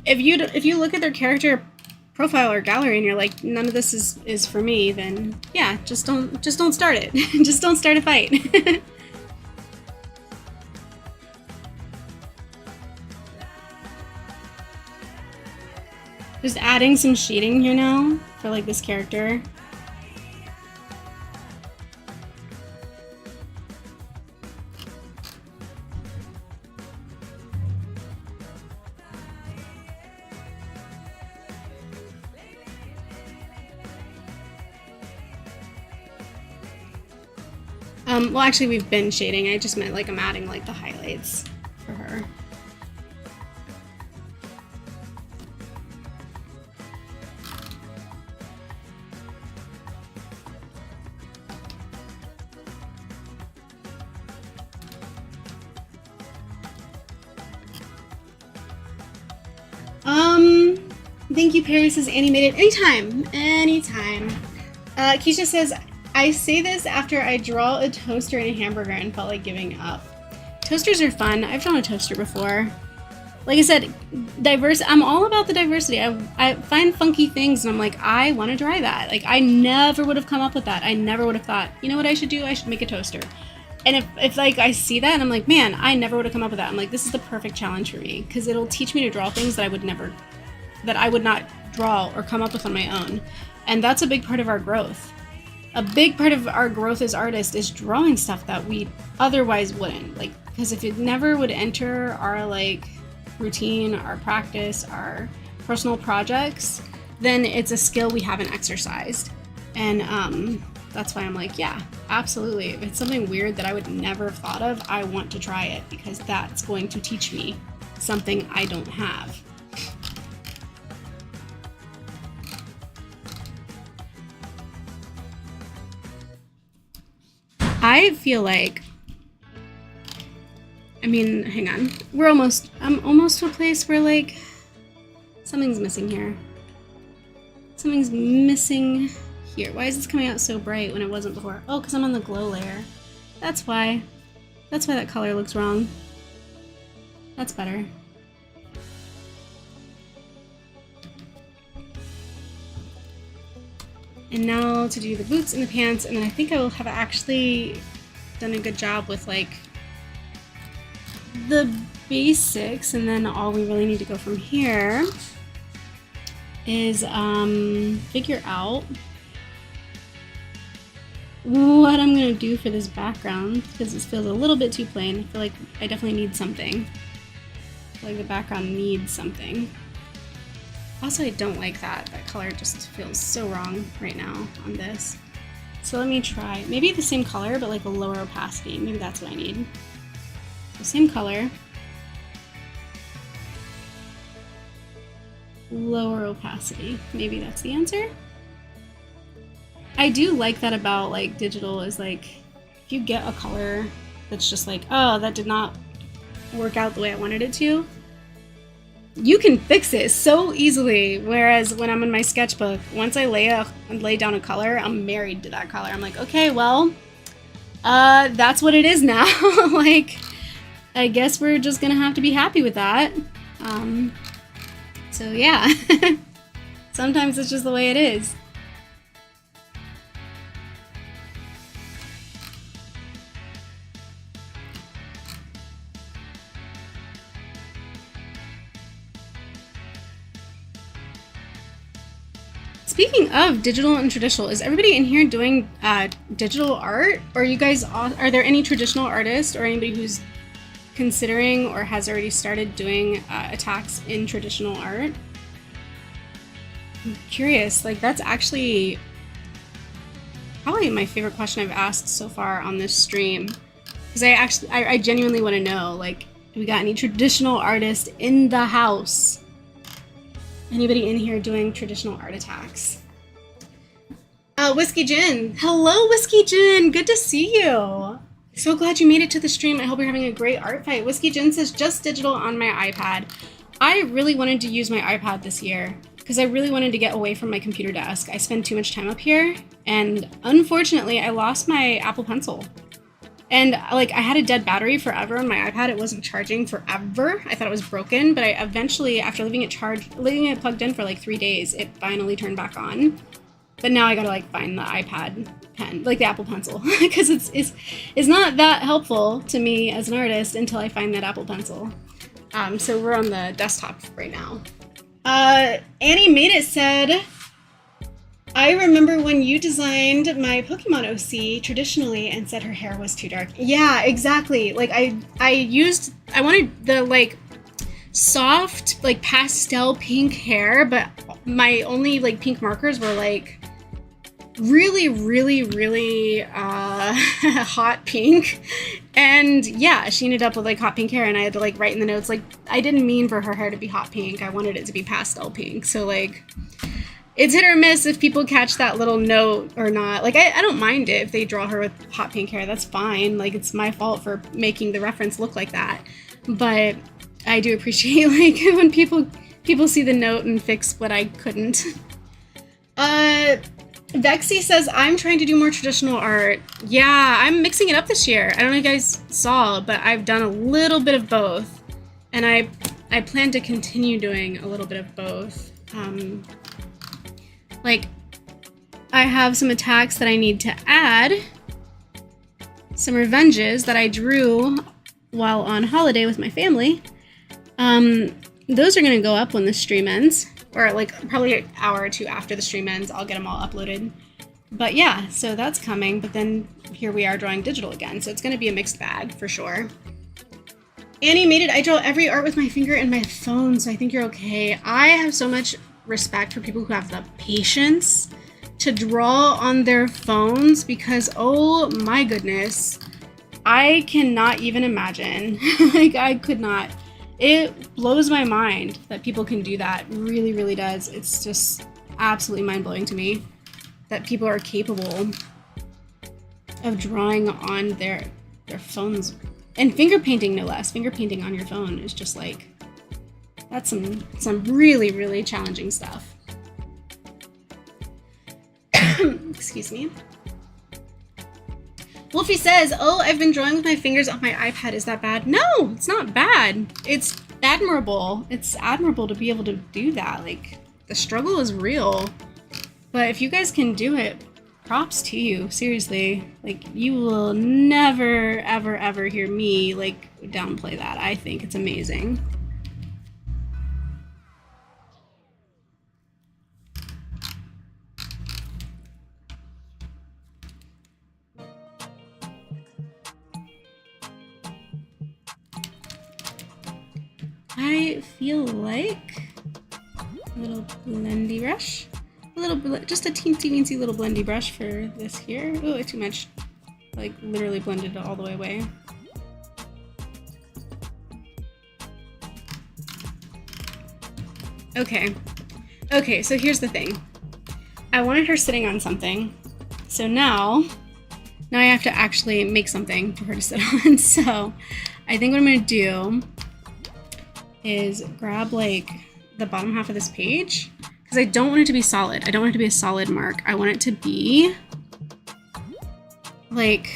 if you look at their character profile or gallery and you're like, none of this is for me, then yeah, just don't start it. Just don't start a fight. Just adding some shading here now for like this character. Well, actually, we've been shading. I just meant like I'm adding like the highlights for her. Thank you, Perry says animated. Anytime. Keisha says, I say this after I draw a toaster and a hamburger and felt like giving up. Toasters are fun. I've drawn a toaster before. Like I said, I'm all about the diversity. I find funky things and I'm like, I want to try that. Like, I never would have come up with that. I never would have thought, you know what I should do? I should make a toaster. And if like I see that and I'm like, man, I never would have come up with that. I'm like, this is the perfect challenge for me because it'll teach me to draw things that I would not draw or come up with on my own. And that's a big part of our growth. A big part of our growth as artists is drawing stuff that we otherwise wouldn't. Like, because if it never would enter our like routine, our practice, our personal projects, then it's a skill we haven't exercised. And that's why I'm like, yeah, absolutely. If it's something weird that I would never have thought of, I want to try it because that's going to teach me something I don't have. I feel like, I mean, hang on. I'm almost to a place where like, something's missing here. Something's missing here. Why is this coming out so bright when it wasn't before? Oh, because I'm on the glow layer. That's why. That's why that color looks wrong. That's better. And now to do the boots and the pants, and then I think I will have actually done a good job with like the basics, and then all we really need to go from here is figure out what I'm gonna do for this background because this feels a little bit too plain. I feel like I definitely need something. I feel like the background needs something. Also, I don't like that. That color just feels so wrong right now on this. So let me try. Maybe the same color, but like a lower opacity. Maybe that's what I need. So same color. Lower opacity. Maybe that's the answer. I do like that about like digital is like, if you get a color that's just like, oh, that did not work out the way I wanted it to, you can fix it so easily. Whereas when I'm in my sketchbook, once I lay down a color, I'm married to that color. I'm like, okay, well, that's what it is now. Like, I guess we're just gonna have to be happy with that. So yeah, sometimes it's just the way it is. Speaking of digital and traditional, is everybody in here doing digital art? Or you guys, are there any traditional artists or anybody who's considering or has already started doing attacks in traditional art? I'm curious, like that's actually probably my favorite question I've asked so far on this stream. Because I genuinely want to know, like, do we got any traditional artists in the house? Anybody in here doing traditional art attacks? Whiskey Gin. Hello, Whiskey Gin. Good to see you. So glad you made it to the stream. I hope you're having a great art fight. Whiskey Gin says just digital on my iPad. I really wanted to use my iPad this year because I really wanted to get away from my computer desk. I spend too much time up here, and unfortunately, I lost my Apple Pencil. And like I had a dead battery forever on my iPad. It wasn't charging forever. I thought it was broken, but I eventually, after leaving it plugged in for like 3 days, it finally turned back on. But now I gotta like find the iPad pen, like the Apple Pencil, because it's not that helpful to me as an artist until I find that Apple Pencil. So we're on the desktop right now. Annie Made It said, I remember when you designed my Pokemon OC traditionally and said her hair was too dark. Yeah, exactly. Like I wanted the like soft, like pastel pink hair, but my only like pink markers were like really, really, really hot pink. And yeah, she ended up with like hot pink hair, and I had to like write in the notes, like, I didn't mean for her hair to be hot pink. I wanted it to be pastel pink. So like, it's hit or miss if people catch that little note or not. Like, I don't mind it if they draw her with hot pink hair. That's fine. Like, it's my fault for making the reference look like that. But I do appreciate, like, when people see the note and fix what I couldn't. Vexy says, I'm trying to do more traditional art. Yeah, I'm mixing it up this year. I don't know if you guys saw, but I've done a little bit of both. And I plan to continue doing a little bit of both. Like, I have some attacks that I need to add. Some revenges that I drew while on holiday with my family. Those are going to go up when the stream ends. Or like probably an hour or two after the stream ends, I'll get them all uploaded. But yeah, so that's coming. But then here we are drawing digital again. So it's going to be a mixed bag for sure. Annie Made It. I draw every art with my finger and my phone, so I think you're okay. I have so much respect for people who have the patience to draw on their phones because, oh my goodness, I cannot even imagine. Like, I could not. It blows my mind that people can do that. It really, really does. It's just absolutely mind-blowing to me that people are capable of drawing on their phones. And finger painting, no less. Finger painting on your phone is just like, that's some really, really challenging stuff. Excuse me. Wolfie says, oh, I've been drawing with my fingers on my iPad. Is that bad? No, it's not bad. It's admirable. It's admirable to be able to do that. Like, the struggle is real. But if you guys can do it, props to you. Seriously. Like, you will never, ever, ever hear me, like, downplay that. I think it's amazing. I feel like a little blendy brush, just a teensy little blendy brush for this here. Oh, it's too much. Like, literally blended it all the way away. Okay, so here's the thing. I wanted her sitting on something, so now I have to actually make something for her to sit on. So I think what I'm gonna do is grab like the bottom half of this page, because I don't want it to be solid. I don't want it to be a solid mark. I want it to be like,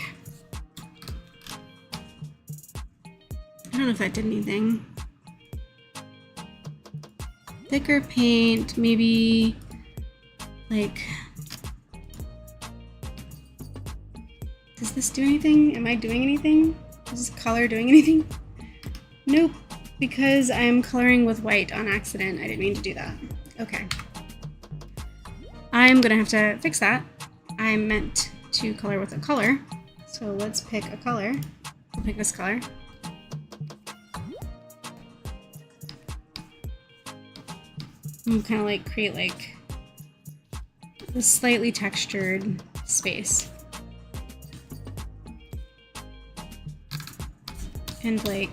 I don't know if that did anything. Thicker paint, maybe like, does this do anything? Am I doing anything? Is this color doing anything? Nope, because I'm coloring with white on accident. I didn't mean to do that. Okay. I'm gonna have to fix that. I meant to color with a color. So let's pick a color. We'll pick this color. And kind of like create like a slightly textured space. And like,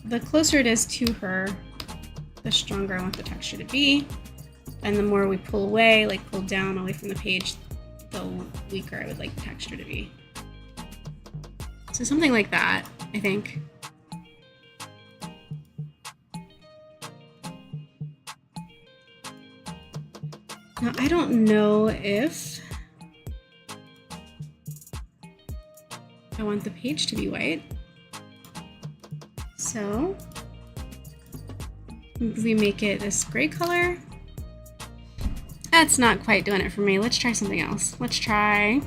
the closer it is to her, the stronger I want the texture to be. And the more we pull away, like pull down away from the page, the weaker I would like the texture to be. So something like that, I think. Now, I don't know if I want the page to be white. So if we make it this gray color, that's not quite doing it for me. Let's try something else. Let's try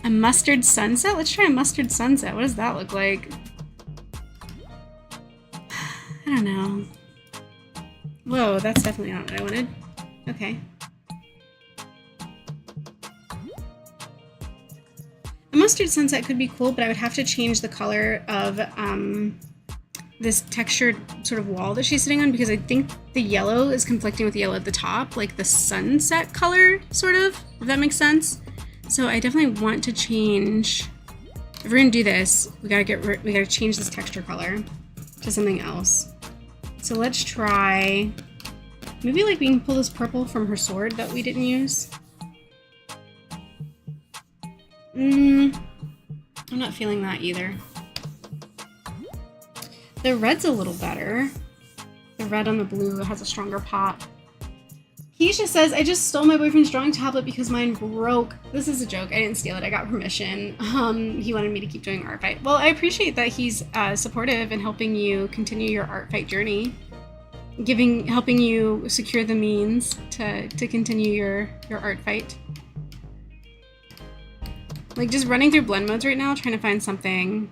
a mustard sunset. Let's try a mustard sunset. What does that look like? I don't know. Whoa, that's definitely not what I wanted. Okay. A mustard sunset could be cool, but I would have to change the color of this textured sort of wall that she's sitting on, because I think the yellow is conflicting with the yellow at the top, like the sunset color, sort of, if that makes sense. So I definitely want to change. If we're gonna do this, we gotta change this texture color to something else. So let's try, maybe like we can pull this purple from her sword that we didn't use. I'm not feeling that either. The red's a little better. The red on the blue has a stronger pop. Keisha says, I just stole my boyfriend's drawing tablet because mine broke. This is a joke. I didn't steal it. I got permission. He wanted me to keep doing art fight. Well, I appreciate that he's supportive and helping you continue your art fight journey. Helping you secure the means to continue your art fight. Like, just running through blend modes right now, trying to find something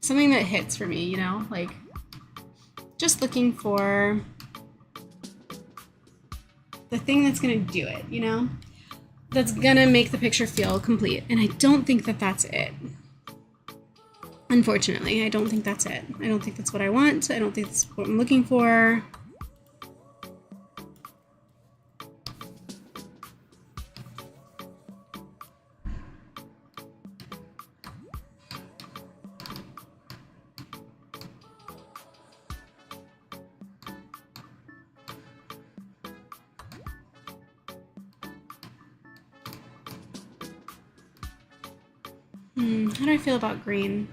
that hits for me, you know? Like, just looking for the thing that's gonna do it, you know? That's gonna make the picture feel complete. And I don't think that that's it. Unfortunately, I don't think that's it. I don't think that's what I want. I don't think that's what I'm looking for. How do I feel about green?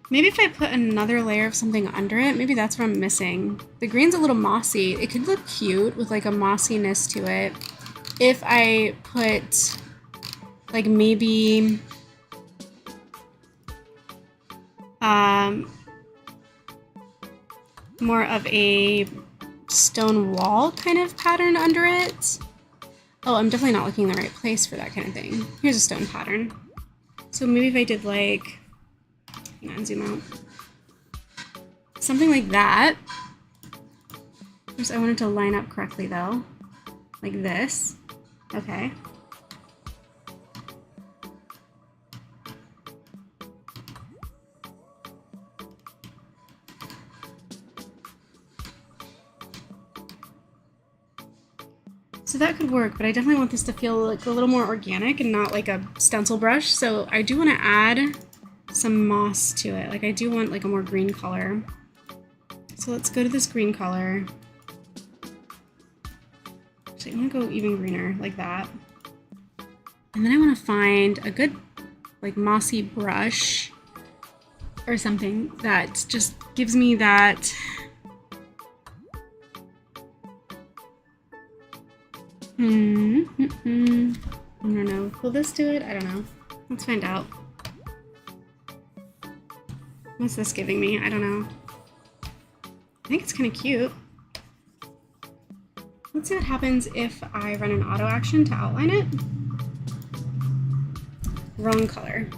Maybe if I put another layer of something under it, maybe that's what I'm missing. The green's a little mossy. It could look cute with like a mossiness to it. If I put like maybe more of a stone wall kind of pattern under it. Oh, I'm definitely not looking in the right place for that kind of thing. Here's a stone pattern. So maybe if I did like, hang on, zoom out. Something like that. First, I want it to line up correctly though. Like this. Okay. So that could work, but I definitely want this to feel like a little more organic and not like a stencil brush. So I do want to add some moss to it. Like I do want like a more green color. So let's go to this green color. Actually, I want to go even greener like that. And then I want to find a good like mossy brush or something that just gives me that I don't know. Will this do it? I don't know. Let's find out. What's this giving me? I don't know. I think it's kind of cute. Let's see what happens if I run an auto action to outline it. Wrong color.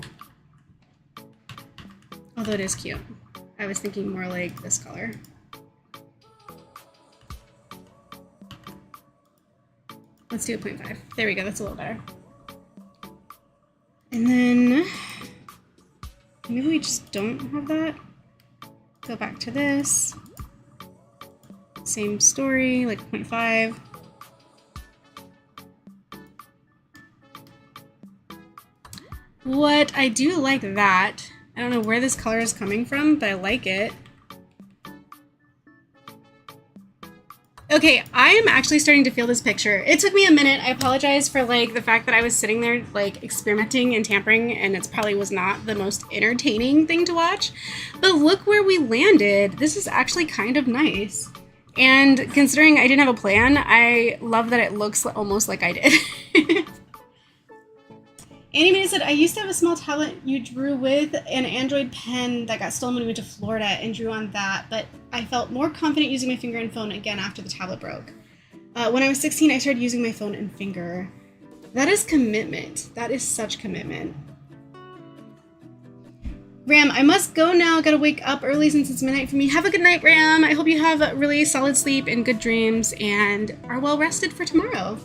Although it is cute. I was thinking more like this color. Let's do a 0.5. There we go, that's a little better. And then maybe we just don't have that. Go back to this. Same story, like 0.5. What? I do like that. I don't know where this color is coming from, but I like it. Okay, I am actually starting to feel this picture. It took me a minute. I apologize for like the fact that I was sitting there like experimenting and tampering, and it probably was not the most entertaining thing to watch. But look where we landed. This is actually kind of nice. And considering I didn't have a plan, I love that it looks almost like I did. Annie Mae said, I used to have a small tablet you drew with an Android pen that got stolen when we went to Florida and drew on that, but I felt more confident using my finger and phone again after the tablet broke. When I was 16, I started using my phone and finger. That is commitment. That is such commitment. Ram, I must go now. Gotta wake up early since it's midnight for me. Have a good night, Ram. I hope you have a really solid sleep and good dreams and are well rested for tomorrow.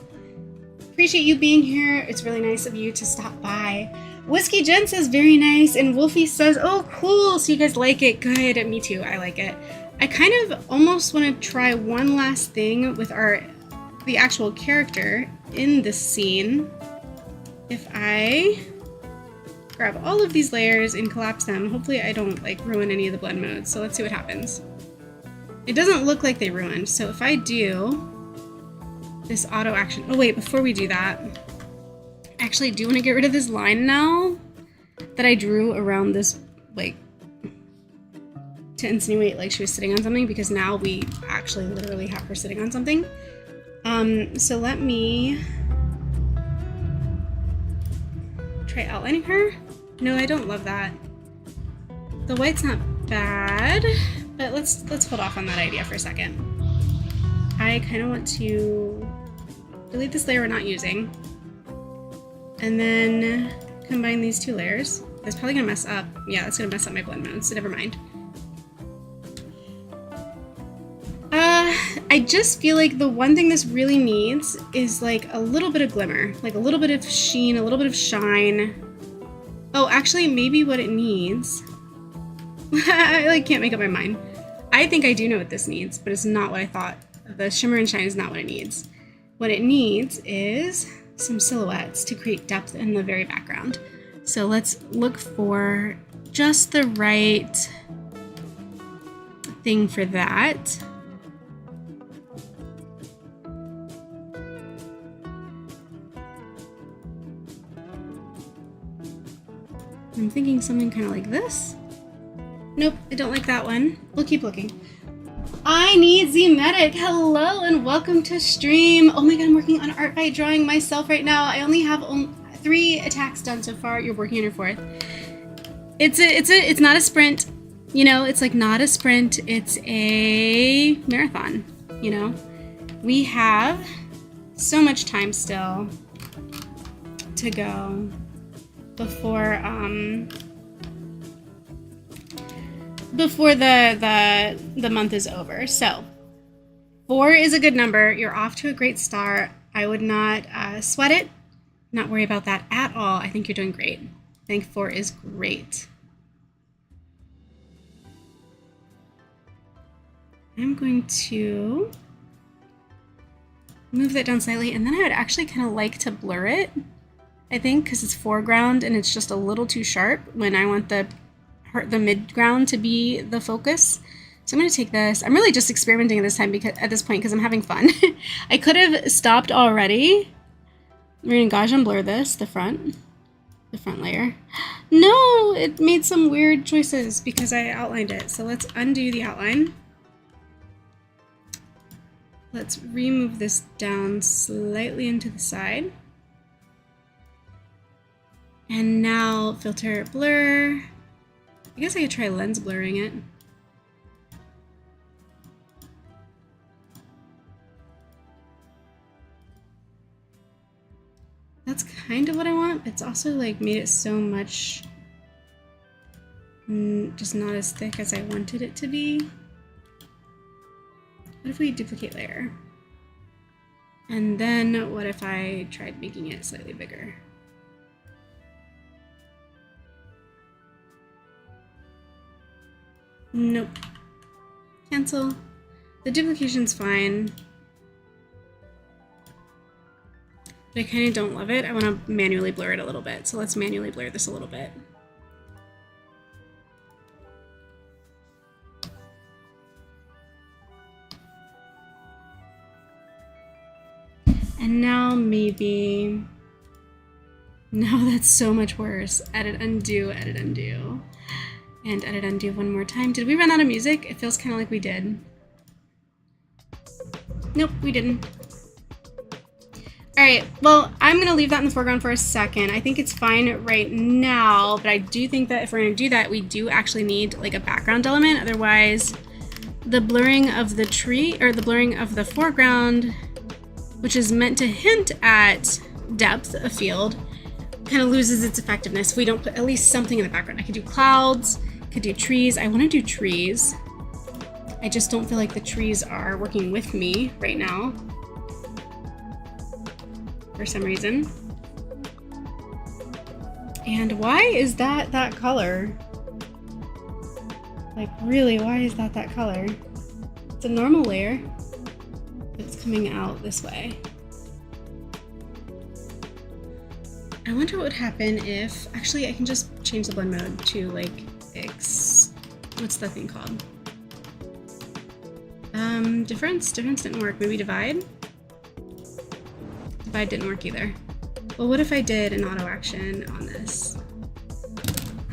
Appreciate you being here. It's really nice of you to stop by. Whiskey Jen says very nice, and Wolfie says, oh cool, so you guys like it. Good. Me too. I like it. I kind of almost want to try one last thing with the actual character in this scene. If I grab all of these layers and collapse them, hopefully I don't like ruin any of the blend modes. So let's see what happens. It doesn't look like they ruined. So if I do this auto action. Oh wait, before we do that, actually, do you want to get rid of this line now that I drew around this, like, to insinuate like she was sitting on something, because now we actually literally have her sitting on something. So let me try outlining her. No, I don't love that. The white's not bad, but let's hold off on that idea for a second. I kind of want to delete this layer we're not using, and then combine these two layers. That's probably gonna mess up. Yeah, that's gonna mess up my blend mode, so never mind. I just feel like the one thing this really needs is like a little bit of glimmer, like a little bit of sheen, a little bit of shine. Oh, actually, maybe what it needs. I like can't make up my mind. I think I do know what this needs, but it's not what I thought. The shimmer and shine is not what it needs. What it needs is some silhouettes to create depth in the very background. So let's look for just the right thing for that. I'm thinking something kind of like this. Nope, I don't like that one. We'll keep looking. I need the medic. Hello and welcome to stream. Oh my god, I'm working on art by drawing myself right now. I only have 3 attacks done so far. You're working on your 4th. It's not a sprint. You know, it's like not a sprint. It's a marathon. You know, we have so much time still to go before the month is over. So 4 is a good number. You're off to a great start. I would not sweat it, not worry about that at all. I think you're doing great. I think 4 is great. I'm going to move that down slightly, and then I would actually kind of like to blur it, I think, because it's foreground and it's just a little too sharp when I want the midground to be the focus. So I'm going to take this. I'm really just experimenting at this point because I'm having fun. I could have stopped already. We're going to Gaussian blur this, the front. the front layer. No, it made some weird choices because I outlined it. So let's undo the outline. Let's remove this down slightly into the side. And now filter blur. I guess I could try lens blurring it. That's kind of what I want, but it's also like made it so much just not as thick as I wanted it to be. What if we duplicate layer? And then what if I tried making it slightly bigger? Nope. Cancel. The duplication's fine. But I kind of don't love it. I want to manually blur it a little bit. So let's manually blur this a little bit. And now maybe, no, that's so much worse. Edit, undo, and edit, undo one more time. Did we run out of music? It feels kind of like we did. Nope, we didn't. All right, well, I'm gonna leave that in the foreground for a second. I think it's fine right now, but I do think that if we're gonna do that, we do actually need like a background element. Otherwise, the blurring of the tree, or the blurring of the foreground, which is meant to hint at depth of field, kind of loses its effectiveness if we don't put at least something in the background. I could do clouds, could do trees. I want to do trees. I just don't feel like the trees are working with me right now for some reason. And why is that color? Like really, why is that color? It's a normal layer. It's coming out this way. I wonder what would happen if, actually I can just change the blend mode to like what's the thing called? Difference didn't work. Maybe divide? Divide didn't work either. Well, what if I did an auto action on this?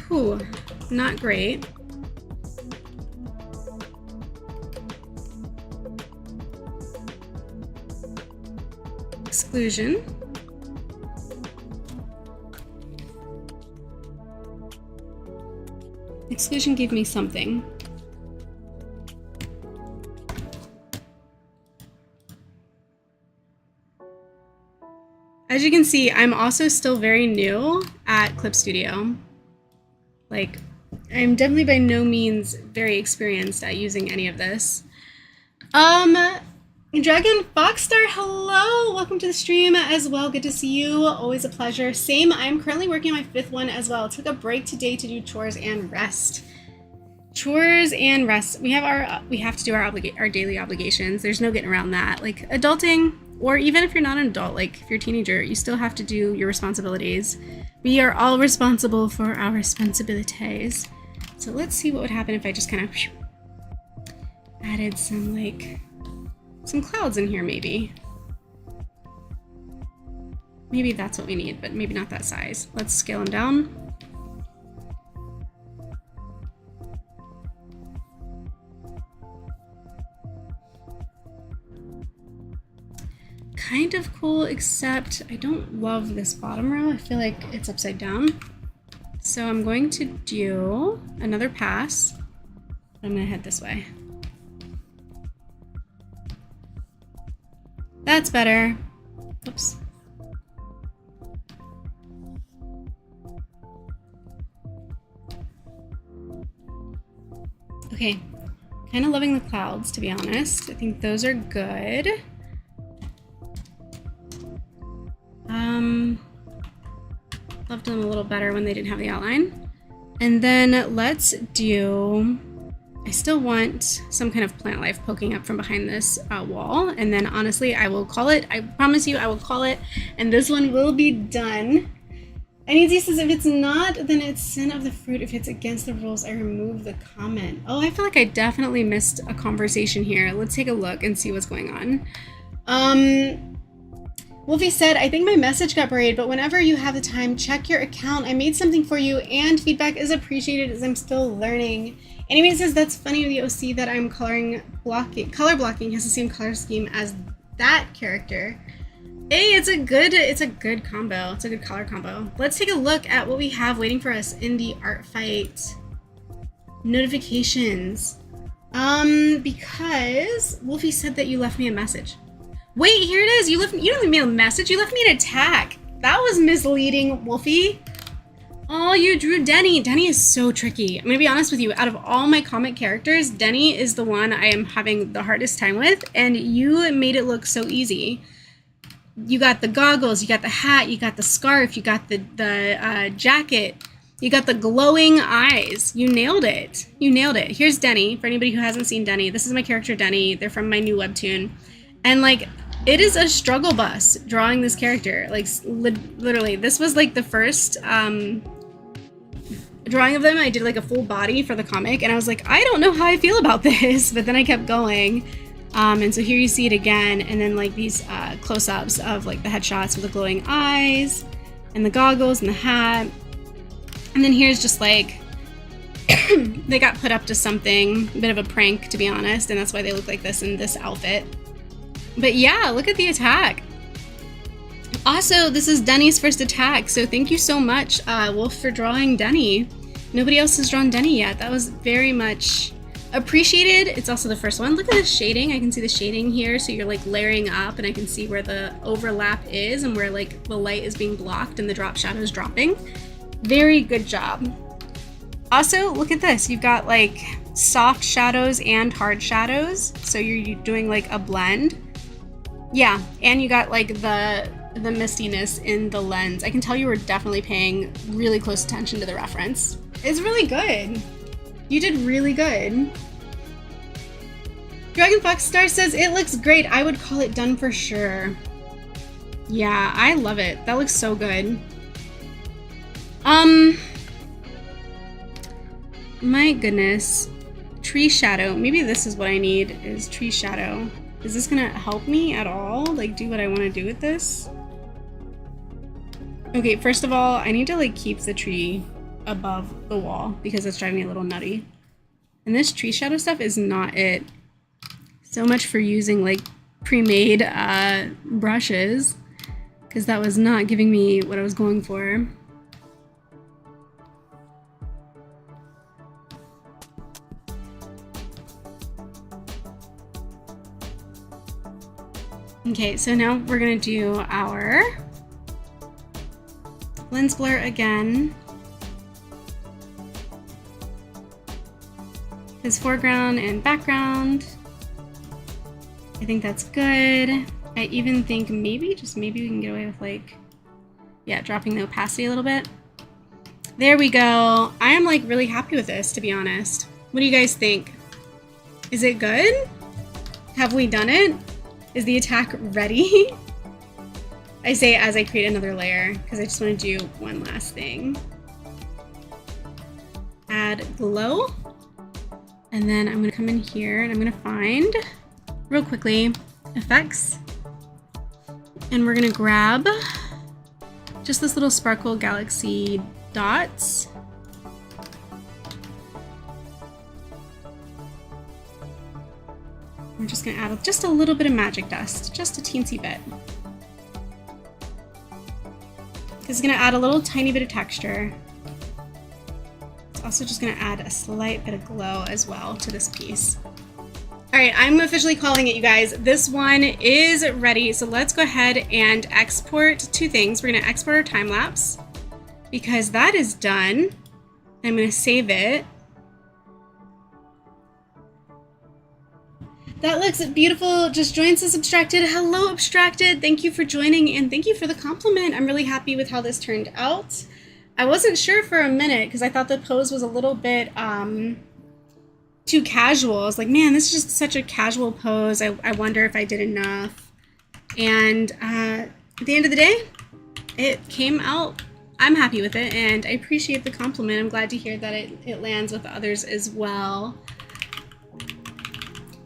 Whew, not great. Exclusion. Exclusion gave me something. As you can see, I'm also still very new at Clip Studio. Like, I'm definitely by no means very experienced at using any of this. Dragon Foxstar, hello! Welcome to the stream as well. Good to see you. Always a pleasure. Same, I'm currently working on my 5th one as well. Took a break today to do chores and rest. Chores and rest. We have to do our daily obligations. There's no getting around that. Like adulting, or even if you're not an adult, like if you're a teenager, you still have to do your responsibilities. We are all responsible for our responsibilities. So let's see what would happen if I just kind of added some clouds in here, maybe. Maybe that's what we need, but maybe not that size. Let's scale them down. Kind of cool, except I don't love this bottom row. I feel like it's upside down. So I'm going to do another pass. I'm gonna head this way. That's better. Oops. Okay, kind of loving the clouds, to be honest. I think those are good. Loved them a little better when they didn't have the outline. And then let's do, I still want some kind of plant life poking up from behind this wall. And then honestly, I will call it. I promise you I will call it. And this one will be done. Anidzi says, if it's not, then it's sin of the fruit. If it's against the rules, I remove the comment. Oh, I feel like I definitely missed a conversation here. Let's take a look and see what's going on. Wolfie said, I think my message got buried, but whenever you have the time, check your account. I made something for you, and feedback is appreciated as I'm still learning. Anyway, says, that's funny with the OC that I'm color blocking has the same color scheme as that character. Hey, it's a good combo. It's a good color combo. Let's take a look at what we have waiting for us in the art fight notifications. Because Wolfie said that you left me a message. Wait, here it is. You didn't leave me a message. You left me an attack. That was misleading, Wolfie. Oh, you drew Denny. Denny is so tricky. I'm gonna be honest with you. Out of all my comic characters, Denny is the one I am having the hardest time with, and you made it look so easy. You got the goggles, you got the hat, you got the scarf, you got the jacket, you got the glowing eyes. You nailed it. You nailed it. Here's Denny. For anybody who hasn't seen Denny, this is my character Denny. They're from my new webtoon. And like, it is a struggle bus drawing this character. Like, literally, this was like the first drawing of them. I did like a full body for the comic, and I was like, I don't know how I feel about this, but then I kept going. And so here you see it again, and then like these close-ups of like the headshots with the glowing eyes, and the goggles, and the hat. And then here's just like, they got put up to something, a bit of a prank, to be honest, and that's why they look like this in this outfit. But yeah, look at the attack. Also, this is Denny's first attack, so thank you so much, Wolf, for drawing Denny. Nobody else has drawn Denny yet. That was very much appreciated. It's also the first one. Look at the shading. I can see the shading here, so you're like layering up, and I can see where the overlap is and where like the light is being blocked and the drop shadow is dropping. Very good job. Also, look at this. You've got like soft shadows and hard shadows, so you're doing like a blend. Yeah, and you got like the mistiness in the lens. I can tell you were definitely paying really close attention to the reference. It's really good. You did really good. Dragon Fox Star says, it looks great. I would call it done for sure. Yeah, I love it. That looks so good. My goodness. Tree shadow. Maybe this is what I need, is tree shadow. Is this gonna help me at all? Like, do what I want to do with this? Okay, first of all, I need to like keep the tree above the wall because it's driving me a little nutty. And this tree shadow stuff is not it. So much for using like pre-made brushes, because that was not giving me what I was going for. Okay, so now we're gonna do our lens blur again. His foreground and background. I think that's good. I even think maybe, just maybe we can get away with like, yeah, dropping the opacity a little bit. There we go. I am like really happy with this, to be honest. What do you guys think? Is it good? Have we done it? Is the attack ready? I say as I create another layer, because I just want to do one last thing. Add glow. And then I'm going to come in here and I'm going to find, real quickly, effects. And we're going to grab just this little sparkle galaxy dots. I'm just going to add just a little bit of magic dust, just a teensy bit. This is going to add a little tiny bit of texture. It's also just going to add a slight bit of glow as well to this piece. All right, I'm officially calling it, you guys. This one is ready, so let's go ahead and export two things. We're going to export our time lapse because that is done. I'm going to save it. That looks beautiful. Just joined says Abstracted. Hello, Abstracted. Thank you for joining and thank you for the compliment. I'm really happy with how this turned out. I wasn't sure for a minute because I thought the pose was a little bit too casual. I was like, man, this is just such a casual pose. I wonder if I did enough. And at the end of the day, it came out. I'm happy with it and I appreciate the compliment. I'm glad to hear that it lands with others as well.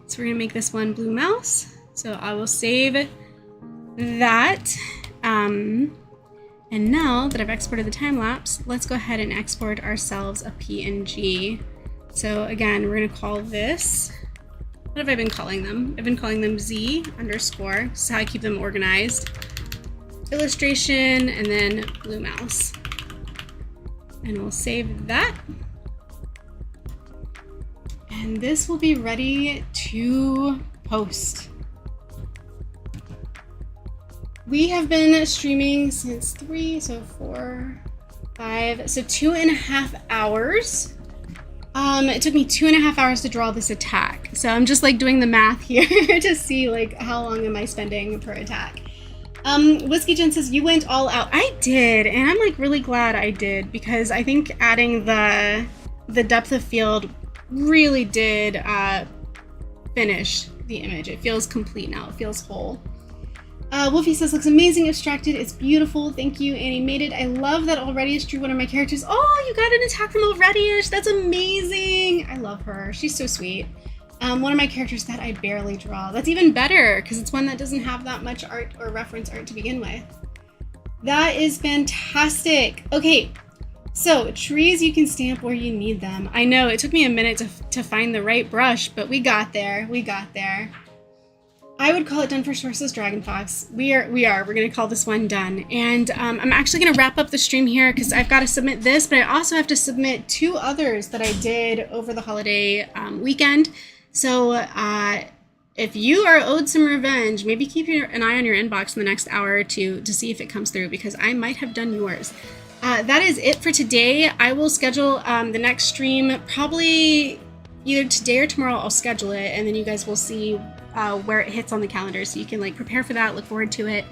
So we're gonna make this one blue mouse. So I will save that. And now that I've exported the time lapse, let's go ahead and export ourselves a PNG. So again, we're gonna call this, what have I been calling them? I've been calling them Z underscore. This is how I keep them organized. Illustration, and then blue mouse. And we'll save that. And this will be ready to post. We have been streaming since 3, so 4, 5, so 2.5 hours. It took me 2.5 hours to draw this attack. So I'm just like doing the math here to see like how long am I spending per attack. Whiskey Jen says you went all out. I did, and I'm like really glad I did, because I think adding the depth of field really did finish the image. It feels complete now. It feels whole. Wolfie says, looks amazing abstracted. It's beautiful. Thank you, Animated. I love that Already-ish drew one of my characters. Oh, you got an attack from Already-ish. That's amazing. I love her. She's so sweet. One of my characters that I barely draw. That's even better, because it's one that doesn't have that much art or reference art to begin with. That is fantastic. Okay, so trees you can stamp where you need them. I know, it took me a minute to find the right brush, but we got there. We got there. I would call it done for Sources Dragon Fox. We're gonna call this one done. And I'm actually gonna wrap up the stream here because I've got to submit this, but I also have to submit 2 others that I did over the holiday weekend. So if you are owed some revenge, maybe keep an eye on your inbox in the next hour or 2 to see if it comes through, because I might have done yours. That is it for today. I will schedule the next stream probably either today or tomorrow. I'll schedule it, and then you guys will see where it hits on the calendar, so you can like prepare for that, look forward to it.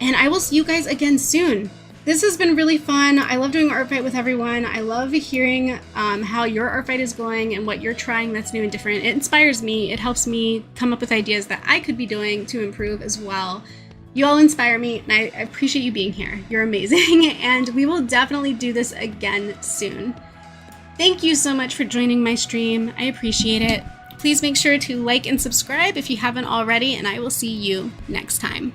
And I will see you guys again soon. This has been really fun. I love doing art fight with everyone. I love hearing how your art fight is going and what you're trying that's new and different. It inspires me. It helps me come up with ideas that I could be doing to improve as well. You all inspire me, and I appreciate you being here. You're amazing, and we will definitely do this again soon. Thank you so much for joining my stream. I appreciate it. Please make sure to like and subscribe if you haven't already, and I will see you next time.